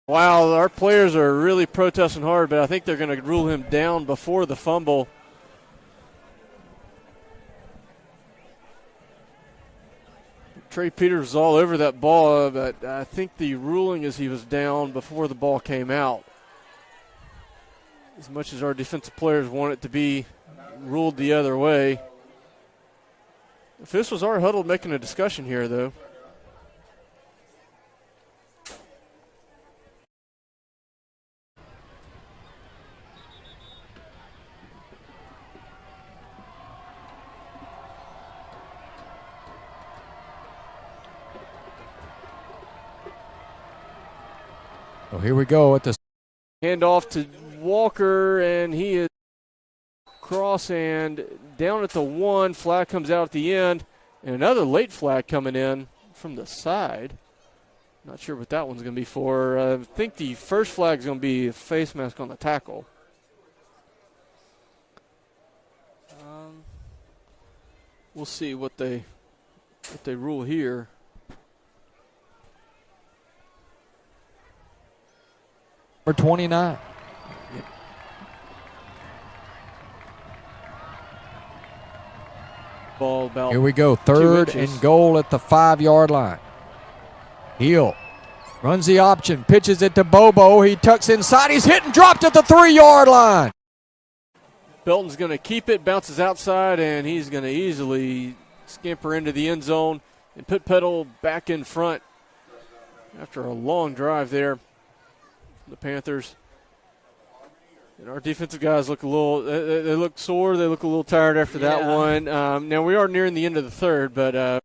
[SPEAKER 22] Wow, our players are really protesting hard, but I think they're going to rule him down before the fumble. Trey Peters was all over that ball, but I think the ruling is he was down before the ball came out. As much as our defensive players want it to be ruled the other way. If this was our huddle making a discussion here, though.
[SPEAKER 10] So here we go at the
[SPEAKER 22] handoff to Walker, and he is cross and down at the 1. Flag comes out at the end, and another late flag coming in from the side. Not sure what that one's going to be for. I think the first flag is going to be a face mask on the tackle. We'll see what they rule here.
[SPEAKER 10] For 29.
[SPEAKER 22] Ball about
[SPEAKER 10] Here we go.
[SPEAKER 22] 2
[SPEAKER 10] 3rd
[SPEAKER 22] inches.
[SPEAKER 10] and goal at the 5-yard line. Heel runs the option, pitches it to Bobo. He tucks inside. He's hit and dropped at the 3-yard line.
[SPEAKER 22] Belton's going to keep it, bounces outside, and he's going to easily scamper into the end zone and put Petal back in front after a long drive there. The Panthers. And our defensive guys look a little, they look sore. They look a little tired after that one. Now, we are nearing the end of the third, but.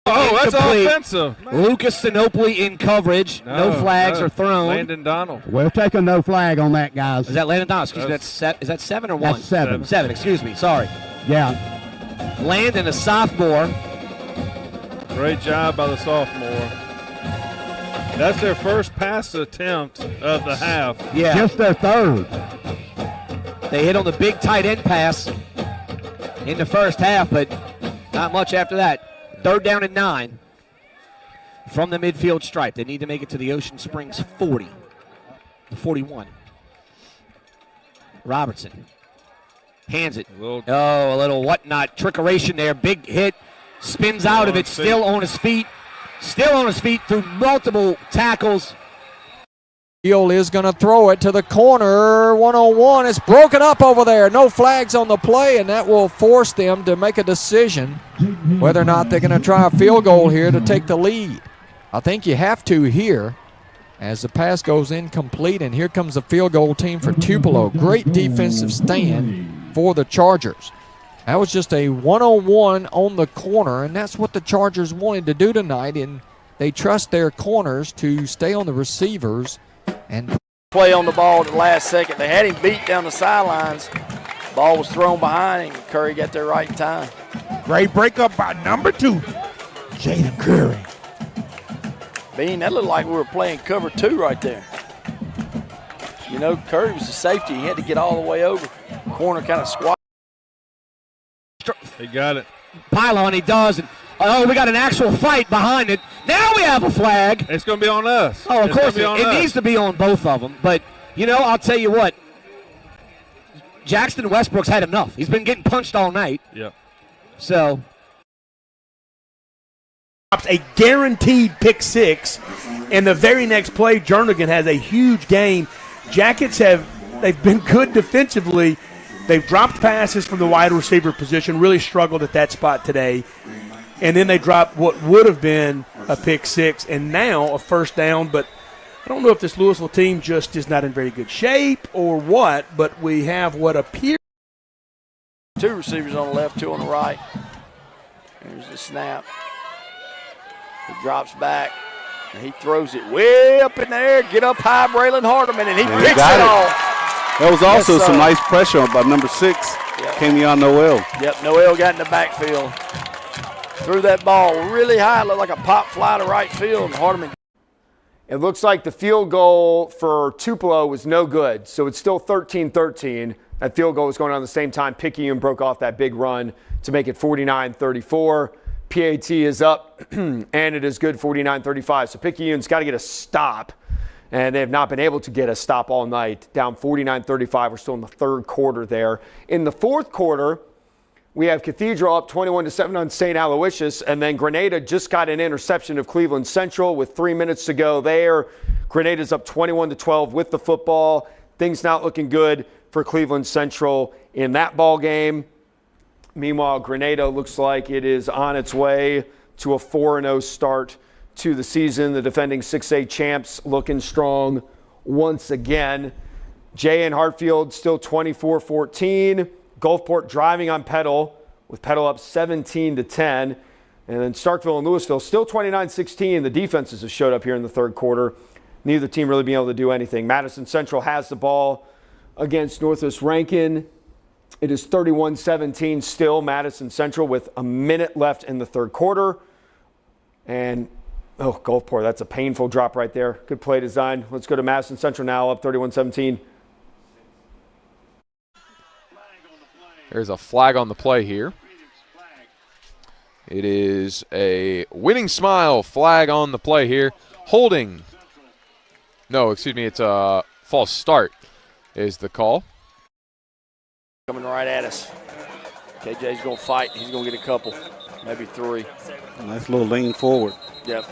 [SPEAKER 21] That's
[SPEAKER 20] Incomplete.
[SPEAKER 21] offensive.
[SPEAKER 20] Lucas Sinopoli in coverage. No flags are thrown.
[SPEAKER 21] Landon Donald.
[SPEAKER 18] We're taking no flag on that, guys.
[SPEAKER 20] Is that Landon Donald? Excuse me. Is that 7 or 1?
[SPEAKER 18] That's 7.
[SPEAKER 20] 7, excuse me. Sorry.
[SPEAKER 18] Yeah.
[SPEAKER 20] Landon, a sophomore.
[SPEAKER 21] Great job by the sophomore. That's their first pass attempt of the half.
[SPEAKER 20] Yeah.
[SPEAKER 18] Just their 3rd.
[SPEAKER 20] They hit on the big tight end pass in the first half, but not much after that. 3rd down and 9 from the midfield stripe. They need to make it to the Ocean Springs 40, the 41. Robertson hands it. A little whatnot trickeration there. Big hit. Spins out of it. Still on his feet. Still on his feet through multiple tackles.
[SPEAKER 10] Heel is going to throw it to the corner. 101. It's broken up over there. No flags on the play, and that will force them to make a decision whether or not they're going to try a field goal here to take the lead. I think you have to here as the pass goes incomplete, and here comes the field goal team for Tupelo. Great defensive stand for the Chargers. That was just a 101 on the corner, and that's what the Chargers wanted to do tonight, and they trust their corners to stay on the receivers and
[SPEAKER 16] play on the ball at the last second. They had him beat down the sidelines. Ball was thrown behind him. Curry got there right in time.
[SPEAKER 17] Great breakup by number 2, Jaden Curry.
[SPEAKER 16] Bean, that looked like we were playing cover 2 right there. You know, Curry was the safety. He had to get all the way over. Corner kind of squat.
[SPEAKER 21] He got it.
[SPEAKER 20] Pylon, he does. And, we got an actual fight behind it. Now we have a flag.
[SPEAKER 21] It's going to be on us.
[SPEAKER 20] Oh, of course. It needs to be on both of them. But, I'll tell you what. Jackson Westbrook's had enough. He's been getting punched all night.
[SPEAKER 21] Yep.
[SPEAKER 20] So.
[SPEAKER 3] A guaranteed pick 6, and the very next play, Jernigan has a huge game. Jackets they've been good defensively. They've dropped passes from the wide receiver position, really struggled at that spot today. And then they dropped what would have been a pick 6 and now a first down. But I don't know if this Louisville team just is not in very good shape or what, but we have what appears.
[SPEAKER 16] 2 receivers on the left, 2 on the right. There's the snap. He drops back, and he throws it way up in the air. Get up high, Braylon Hardeman, and he picks it off.
[SPEAKER 19] That was also some nice pressure by number 6, Camion Noel.
[SPEAKER 16] Yep, Noel got in the backfield. Threw that ball really high, looked like a pop fly to right field, and Hardeman.
[SPEAKER 1] It looks like the field goal for Tupelo was no good, so it's still 13-13. That field goal was going on at the same time. Picayune broke off that big run to make it 49-34. PAT is up, and it is good, 49-35. So Picayune's got to get a stop, and they have not been able to get a stop all night. Down 49-35. We're still in the 3rd quarter there. In the 4th quarter, we have Cathedral up 21-7 on St. Aloysius, and then Grenada just got an interception of Cleveland Central with 3 minutes to go there. Grenada's up 21-12 with the football. Things not looking good for Cleveland Central in that ball game. Meanwhile, Grenada looks like it is on its way to a 4-0 start to the season. The defending 6A champs looking strong once again. Jay and Hartfield still 24-14. Gulfport driving on Petal, with Petal up 17-10. And then Starkville and Louisville still 29-16. The defenses have showed up here in the 3rd quarter. Neither team really being able to do anything. Madison Central has the ball against Northwest Rankin It is 31-17 still, Madison Central with a minute left in the third quarter. And, Gulfport, that's a painful drop right there. Good play design. Let's go to Madison Central now, up 31-17.
[SPEAKER 7] There's a flag on the play here. It is a winning smile flag on the play here. Holding. No, excuse me, it's a false start is the call.
[SPEAKER 16] Coming right at us. KJ's going to fight. He's going to get a couple, maybe 3.
[SPEAKER 19] Nice little lean forward.
[SPEAKER 16] Yep.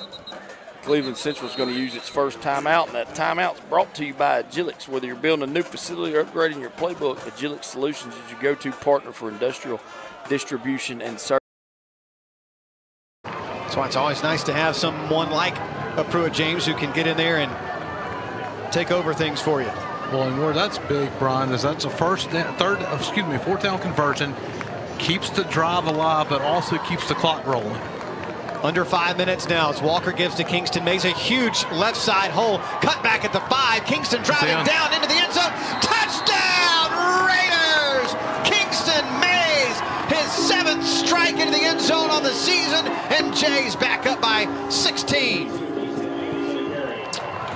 [SPEAKER 16] Cleveland Central is going to use its first timeout, and that timeout is brought to you by Agilix. Whether you're building a new facility or upgrading your playbook, Agilix Solutions is your go-to partner for industrial distribution and service.
[SPEAKER 4] That's why it's always nice to have someone like a Pruitt James who can get in there and take over things for you.
[SPEAKER 5] Well, and where that's big, Brian, is that's a fourth down conversion. Keeps the drive alive, but also keeps the clock rolling.
[SPEAKER 4] Under 5 minutes now as Walker gives to Kingston. Makes a huge left side hole. Cut back at the 5. Kingston driving down into the end zone. Touchdown, Raiders! Kingston Mays, his 7th strike into the end zone on the season, and Jay's back up by 16.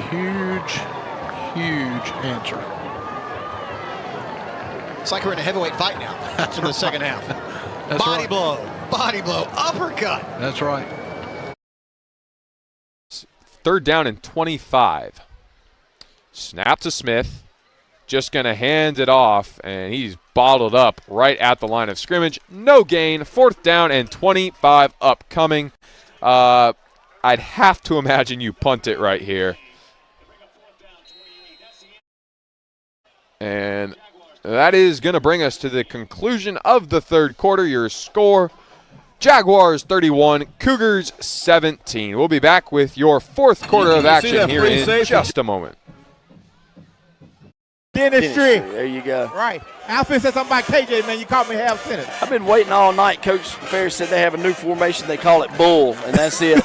[SPEAKER 5] Huge answer.
[SPEAKER 4] It's like we're in a heavyweight fight now. That's in the second half.
[SPEAKER 5] That's
[SPEAKER 4] body blow, uppercut.
[SPEAKER 5] That's right.
[SPEAKER 7] Third down and 25. Snap to Smith. Just going to hand it off, and he's bottled up right at the line of scrimmage. No gain. 4th down and 25 upcoming. I'd have to imagine you punt it right here. And that is going to bring us to the conclusion of the third quarter. Your score, Jaguars 31, Cougars 17. We'll be back with your fourth quarter of action here in just a moment.
[SPEAKER 17] Dentistry.
[SPEAKER 16] There you go.
[SPEAKER 17] Right. Alfred said something about KJ, man. You caught me half sentence.
[SPEAKER 16] I've been waiting all night. Coach Ferris said they have a new formation. They call it Bull, and that's it.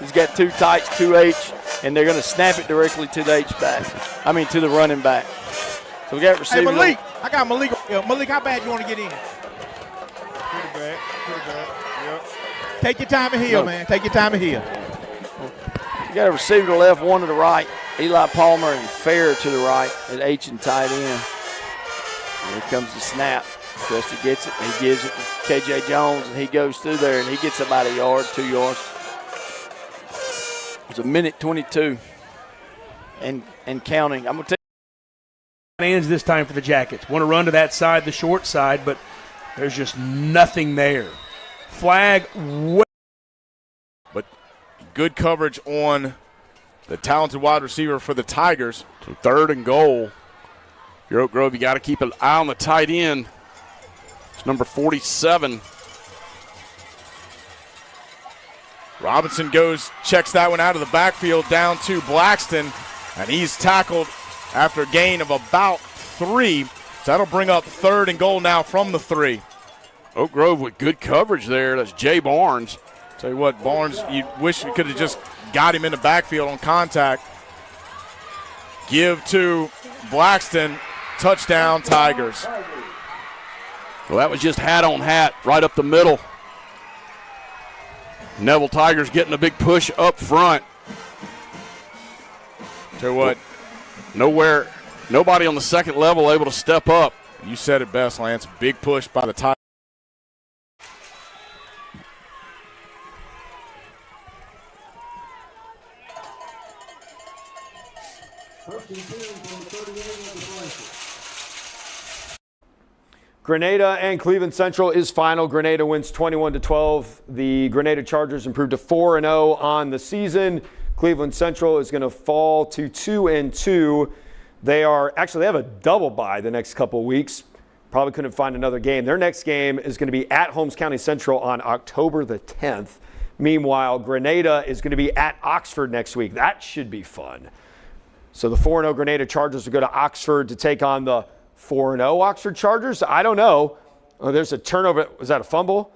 [SPEAKER 16] He's got 2 tights, 2 H, and they're going to snap it directly to the to the running back. So we got receivers.
[SPEAKER 17] Hey, Malik. I got Malik. Malik, how bad you want to get in? Pretty bad. Yep. Take your time and heal, man. Take your time and heal.
[SPEAKER 16] You got a receiver to the left, 1 to the right. Eli Palmer and Fair to the right at H and tight end. Here comes the snap. Preston gets it. He gives it to KJ Jones, and he goes through there, and he gets about 1 yard, 2 yards. It's a minute 22 and counting. I'm going to tell
[SPEAKER 3] Hands this time for the Jackets. Want to run to that side, the short side, but there's just nothing there. Flag.
[SPEAKER 8] But good coverage on the talented wide receiver for the Tigers.
[SPEAKER 12] So 3rd and goal. Here, Oak Grove, you got to keep an eye on the tight end. It's number 47.
[SPEAKER 8] Robinson checks that one out of the backfield down to Blackston, and he's tackled after a gain of about 3. So that'll bring up 3rd and goal now from the 3.
[SPEAKER 12] Oak Grove with good coverage there. That's Jay Barnes.
[SPEAKER 8] Tell you what, Barnes, you wish we could have just got him in the backfield on contact. Give to Blackston. Touchdown, Tigers.
[SPEAKER 12] Well, that was just hat on hat right up the middle. Neville Tigers getting a big push up front.
[SPEAKER 8] Tell you what,
[SPEAKER 12] nobody on the second level able to step up.
[SPEAKER 8] You said it best, Lance. Big push by the Tigers.
[SPEAKER 1] Grenada and Cleveland Central is final. Grenada wins 21-12. The Grenada Chargers improved to 4-0 on the season. Cleveland Central is going to fall to 2-2. They have a double bye the next couple of weeks. Probably couldn't find another game. Their next game is going to be at Holmes County Central on October the 10th. Meanwhile, Grenada is going to be at Oxford next week. That should be fun. So the 4-0 Grenada Chargers will go to Oxford to take on the 4-0 Oxford Chargers. I don't know. Oh, there's a turnover. Was that a fumble?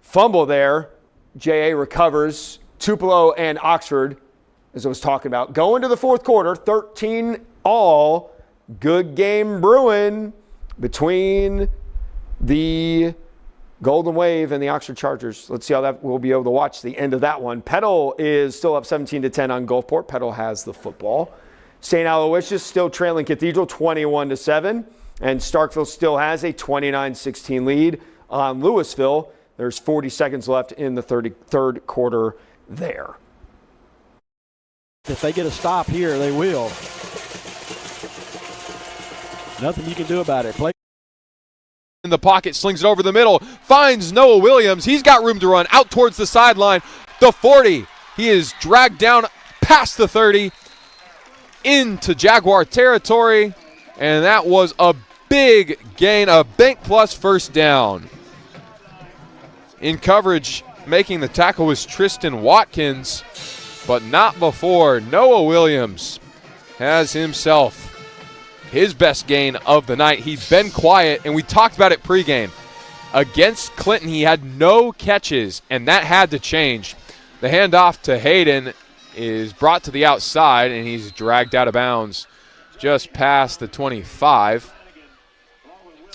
[SPEAKER 1] Fumble there. J.A. recovers. Tupelo and Oxford, as I was talking about, go into the fourth quarter, 13 all. Good game brewing. between the Golden Wave and the Oxford Chargers. Let's see how that we'll be able to watch the end of that one. Petal is still up 17-10 on Gulfport. Petal has the football. St. Aloysius still trailing Cathedral 21-7, and Starkville still has a 29-16 lead on Louisville. There's 40 seconds left in the third quarter there.
[SPEAKER 11] If they get a stop here, they will. Nothing you can do about it. Play
[SPEAKER 7] in the pocket, slings it over the middle, finds Noah Williams. He's got room to run out towards the sideline. The 40. He is dragged down past the 30 into Jaguar territory, and that was a big gain, a bank plus first down. In coverage, making the tackle was Tristan Watkins, but not before Noah Williams has himself his best gain of the night. He's been quiet, and we talked about it pregame. Against Clinton, he had no catches, and that had to change. The handoff to Hayden is brought to the outside, and he's dragged out of bounds just past the 25.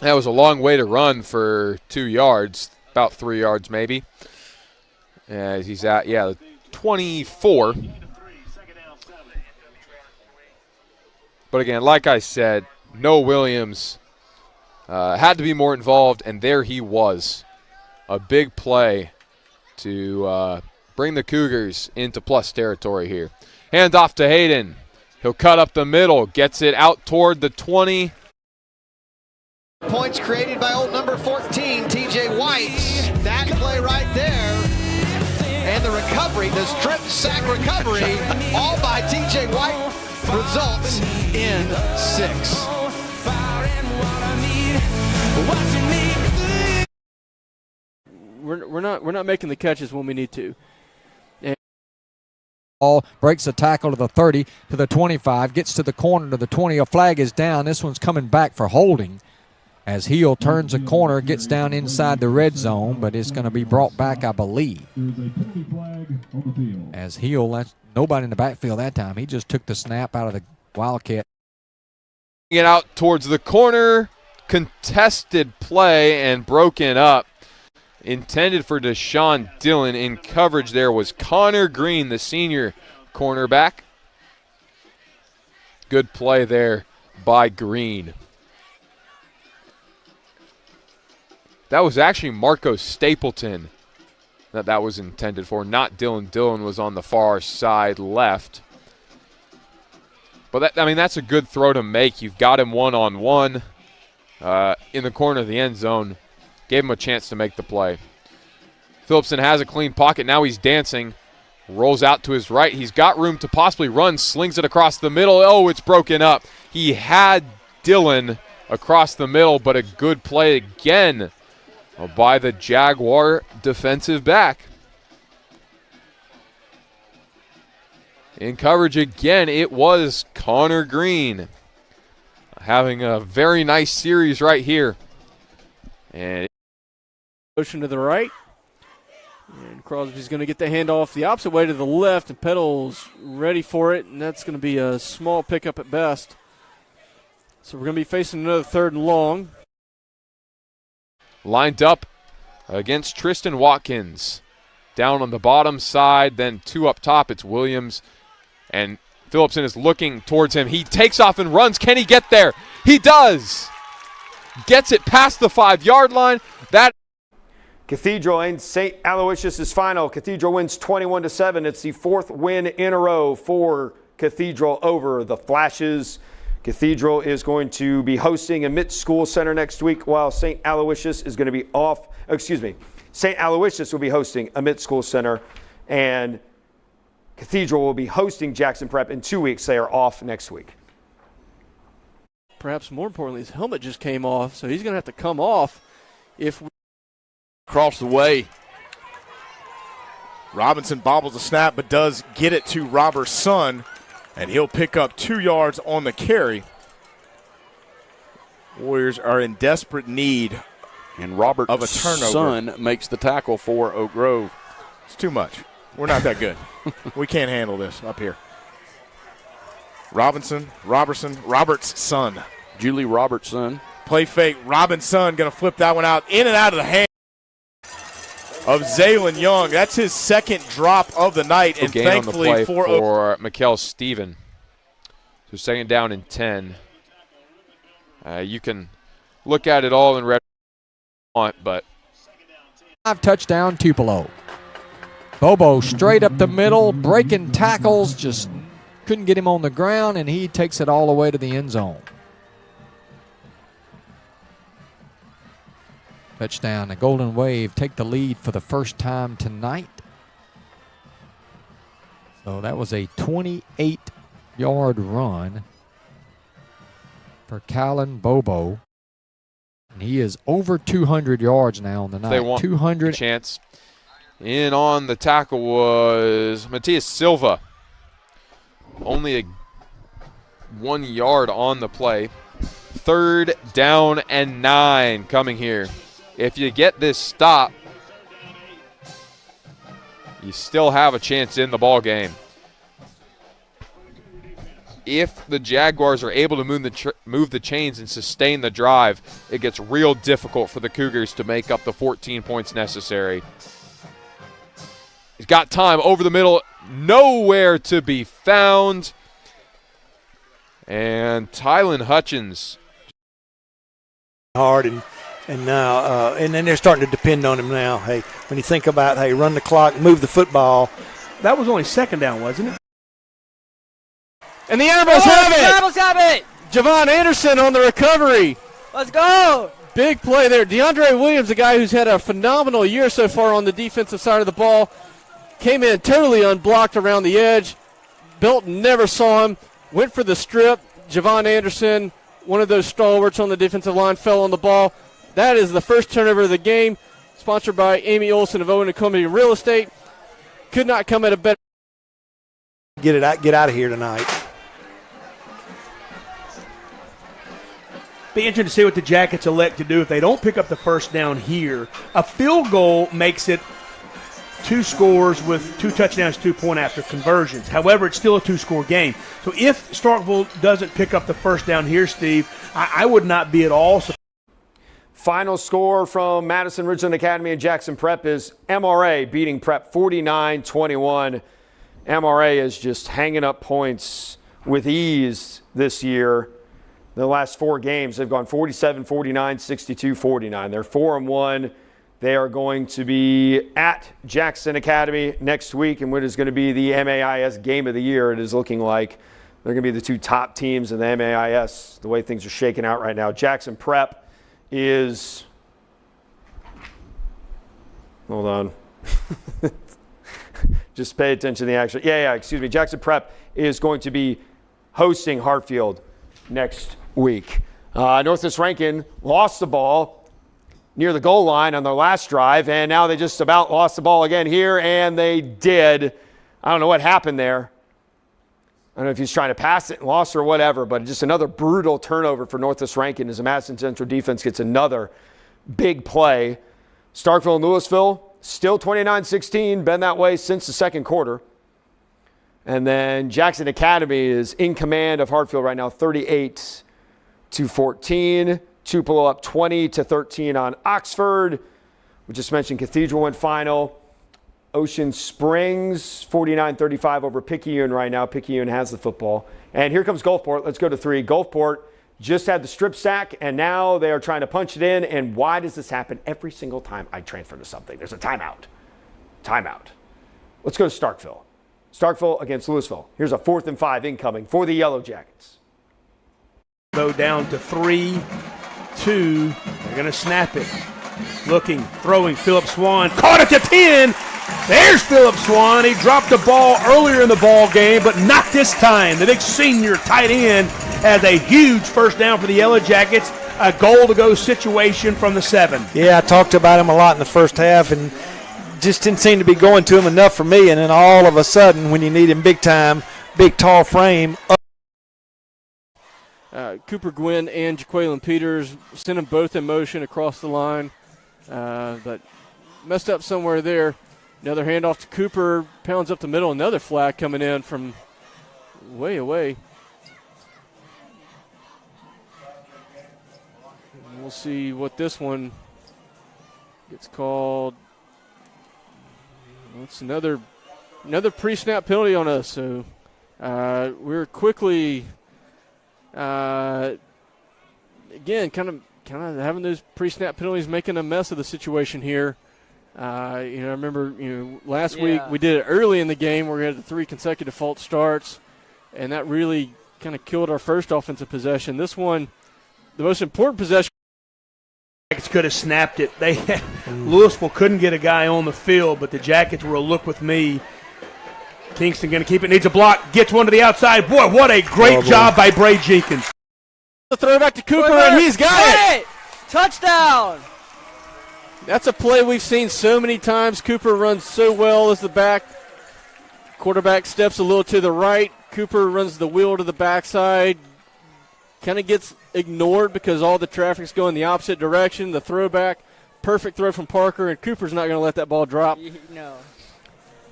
[SPEAKER 7] That was a long way to run for 2 yards, about 3 yards maybe. As he's at, the 24. But again, like I said, Noah Williams had to be more involved, and there he was. A big play to bring the Cougars into plus territory here. Hand off to Hayden. He'll cut up the middle, gets it out toward the 20.
[SPEAKER 4] Points created by old number 14, TJ White. That play right there. And the recovery, the strip sack recovery, all by TJ White, results in 6.
[SPEAKER 22] We're not making the catches when we need to.
[SPEAKER 10] Ball breaks the tackle to the 30, to the 25, gets to the corner to the 20. A flag is down. This one's coming back for holding. As Heel turns a corner, gets down inside the red zone, but it's going to be brought back, I believe. As Heel, that's nobody in the backfield that time. He just took the snap out of the Wildcat.
[SPEAKER 7] Get out towards the corner, contested play and broken up. Intended for Deshaun Dillon. In coverage there was Connor Green, the senior cornerback. Good play there by Green. That was actually Marco Stapleton that was intended for, not Dillon. Dillon was on the far side left. But that's a good throw to make. You've got him one-on-one in the corner of the end zone. Gave him a chance to make the play. Phillipson has a clean pocket. Now he's dancing. Rolls out to his right. He's got room to possibly run. Slings it across the middle. Oh, it's broken up. He had Dillon across the middle, but a good play again by the Jaguar defensive back. In coverage again, it was Connor Green. Having a very nice series right here. And
[SPEAKER 22] motion to the right. And Crosby's going to get the handoff the opposite way to the left, and Petal's ready for it, and that's going to be a small pickup at best. So we're going to be facing another 3rd and long.
[SPEAKER 7] Lined up against Tristan Watkins. Down on the bottom side, then 2 up top. It's Williams, and Phillipson is looking towards him. He takes off and runs. Can he get there? He does. Gets it past the 5-yard line. That
[SPEAKER 1] Cathedral and St. Aloysius' final. Cathedral wins 21-7. It's the 4th win in a row for Cathedral over the Flashes. Cathedral is going to be hosting a mid-school center next week, while St. Aloysius is going to be off. St. Aloysius will be hosting a mid-school center, and Cathedral will be hosting Jackson Prep in 2 weeks. They are off next week.
[SPEAKER 22] Perhaps more importantly, his helmet just came off, so he's going to have to come off if we
[SPEAKER 8] across the way. Robinson bobbles the snap, but does get it to Robertson, and he'll pick up 2 yards on the carry. Warriors are in desperate need
[SPEAKER 12] and Robert
[SPEAKER 8] of a turnover.
[SPEAKER 12] Son makes the tackle for Oak Grove.
[SPEAKER 8] It's too much. We're not that good. We can't handle this up here. Robert's son.
[SPEAKER 12] Julie Robertson.
[SPEAKER 8] Play fake. Robinson going to flip that one out, in and out of the hand of Zaylin Young. That's his second drop of the night, and
[SPEAKER 7] gain
[SPEAKER 8] thankfully
[SPEAKER 7] on the play for Mikkel Steven. So second down and 10. You can look at it all in red, but
[SPEAKER 10] 5-touchdown Tupelo. Bobo straight up the middle, breaking tackles, just couldn't get him on the ground, and he takes it all the way to the end zone. Touchdown. The Golden Wave take the lead for the first time tonight. So that was a 28-yard run for Callan Bobo. And he is over 200 yards now on the night.
[SPEAKER 7] They want
[SPEAKER 10] 200
[SPEAKER 7] chance. In on the tackle was Matias Silva. Only 1 yard on the play. 3rd down and 9 coming here. If you get this stop, you still have a chance in the ball game. If the Jaguars are able to move the chains and sustain the drive, it gets real difficult for the Cougars to make up the 14 points necessary. He's got time over the middle, nowhere to be found. And Tylen Hutchins.
[SPEAKER 6] Hard and now and then they're starting to depend on him now. Hey, when you think about, hey, run the clock, move the football.
[SPEAKER 3] That was only second down, wasn't it?
[SPEAKER 22] And the Animals have it!
[SPEAKER 9] Animals have it!
[SPEAKER 22] Javon Anderson on the recovery.
[SPEAKER 9] Let's go!
[SPEAKER 22] Big play there. DeAndre Williams, a guy who's had a phenomenal year so far on the defensive side of the ball, came in totally unblocked around the edge. Belton never saw him, went for the strip. Javon Anderson, one of those stalwarts on the defensive line, fell on the ball. That is the first turnover of the game, sponsored by Amy Olson of Owen & Company Real Estate. Could not come at a better.
[SPEAKER 6] Get out of here tonight.
[SPEAKER 3] Be interesting to see what the Jackets elect to do if they don't pick up the first down here. A field goal makes it 2 scores with 2 touchdowns, 2-point after conversions. However, it's still a 2-score game. So if Starkville doesn't pick up the first down here, Steve, I would not be at all surprised.
[SPEAKER 1] Final score from Madison Ridgeland Academy and Jackson Prep is MRA beating Prep 49-21. MRA is just hanging up points with ease this year. The last 4 games, they've gone 47-49, 62-49. They're 4-1. They are going to be at Jackson Academy next week, and what is going to be the MAIS Game of the Year. It is looking like they're going to be the 2 top teams in the MAIS, the way things are shaking out right now. Jackson Prep is, hold on, just pay attention to the action. Excuse me. Jackson Prep is going to be hosting Hartfield next week. Northwest Rankin lost the ball near the goal line on their last drive, and now they just about lost the ball again here, and they did. I don't know what happened there. I don't know if he's trying to pass it and lost or whatever, but just another brutal turnover for Northwest Rankin as the Madison Central defense gets another big play. Starkville and Louisville still 29-16, been that way since the second quarter. And then Jackson Academy is in command of Hartfield right now, 38-14. Tupelo up 20-13 on Oxford. We just mentioned Cathedral went final. Ocean Springs 49-35 over Picayune right now. Picayune has the football. And here comes Gulfport. Let's go to 3. Gulfport just had the strip sack, and now they are trying to punch it in. And why does this happen every single time I transfer to something? There's a timeout. Let's go to Starkville. Starkville against Louisville. Here's a 4th and 5 incoming for the Yellow Jackets.
[SPEAKER 3] Go down to 3-2. They're going to snap it. Looking, throwing, Phillip Swan. Caught at the 10. There's Phillip Swan. He dropped the ball earlier in the ball game, but not this time. The big senior tight end has a huge first down for the Yellow Jackets. A goal-to-go situation from the 7.
[SPEAKER 6] Yeah, I talked about him a lot in the first half, and just didn't seem to be going to him enough for me. And then all of a sudden, when you need him big time, big, tall frame.
[SPEAKER 22] Cooper Gwynn and Jaqueline Peters sent them both in motion across the line, but messed up somewhere there. Another handoff to Cooper, pounds up the middle. Another flag coming in from way away. see what this one gets called. It's another pre-snap penalty on us. So we're quickly, again, kind of having those pre-snap penalties, making a mess of the situation here. I remember last week we did it early in the game where we had the 3 consecutive false starts, and that really kind of killed our first offensive possession. This one, the most important possession.
[SPEAKER 3] Jackets could have snapped it. Louisville couldn't get a guy on the field, but the Jackets were a look with me. Kingston going to keep it. Needs a block. Gets one to the outside. Boy, what a great job by Bray Jenkins.
[SPEAKER 22] The throw back to Cooper, and he's got it.
[SPEAKER 9] Touchdown.
[SPEAKER 22] That's a play we've seen so many times. Cooper runs so well as the back. Quarterback steps a little to the right. Cooper runs the wheel to the backside. Kind of gets ignored because all the traffic's going the opposite direction. The throwback, perfect throw from Parker, and Cooper's not going to let that ball drop.
[SPEAKER 9] No.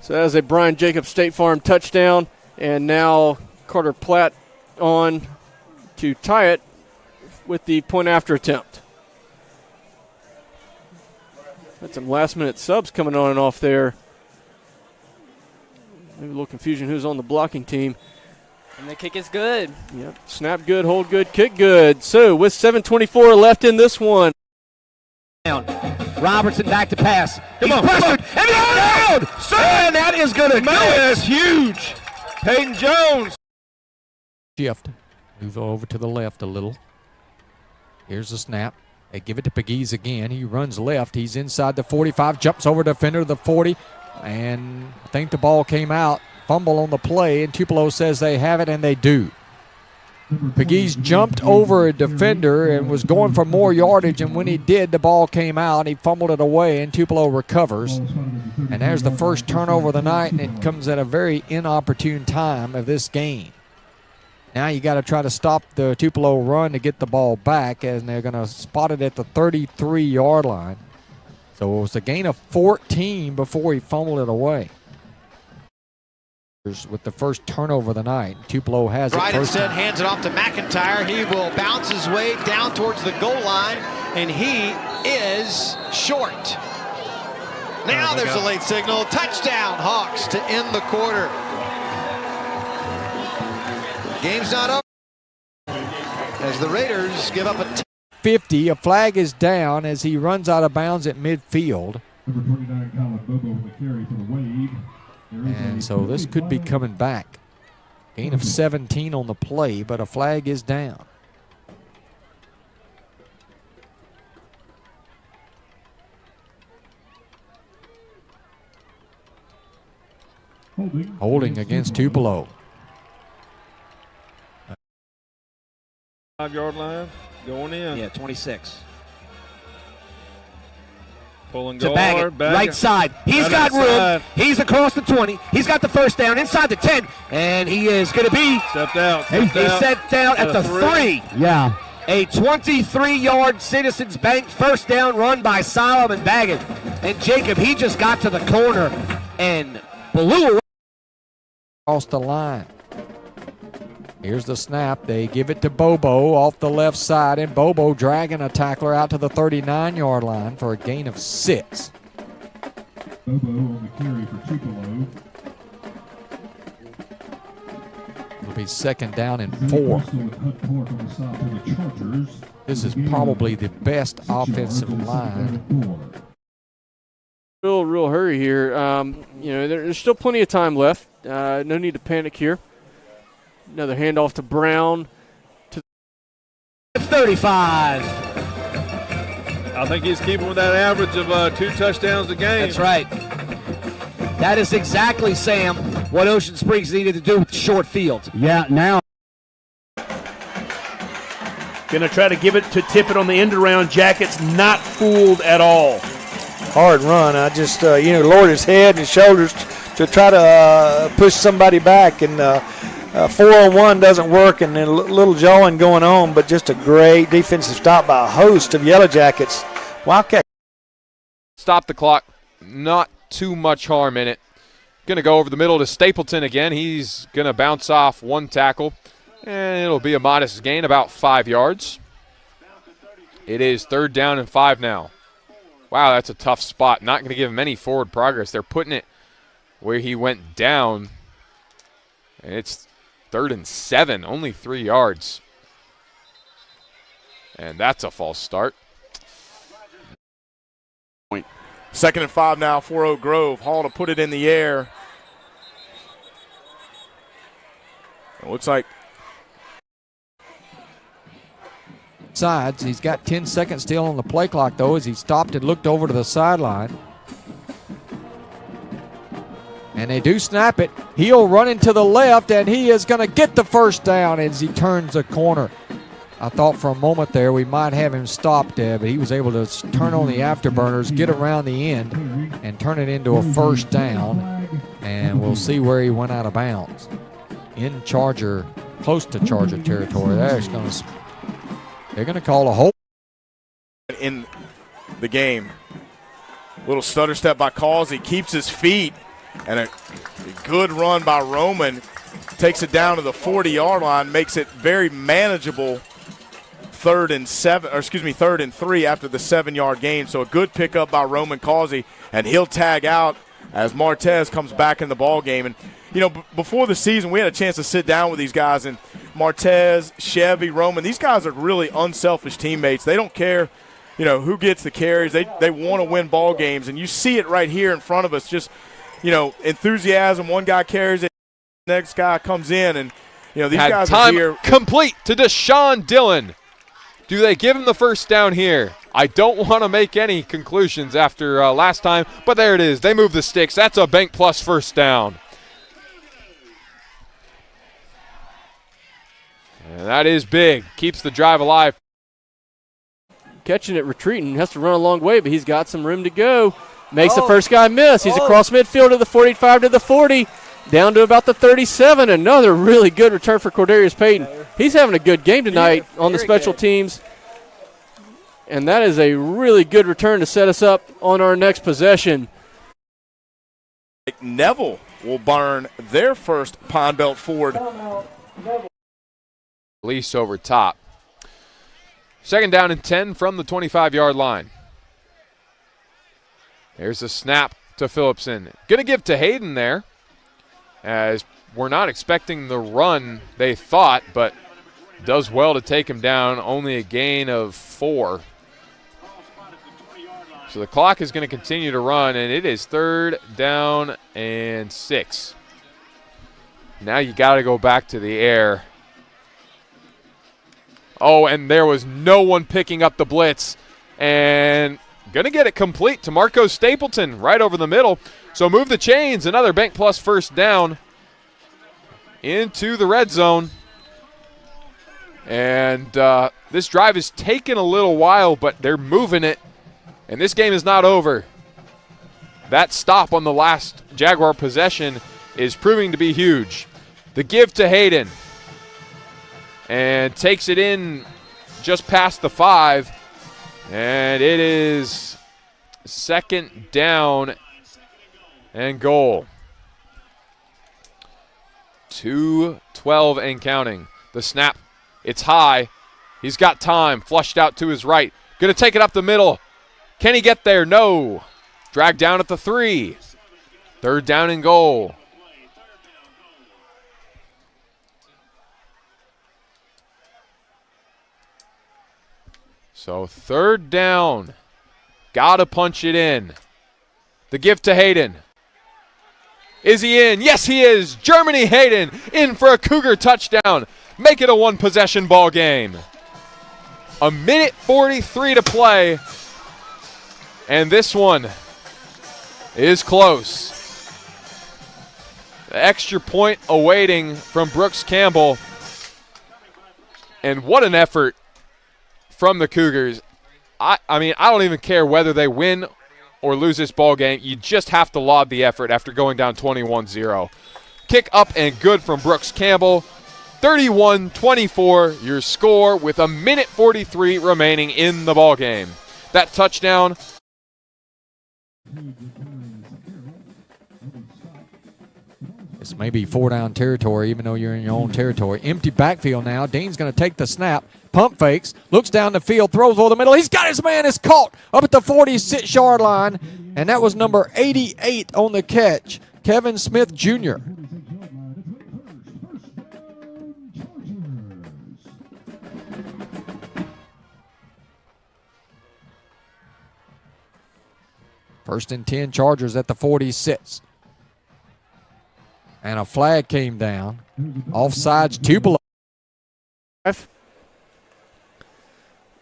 [SPEAKER 22] So that is a Brian Jacobs State Farm touchdown, and now Carter Platt on to tie it with the point-after attempt. Had some last-minute subs coming on and off there. Maybe a little confusion who's on the blocking team.
[SPEAKER 9] And the kick is good.
[SPEAKER 22] Yep. Snap good, hold good, kick good. So with 7:24 left in this one.
[SPEAKER 20] Robertson back to pass. He's pressured, and he's down! And that is going to go.
[SPEAKER 21] That's huge. Peyton Jones.
[SPEAKER 10] Shift. Move over to the left a little. Here's the snap. They give it to Pegues again. He runs left. He's inside the 45, jumps over defender to the 40, and I think the ball came out. Fumble on the play, and Tupelo says they have it, and they do. Pegues jumped over a defender and was going for more yardage, and when he did, the ball came out. He fumbled it away, and Tupelo recovers. And there's the first turnover of the night, and it comes at a very inopportune time of this game. Now you got to try to stop the Tupelo run to get the ball back, and they're going to spot it at the 33-yard line. So it was a gain of 14 before he fumbled it away. With the first turnover of the night, Tupelo has
[SPEAKER 4] Right
[SPEAKER 10] it first
[SPEAKER 4] instead
[SPEAKER 10] time.
[SPEAKER 4] hands it off to McIntyre. He will bounce his way down towards the goal line, and he is short. Now there's a late signal. Touchdown, Hawks, to end the quarter. Game's not over as the Raiders give up a
[SPEAKER 10] 50. A flag is down as he runs out of bounds at midfield.
[SPEAKER 13] Number 29, Colin Bobo with the carry for the Wade.
[SPEAKER 10] And so this could be coming back. Gain of 17 on the play, but a flag is down. Holding against Tupelo.
[SPEAKER 21] 5-yard line, going in.
[SPEAKER 20] Yeah, 26.
[SPEAKER 21] Pulling
[SPEAKER 20] To
[SPEAKER 21] guard,
[SPEAKER 20] Baggett,
[SPEAKER 21] Baggett.
[SPEAKER 20] right side. He's got room. He's across the 20. He's got the first down inside the 10, and he is going to be.
[SPEAKER 21] Stepped out.
[SPEAKER 20] He's set down at the 3.
[SPEAKER 18] Yeah.
[SPEAKER 20] A 23-yard Citizens Bank first down run by Solomon Baggett. And Jacob, he just got to the corner and blew away.
[SPEAKER 10] Across the line. Here's the snap. They give it to Bobo off the left side, and Bobo dragging a tackler out to the 39-yard line for a gain of 6.
[SPEAKER 13] Bobo on the carry for Tupelo.
[SPEAKER 10] It'll be second down and 4. This is probably the best offensive line.
[SPEAKER 22] Real hurry here. There's still plenty of time left. No need to panic here. Another handoff to Brown.
[SPEAKER 20] 35.
[SPEAKER 21] I think he's keeping with that average of 2 touchdowns a game.
[SPEAKER 20] That's right. That is exactly, Sam, what Ocean Springs needed to do with the short field.
[SPEAKER 18] Yeah, now.
[SPEAKER 3] Going to try to give it to Tippett on the end around. Jackets not fooled at all.
[SPEAKER 6] Hard run. I just, lowered his head and his shoulders to try to push somebody back, and 4-on-1 doesn't work, and then a little jawing going on, but just a great defensive stop by a host of Yellow Jackets. Wildcat.
[SPEAKER 7] Stop the clock. Not too much harm in it. Going to go over the middle to Stapleton again. He's going to bounce off one tackle, and it'll be a modest gain, about 5 yards. It is 3rd down and 5 now. Wow, that's a tough spot. Not going to give him any forward progress. They're putting it where he went down. And it's 3rd and 7, only 3 yards. And that's a false start.
[SPEAKER 8] 2nd and 5 now for Oak Grove. Hall to put it in the air. It looks like
[SPEAKER 10] sides. He's got 10 seconds still on the play clock, though, as he stopped and looked over to the sideline. And they do snap it. He'll run into the left, and he is going to get the first down as he turns the corner. I thought for a moment there we might have him stopped there, but he was able to turn on the afterburners, get around the end, and turn it into a first down. And we'll see where he went out of bounds. In Charger, close to Charger territory. They're going to call a hold.
[SPEAKER 8] In the game. Little stutter step by Causey. Keeps his feet. And a good run by Roman. Takes it down to the 40-yard line. Makes it very manageable. 3rd and 3 after the 7-yard gain. So a good pickup by Roman Causey. And he'll tag out as Martez comes back in the ball game. And, you know, before the season, we had a chance to sit down with these guys. And Martez, Chevy, Roman, these guys are really unselfish teammates. They don't care, you know, who gets the carries. They want to win ball games. And you see it right here in front of us. Just, you know, enthusiasm. One guy carries it, the next guy comes in. And, you know, these guys are here.
[SPEAKER 7] Complete to Deshaun Dillon. Do they give him the first down here? I don't want to make any conclusions after last time, but there it is. They move the sticks. That's a Bank Plus first down. And that is big. Keeps the drive alive.
[SPEAKER 22] Catching it, retreating, has to run a long way, but he's got some room to go. Makes the first guy miss. He's across midfield to the 45 to the 40, down to about the 37. Another really good return for Cordarius Payton. He's having a good game tonight on the special teams. And that is a really good return to set us up on our next possession.
[SPEAKER 8] Neville will burn their first Pine Belt Ford.
[SPEAKER 7] Release over top. 2nd down and 10 from the 25-yard line. There's a snap to Phillipson. Going to give to Hayden there, as we're not expecting the run they thought, but does well to take him down. Only a gain of 4. So the clock is going to continue to run, and it is 3rd down and 6. Now you got to go back to the air. Oh, and there was no one picking up the blitz. And going to get it complete to Marco Stapleton right over the middle. So move the chains. Another Bank Plus first down into the red zone. And this drive is taking a little while, but they're moving it. And this game is not over. That stop on the last Jaguar possession is proving to be huge. The give to Hayden. And takes it in just past the 5. And it is 2nd down and goal. 2:12 and counting. The snap, it's high. He's got time, flushed out to his right. Going to take it up the middle. Can he get there? No. Dragged down at the 3. 3rd down and goal. So 3rd down. Got to punch it in. The give to Hayden. Is he in? Yes, he is. Germany Hayden in for a Cougar touchdown. Make it a 1-possession ball game. 1:43 to play. And this one is close. The extra point awaiting from Brooks Campbell. And what an effort from the Cougars. I mean, I don't even care whether they win or lose this ball game. You just have to laud the effort after going down 21-0. Kick up and good from Brooks Campbell. 31-24 your score with 1:43 remaining in the ball game. That touchdown.
[SPEAKER 10] This may be 4-down territory, even though you're in your own territory. Empty backfield now. Dean's going to take the snap, pump fakes, looks down the field, throws over the middle. He's got his man. Is caught up at the 46-yard line, and that was number 88 on the catch, Kevin Smith Jr. First and 10, Chargers at the 46. And a flag came down. Offsides, Tupelo.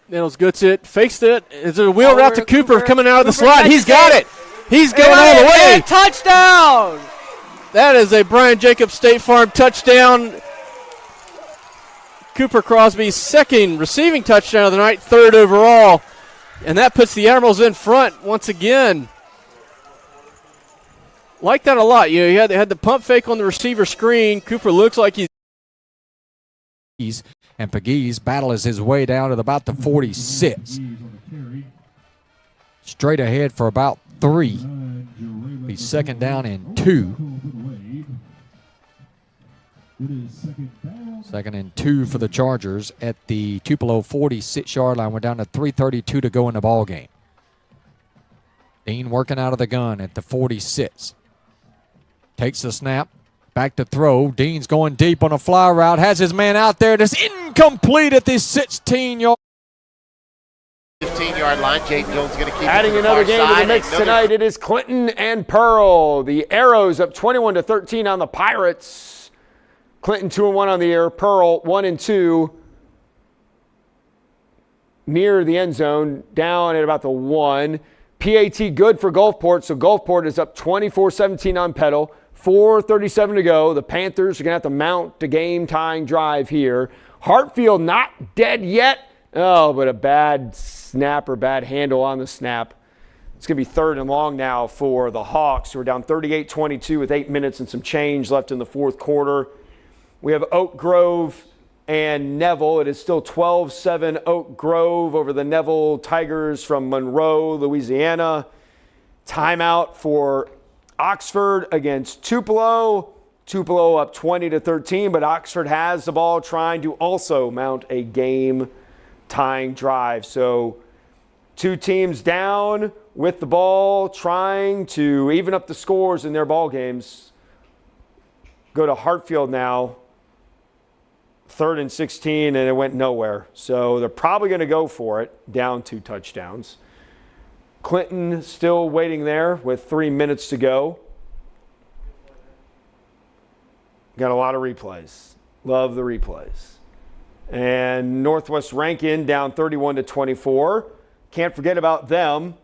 [SPEAKER 22] Nichols gets it, fakes it. Is it a wheel route to Cooper coming out of the slot? He's got it. He's going all the way.
[SPEAKER 9] Touchdown!
[SPEAKER 22] That is a Brian Jacobs State Farm touchdown. Cooper Crosby's second receiving touchdown of the night, third overall. And that puts the Admirals in front once again. Like that a lot. You know, they had the pump fake on the receiver screen. Cooper looks like he's.
[SPEAKER 10] And Pegues battles his way down to about the 46. Straight ahead for about 3. Be second down and 2. Second and 2 for the Chargers at the Tupelo 46-yard line. We're down to 3:32 to go in the ball game. Dean working out of the gun at the 46. Takes the snap. Back to throw. Dean's going deep on a fly route. Has his man out there. That's incomplete at the 16-yard.
[SPEAKER 2] 15-yard line. Jaden Jones going to keep
[SPEAKER 1] adding
[SPEAKER 2] it
[SPEAKER 1] another game to the
[SPEAKER 2] side.
[SPEAKER 1] mix tonight. It is Clinton and Pearl. The Arrows up 21-13 on the Pirates. Clinton 2-1 on the year. Pearl 1-2 near the end zone, down at about the 1. PAT good for Gulfport, so Gulfport is up 24-17 on Petal. 4:37 to go. The Panthers are going to have to mount a game-tying drive here. Hartfield not dead yet. Oh, but a bad snap or bad handle on the snap. It's going to be third and long now for the Hawks, who are down 38-22 with 8 minutes and some change left in the fourth quarter. We have Oak Grove and Neville. It is still 12-7 Oak Grove over the Neville Tigers from Monroe, Louisiana. Timeout for Oxford against Tupelo. Tupelo up 20-13, but Oxford has the ball, trying to also mount a game-tying drive. So 2 teams down with the ball, trying to even up the scores in their ball games. Go to Hartfield now. 3rd and 16, and it went nowhere. So they're probably going to go for it, down 2 touchdowns. Clinton still waiting there with 3 minutes to go. Got a lot of replays. Love the replays. And Northwest Rankin down 31-24. Can't forget about them.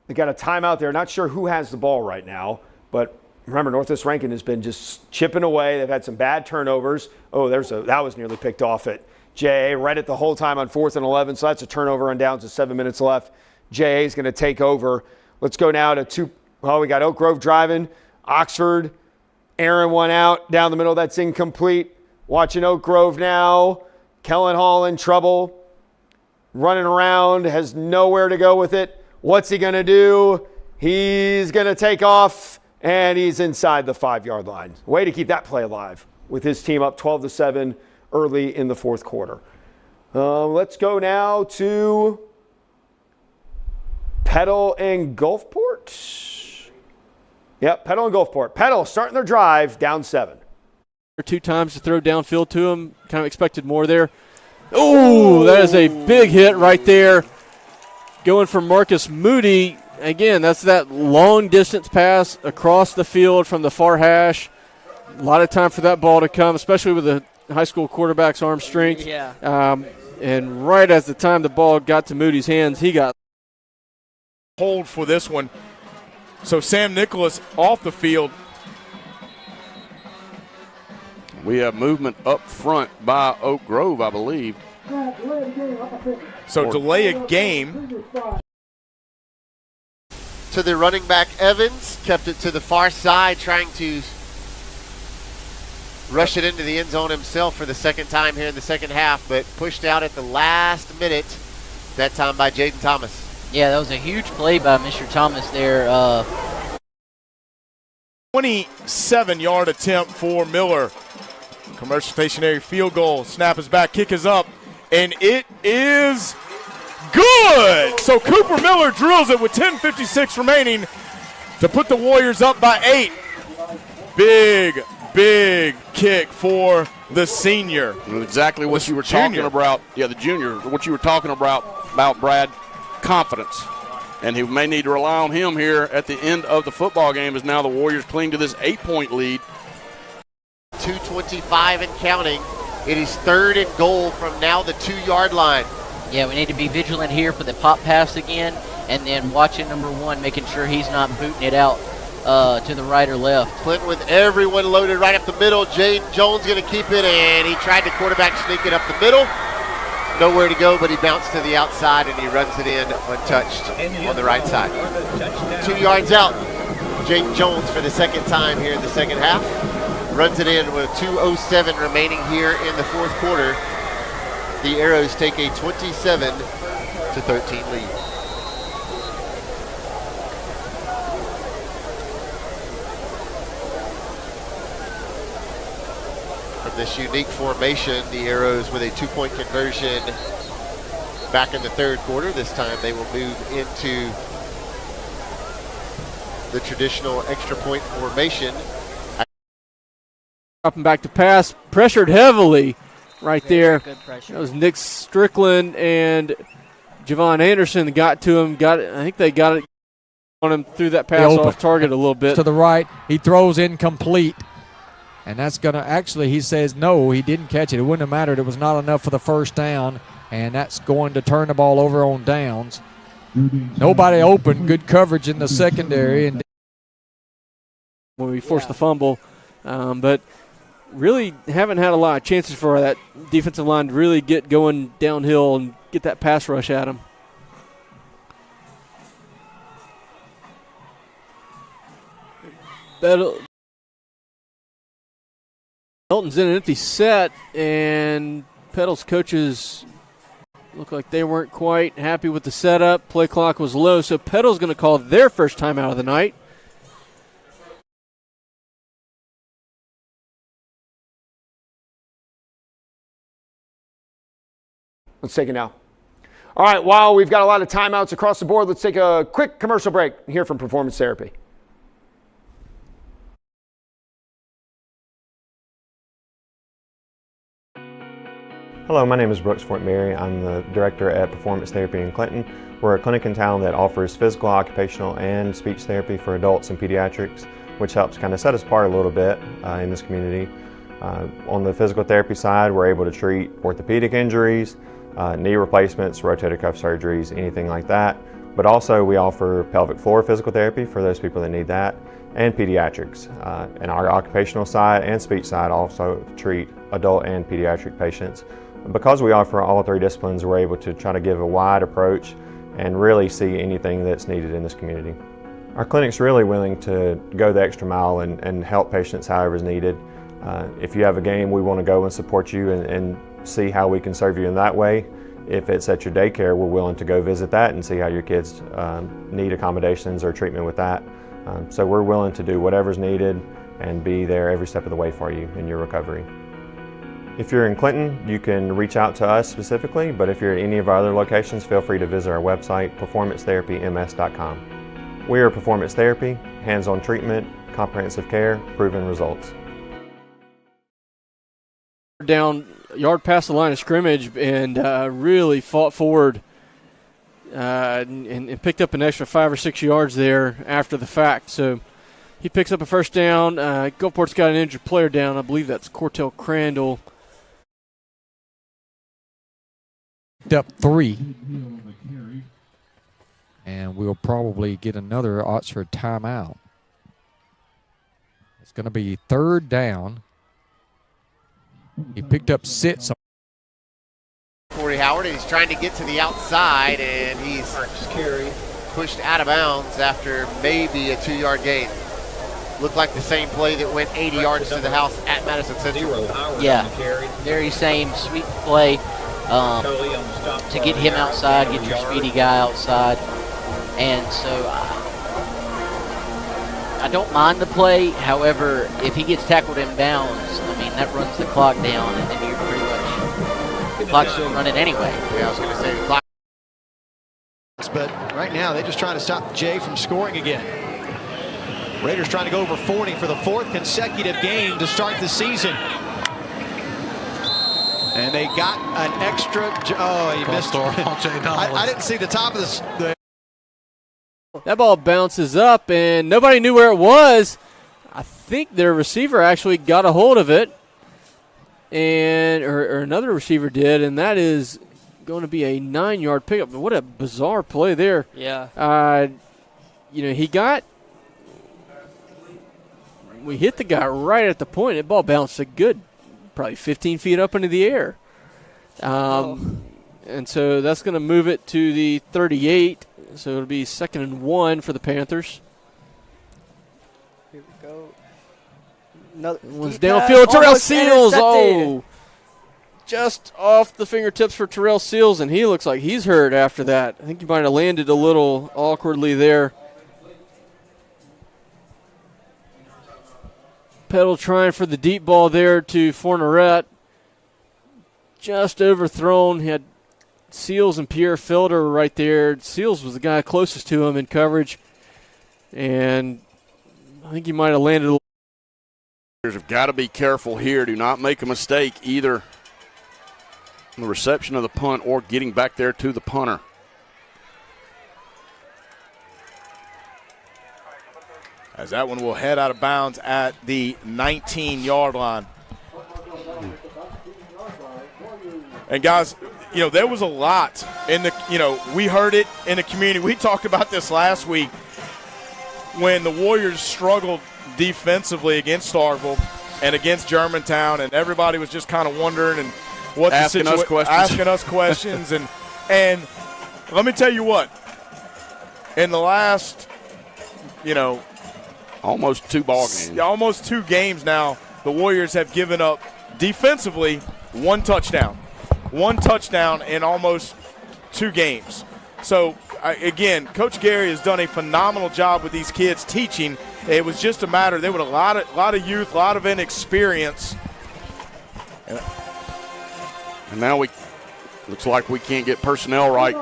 [SPEAKER 1] They got a timeout there. Not sure who has the ball right now, but remember, Northwest Rankin has been just chipping away. They've had some bad turnovers. Oh, that was nearly picked off at J.A. Read it the whole time on 4th and 11, so that's a turnover on downs with 7 minutes left. J.A. is going to take over. Let's go now to we got Oak Grove driving. Oxford, Aaron one out down the middle. That's incomplete. Watching Oak Grove now. Kellen Hall in trouble. Running around, has nowhere to go with it. What's he going to do? He's going to take off. And he's inside the 5-yard line. Way to keep that play alive with his team up 12-7 early in the fourth quarter. Let's go now to Petal and Gulfport. Yep, Petal and Gulfport. Petal starting their drive down 7.
[SPEAKER 22] 2 times to throw downfield to him. Kind of expected more there. Oh, that is a big hit right there. Going from Marcus Moody. Again, that's that long distance pass across the field from the far hash. A lot of time for that ball to come, especially with the high school quarterback's arm strength.
[SPEAKER 9] Yeah.
[SPEAKER 22] And right as the time the ball got to Moody's hands, he got
[SPEAKER 8] hold for this one. So Sam Nicholas off the field.
[SPEAKER 12] We have movement up front by Oak Grove, I believe.
[SPEAKER 8] So delay a game.
[SPEAKER 2] To the running back Evans, kept it to the far side, trying to rush it into the end zone himself for the second time here in the second half, but pushed out at the last minute, that time by Jaden Thomas.
[SPEAKER 9] Yeah, that was a huge play by Mr. Thomas there.
[SPEAKER 8] 27-yard attempt for Miller. Commercial stationary field goal. Snap is back, kick is up. and it is good. So Cooper Miller drills it with 10:56 remaining to put the Warriors up by 8. Big kick for the senior.
[SPEAKER 12] Exactly what you were talking about. Yeah, the junior. What you were talking about Brad, confidence. And he may need to rely on him here at the end of the football game as now the Warriors cling to this 8-point lead.
[SPEAKER 2] 2:25 and counting. It is 3rd and goal from now the 2-yard line.
[SPEAKER 14] Yeah, we need to be vigilant here for the pop pass again, and then watching number 1, making sure he's not booting it out to the right or left.
[SPEAKER 2] Clinton with everyone loaded right up the middle. Jaden Jones going to keep it, and he tried to quarterback sneak it up the middle. Nowhere to go, but he bounced to the outside, and he runs it in untouched on the right side. 2 yards out. Jaden Jones for the second time here in the second half. Runs it in with 2:07 remaining here in the fourth quarter. The Arrows take a 27-13 lead. From this unique formation, the Arrows with a 2-point conversion back in the third quarter. This time they will move into the traditional extra point formation.
[SPEAKER 22] Dropping back to pass, pressured heavily right there.
[SPEAKER 14] Good pressure.
[SPEAKER 22] That was Nick Strickland and Javon Anderson got to him. I think they got it on him through that pass off target a little bit.
[SPEAKER 10] To the right, he throws incomplete. And that's going to actually, he says, no, he didn't catch it. It wouldn't have mattered. It was not enough for the first down. And that's going to turn the ball over on downs. Nobody open. Good coverage in the secondary. And
[SPEAKER 22] when we forced the fumble. But really haven't had a lot of chances for that defensive line to really get going downhill and get that pass rush at him. Elton's in an empty set, and Petal's coaches look like they weren't quite happy with the setup. Play clock was low, so Petal's going to call their first timeout of the night.
[SPEAKER 1] Let's take it now. All right, while we've got a lot of timeouts across the board, let's take a quick commercial break and hear from Performance Therapy.
[SPEAKER 15] Hello, my name is Brooks Fortberry. I'm the director at Performance Therapy in Clinton. We're a clinic in town that offers physical, occupational, and speech therapy for adults and pediatrics, which helps kind of set us apart a little bit in this community. On the physical therapy side, we're able to treat orthopedic injuries, knee replacements, rotator cuff surgeries, anything like that. But also we offer pelvic floor physical therapy for those people that need that, and pediatrics. And our occupational side and speech side also treat adult and pediatric patients. Because we offer all 3 disciplines, we're able to try to give a wide approach and really see anything that's needed in this community. Our clinic's really willing to go the extra mile and help patients however is needed. If you have a game, we want to go and support you and see how we can serve you in that way. If it's at your daycare, we're willing to go visit that and see how your kids need accommodations or treatment with that. So we're willing to do whatever's needed and be there every step of the way for you in your recovery. If you're in Clinton, you can reach out to us specifically, but if you're at any of our other locations, feel free to visit our website, performancetherapyms.com. We are Performance Therapy, hands-on treatment, comprehensive care, proven results.
[SPEAKER 22] Down yard past the line of scrimmage and really fought forward and picked up an extra 5 or 6 yards there after the fact. So he picks up a first down. Gulfport's got an injured player down. I believe that's Cortell Crandall.
[SPEAKER 10] Up 3. And we'll probably get another Oxford timeout. It's going to be 3rd down. He picked up 6.
[SPEAKER 2] Corey Howard, and he's trying to get to the outside, and he's pushed out of bounds after maybe a 2-yard gain. Looked like the same play that went 80 yards to the house at Madison Central.
[SPEAKER 14] Yeah, very same sweet play to get him outside, get your speedy guy outside. And so I don't mind the play. However, if he gets tackled in bounds, I mean, that runs the clock down, and then you're pretty much Clock's still running anyway.
[SPEAKER 2] Yeah, I was going to say the clock.
[SPEAKER 4] But right now, they're just trying to stop Jay from scoring again. Raiders trying to go over 40 for the 4th consecutive game to start the season. And they got an extra. Oh, he missed. I didn't see the top of the.
[SPEAKER 22] That ball bounces up, and nobody knew where it was. I think their receiver actually got a hold of it, and or another receiver did, and that is going to be a 9-yard pickup. What a bizarre play there.
[SPEAKER 9] Yeah.
[SPEAKER 22] We hit the guy right at the point. That ball bounced a good, probably 15 feet up into the air. And so that's going to move it to the 38. So it'll be 2nd and 1 for the Panthers.
[SPEAKER 9] Here we go. Another
[SPEAKER 22] One's downfield. Terrell Seals. Just off the fingertips for Terrell Seals, and he looks like he's hurt after that. I think he might have landed a little awkwardly there. Petal trying for the deep ball there to Forneret. Just overthrown. He had Seals and Pierre Felder right there. Seals was the guy closest to him in coverage, and I think he might have landed a little.
[SPEAKER 12] Have got to be careful here. Do not make a mistake either in the reception of the punt or getting back there to the punter.
[SPEAKER 8] As that one will head out of bounds at the 19-yard line. And guys, there was a lot in the, we heard it in the community. We talked about this last week when the Warriors struggled defensively against Starkville and against Germantown, and everybody was just kind of wondering and what
[SPEAKER 12] asking us
[SPEAKER 8] questions, and let me tell you what, in the last,
[SPEAKER 12] almost 2 ball games,
[SPEAKER 8] almost 2 games now, the Warriors have given up defensively 1 touchdown in almost 2 games. So again, Coach Gary has done a phenomenal job with these kids teaching. It was just a matter, there were a lot of youth, a lot of inexperience.
[SPEAKER 12] And now looks like we can't get personnel right.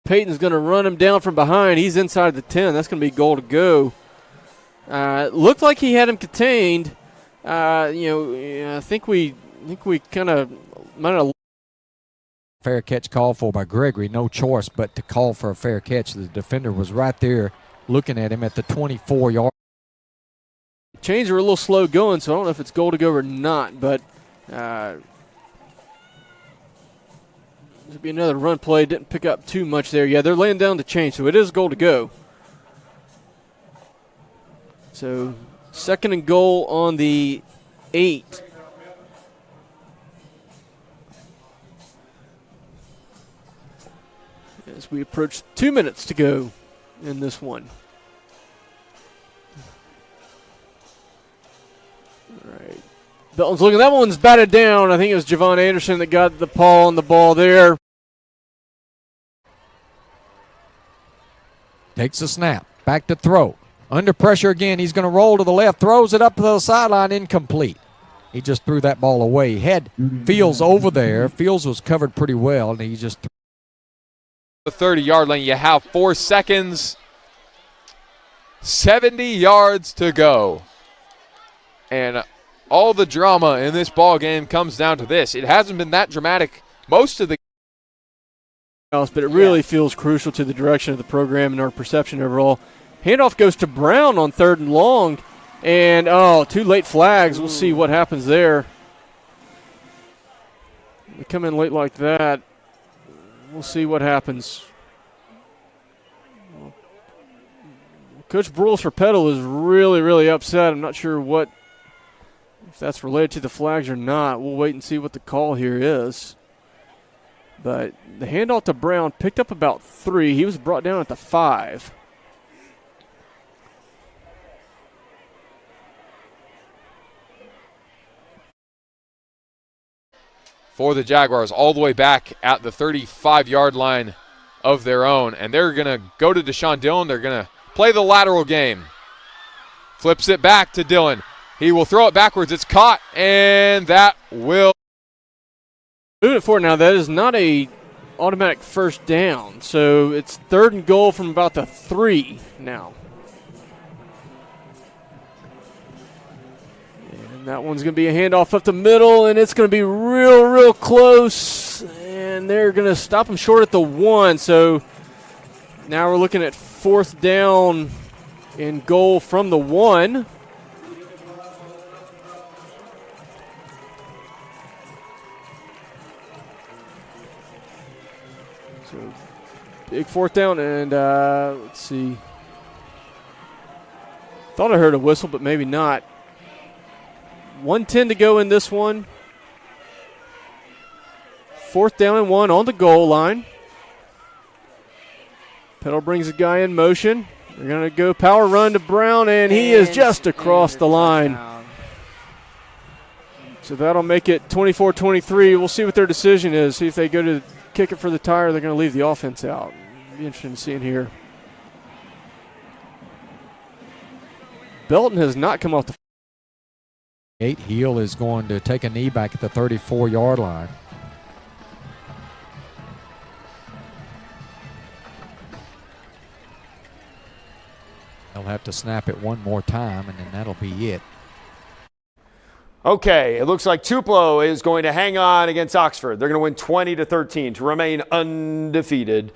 [SPEAKER 22] Peyton's going to run him down from behind. He's inside the 10. That's going to be goal to go. Looked like he had him contained. I think we kind of might have.
[SPEAKER 10] Fair catch called for by Gregory. No choice but to call for a fair catch. The defender was right there looking at him at the 24-yard.
[SPEAKER 22] Chains are a little slow going, so I don't know if it's goal to go or not, but there'll be another run play. Didn't pick up too much there. Yeah, they're laying down the chain, so it is goal to go. So 2nd and goal on the 8. As we approach 2 minutes to go in this one. All right. Belton's looking. That one's batted down. I think it was Javon Anderson that got the paw on the ball there.
[SPEAKER 10] Takes a snap. Back to throw. Under pressure again. He's going to roll to the left. Throws it up to the sideline. Incomplete. He just threw that ball away. He had Fields over there. Fields was covered pretty well, and he just threw.
[SPEAKER 7] The 30-yard line. You have 4 seconds. 70 yards to go. And all the drama in this ball game comes down to this. It hasn't been that dramatic most of the
[SPEAKER 22] but it really feels crucial to the direction of the program and our perception overall. Handoff goes to Brown on 3rd and long. And, 2 late flags. We'll see what happens there. They come in late like that. We'll see what happens. Coach Brules for Petal is really, really upset. I'm not sure if that's related to the flags or not. We'll wait and see what the call here is. But the handoff to Brown picked up about 3. He was brought down at the 5.
[SPEAKER 7] for the Jaguars all the way back at the 35-yard line of their own. And they're going to go to Deshaun Dillon. They're going to play the lateral game. Flips it back to Dillon. He will throw it backwards. It's caught, and that will.
[SPEAKER 22] Moving it forward now, that is not a automatic first down. So it's 3rd and goal from about the 3 now. And that one's going to be a handoff up the middle, and it's going to be real close. And they're going to stop him short at the 1. So now we're looking at 4th down and goal from the 1. So big 4th down, and let's see. Thought I heard a whistle, but maybe not. 1:10 to go in this one. 4th down and 1 on the goal line. Petal brings a guy in motion. They're going to go power run to Brown, and he is just across the line. So that'll make it 24-23. We'll see what their decision is. See if they go to kick it for the tie, or they're going to leave the offense out. Be interesting to see in here. Belton has not come off the
[SPEAKER 10] 8. Heel is going to take a knee back at the 34-yard line. They'll have to snap it one more time, and then that'll be it.
[SPEAKER 1] Okay, it looks like Tupelo is going to hang on against Oxford. They're going to win 20-13 to remain undefeated.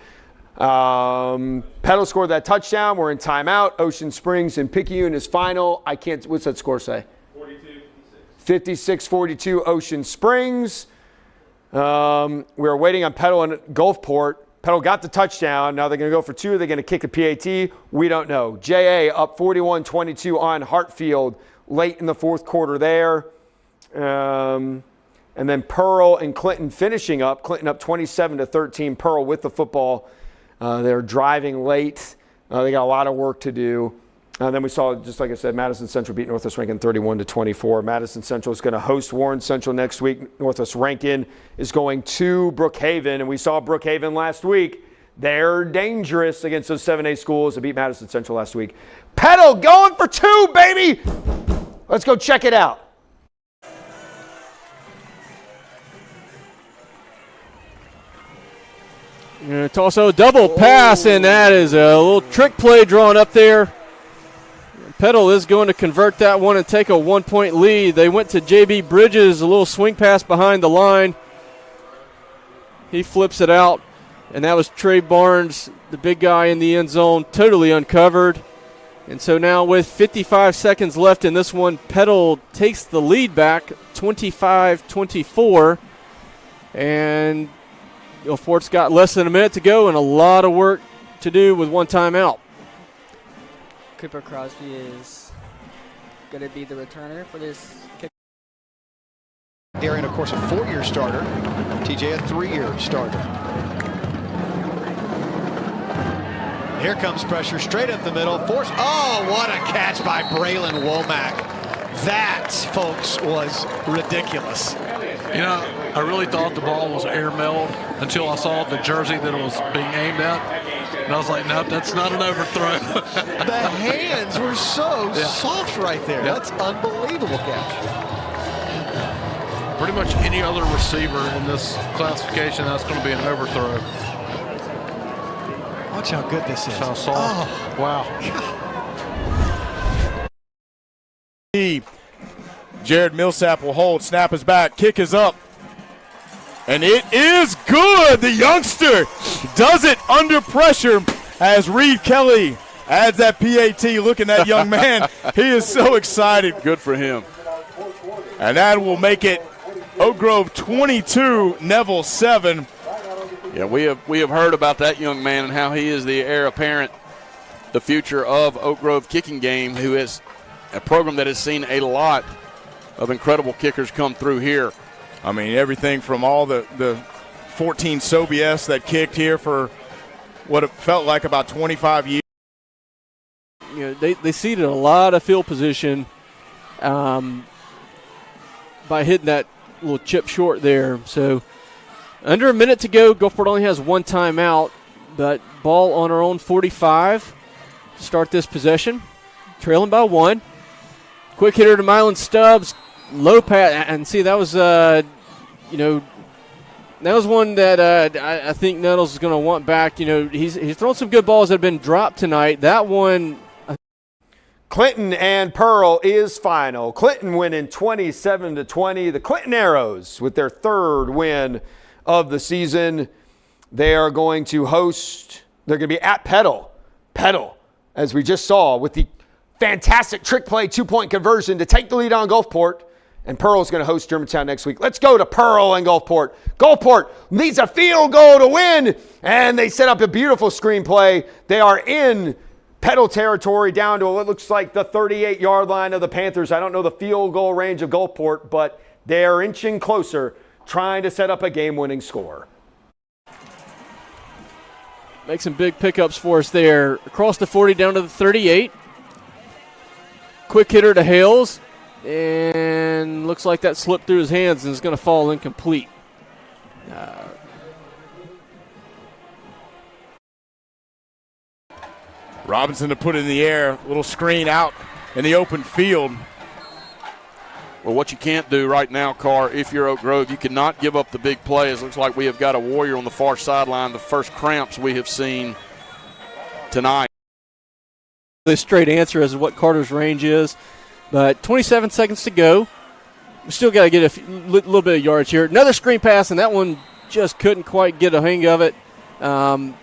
[SPEAKER 1] Petal scored that touchdown. We're in timeout. Ocean Springs and Picayune is final. What's that score say? 56-42 Ocean Springs. We're waiting on Petal and Gulfport. Petal got the touchdown. Now they're going to go for 2. They're going to kick a PAT. We don't know. JA up 41-22 on Hartfield late in the 4th quarter there. And then Pearl and Clinton finishing up. Clinton up 27-13. Pearl with the football. They're driving late. They got a lot of work to do. Then we saw, just like I said, Madison Central beat Northwest Rankin 31-24. Madison Central is going to host Warren Central next week. Northwest Rankin is going to Brookhaven, and we saw Brookhaven last week. They're dangerous against those 7A schools that beat Madison Central last week. Petal going for 2, baby! Let's go check it out.
[SPEAKER 22] It's also a double pass, and that is a little trick play drawn up there. Petal is going to convert that one and take a 1-point lead. They went to J.B. Bridges, a little swing pass behind the line. He flips it out, and that was Trey Barnes, the big guy in the end zone, totally uncovered. And so now with 55 seconds left in this one, Petal takes the lead back 25-24. And Gulfport's got less than a minute to go and a lot of work to do with one timeout.
[SPEAKER 9] Cooper Crosby is going to be the returner for this kick.
[SPEAKER 4] Darian, of course, a 4-year starter. TJ, a 3-year starter. Here comes pressure straight up the middle. Force. Oh, what a catch by Braylon Womack. That, folks, was ridiculous.
[SPEAKER 5] You know, I really thought the ball was airmailed until I saw the jersey that it was being aimed at. And I was like, nope, that's not an overthrow.
[SPEAKER 4] The hands were so soft right there.
[SPEAKER 5] Yep.
[SPEAKER 4] That's unbelievable catch.
[SPEAKER 5] Pretty much any other receiver in this classification, that's going to be an overthrow.
[SPEAKER 4] Watch how good this is.
[SPEAKER 5] How soft. Oh. Wow.
[SPEAKER 8] Jared Millsap will hold. Snap is back. Kick is up. And it is good. The youngster does it under pressure as Reed Kelly adds that PAT. Look at that young man. He is so excited.
[SPEAKER 12] Good for him.
[SPEAKER 8] And that will make it Oak Grove 22, Neville 7.
[SPEAKER 12] Yeah, we have heard about that young man and how he is the heir apparent, the future of Oak Grove kicking game, who is a program that has seen a lot of incredible kickers come through here.
[SPEAKER 8] I mean, everything from all the 14 Sobies that kicked here for what it felt like about 25 years.
[SPEAKER 22] You know, they ceded a lot of field position by hitting that little chip short there. So under a minute to go. Gulfport only has one timeout, but ball on our own 45. Start this possession, trailing by 1. Quick hitter to Mylan Stubbs. Low pass. And see, that was, that was one that I think Nettles is going to want back. He's thrown some good balls that have been dropped tonight. That one.
[SPEAKER 1] Clinton and Pearl is final. Clinton winning 27-20. The Clinton Arrows with their third win of the season. They are going to host, they're going to be at Petal. Petal, as we just saw, with the fantastic trick play 2-point conversion to take the lead on Gulfport. And Pearl is going to host Germantown next week. Let's go to Pearl and Gulfport. Gulfport needs a field goal to win. And they set up a beautiful screenplay. They are in Petal territory down to what looks like the 38-yard line of the Panthers. I don't know the field goal range of Gulfport, but they are inching closer, trying to set up a game-winning score.
[SPEAKER 22] Make some big pickups for us there. Across the 40 down to the 38. Quick hitter to Hales. And looks like that slipped through his hands and is going to fall incomplete.
[SPEAKER 8] Robinson to put it in the air. Little screen out in the open field.
[SPEAKER 12] Well, what you can't do right now, Carr, if you're Oak Grove, you cannot give up the big plays. Looks like we have got a Warrior on the far sideline, the first cramps we have seen tonight.
[SPEAKER 22] The straight answer as to what Carter's range is, but 27 seconds to go. We still got to get a little bit of yardage here. Another screen pass, and that one just couldn't quite get a hang of it. I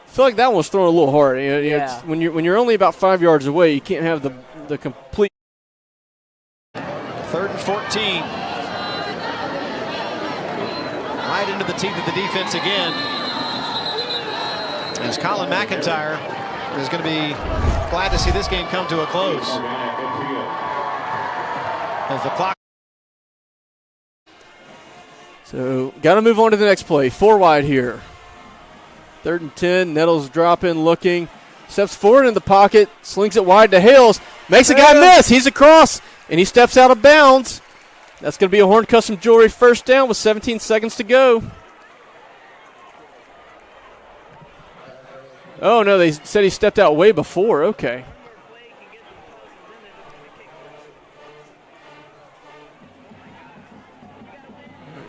[SPEAKER 22] feel like that one was thrown a little hard.
[SPEAKER 9] Yeah.
[SPEAKER 22] When you're only about 5 yards away, you can't have the complete.
[SPEAKER 4] 3rd and 14. Right into the teeth of the defense again. As Colin McIntyre is going to be glad to see this game come to a close. As the clock.
[SPEAKER 22] So got to move on to the next play. 4 wide here. 3rd and 10. Nettles dropping, looking. Steps forward in the pocket. Slings it wide to Hales. Makes a guy miss. He's across, and he steps out of bounds. That's going to be a Horn Custom Jewelry first down with 17 seconds to go. Oh, no, they said he stepped out way before. Okay.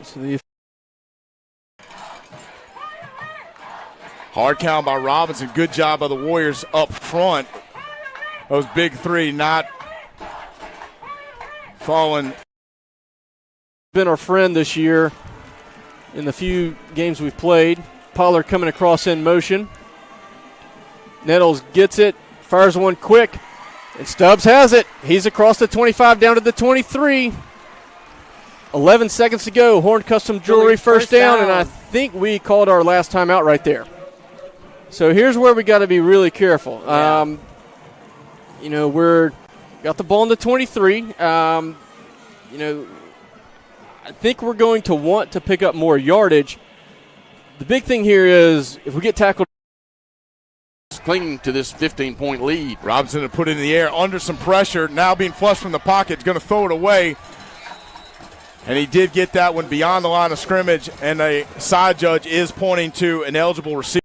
[SPEAKER 22] So the
[SPEAKER 8] hard count by Robinson. Good job by the Warriors up front. Those big three not falling.
[SPEAKER 22] Been our friend this year in the few games we've played. Pollard coming across in motion. Nettles gets it, fires one quick, and Stubbs has it. He's across the 25 down to the 23. 11 seconds to go. Horn Custom Jewelry first down, and I think we called our last time out right there. So here's where we got to be really careful.
[SPEAKER 9] Yeah.
[SPEAKER 22] We're got the ball in the 23. I think we're going to want to pick up more yardage. The big thing here is if we get tackled,
[SPEAKER 12] clinging to this 15-point lead.
[SPEAKER 8] Robinson to put it in the air under some pressure. Now being flushed from the pocket, going to throw it away. And he did get that one beyond the line of scrimmage, and a side judge is pointing to an eligible receiver.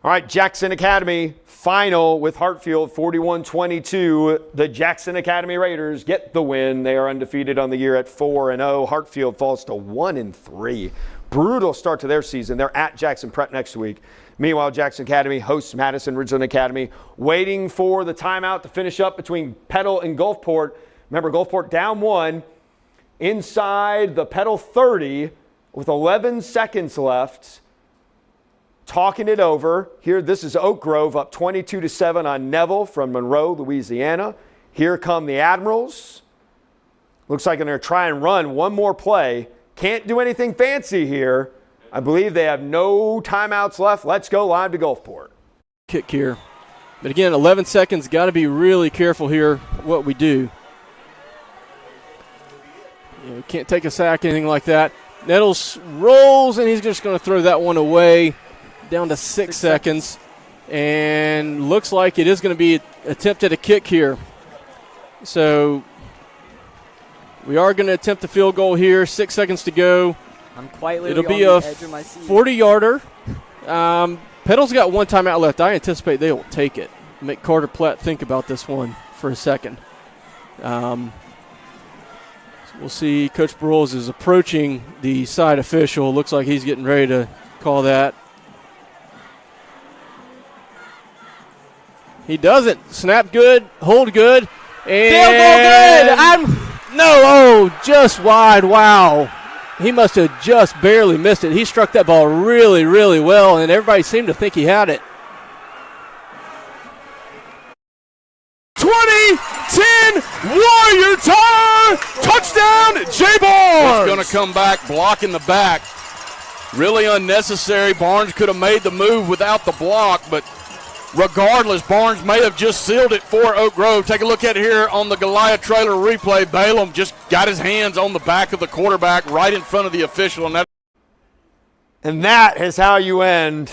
[SPEAKER 1] All right, Jackson Academy final with Hartfield 41-22. The Jackson Academy Raiders get the win. They are undefeated on the year at 4-0. Hartfield falls to 1-3. Brutal start to their season. They're at Jackson Prep next week. Meanwhile, Jackson Academy hosts Madison Ridgeland Academy, waiting for the timeout to finish up between Petal and Gulfport. Remember, Gulfport down 1 inside the Petal 30 with 11 seconds left. Talking it over. Here, this is Oak Grove up 22-7 on Neville from Monroe, Louisiana. Here come the Admirals. Looks like they're going to try and run one more play. Can't do anything fancy here. I believe they have no timeouts left. Let's go live to Gulfport.
[SPEAKER 22] Kick here. But again, 11 seconds. Got to be really careful here what we do. Can't take a sack, anything like that. Nettles rolls, and he's just going to throw that one away. Down to 6 seconds. And looks like it is going to be attempted a kick here. So we are going to attempt the field goal here. 6 seconds to go.
[SPEAKER 9] I'm quietly
[SPEAKER 22] It'll
[SPEAKER 9] on
[SPEAKER 22] be
[SPEAKER 9] the
[SPEAKER 22] a
[SPEAKER 9] edge of my seat.
[SPEAKER 22] 40-yarder. Petal's got one timeout left. I anticipate they will take it. Make Carter Platt think about this one for a second. So we'll see. Coach Broyles is approaching the side official. Looks like he's getting ready to call that. He doesn't. Snap good, hold good, and
[SPEAKER 20] Field goal good.
[SPEAKER 22] just wide. Wow. He must have just barely missed it. He struck that ball really, really well, and everybody seemed to think he had it.
[SPEAKER 8] 20-10 Warrior tie! Touchdown, Jay Barnes!
[SPEAKER 12] It's going to come back, blocking the back. Really unnecessary. Barnes could have made the move without the block, but regardless, Barnes may have just sealed it for Oak Grove. Take a look at it here on the Goliath trailer replay. Balaam just got his hands on the back of the quarterback right in front of the official.
[SPEAKER 1] And that is how you end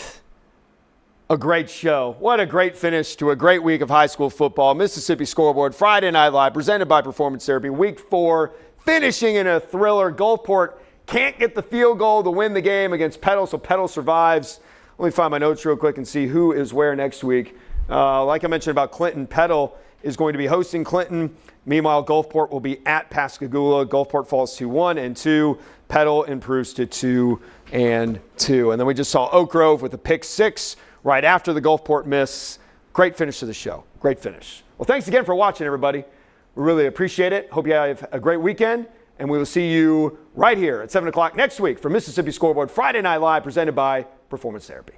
[SPEAKER 1] a great show. What a great finish to a great week of high school football. Mississippi Scoreboard, Friday Night Live, presented by Performance Therapy. Week 4, finishing in a thriller. Gulfport can't get the field goal to win the game against Petal, so Petal survives. Let me find my notes real quick and see who is where next week. Like I mentioned about Clinton, Petal is going to be hosting Clinton. Meanwhile, Gulfport will be at Pascagoula. Gulfport falls to 1-2. Petal improves to 2-2. And then we just saw Oak Grove with a pick 6 right after the Gulfport miss. Great finish to the show. Great finish. Well, thanks again for watching, everybody. We really appreciate it. Hope you have a great weekend. And we will see you right here at 7 o'clock next week for Mississippi Scoreboard Friday Night Live, presented by Performance Therapy.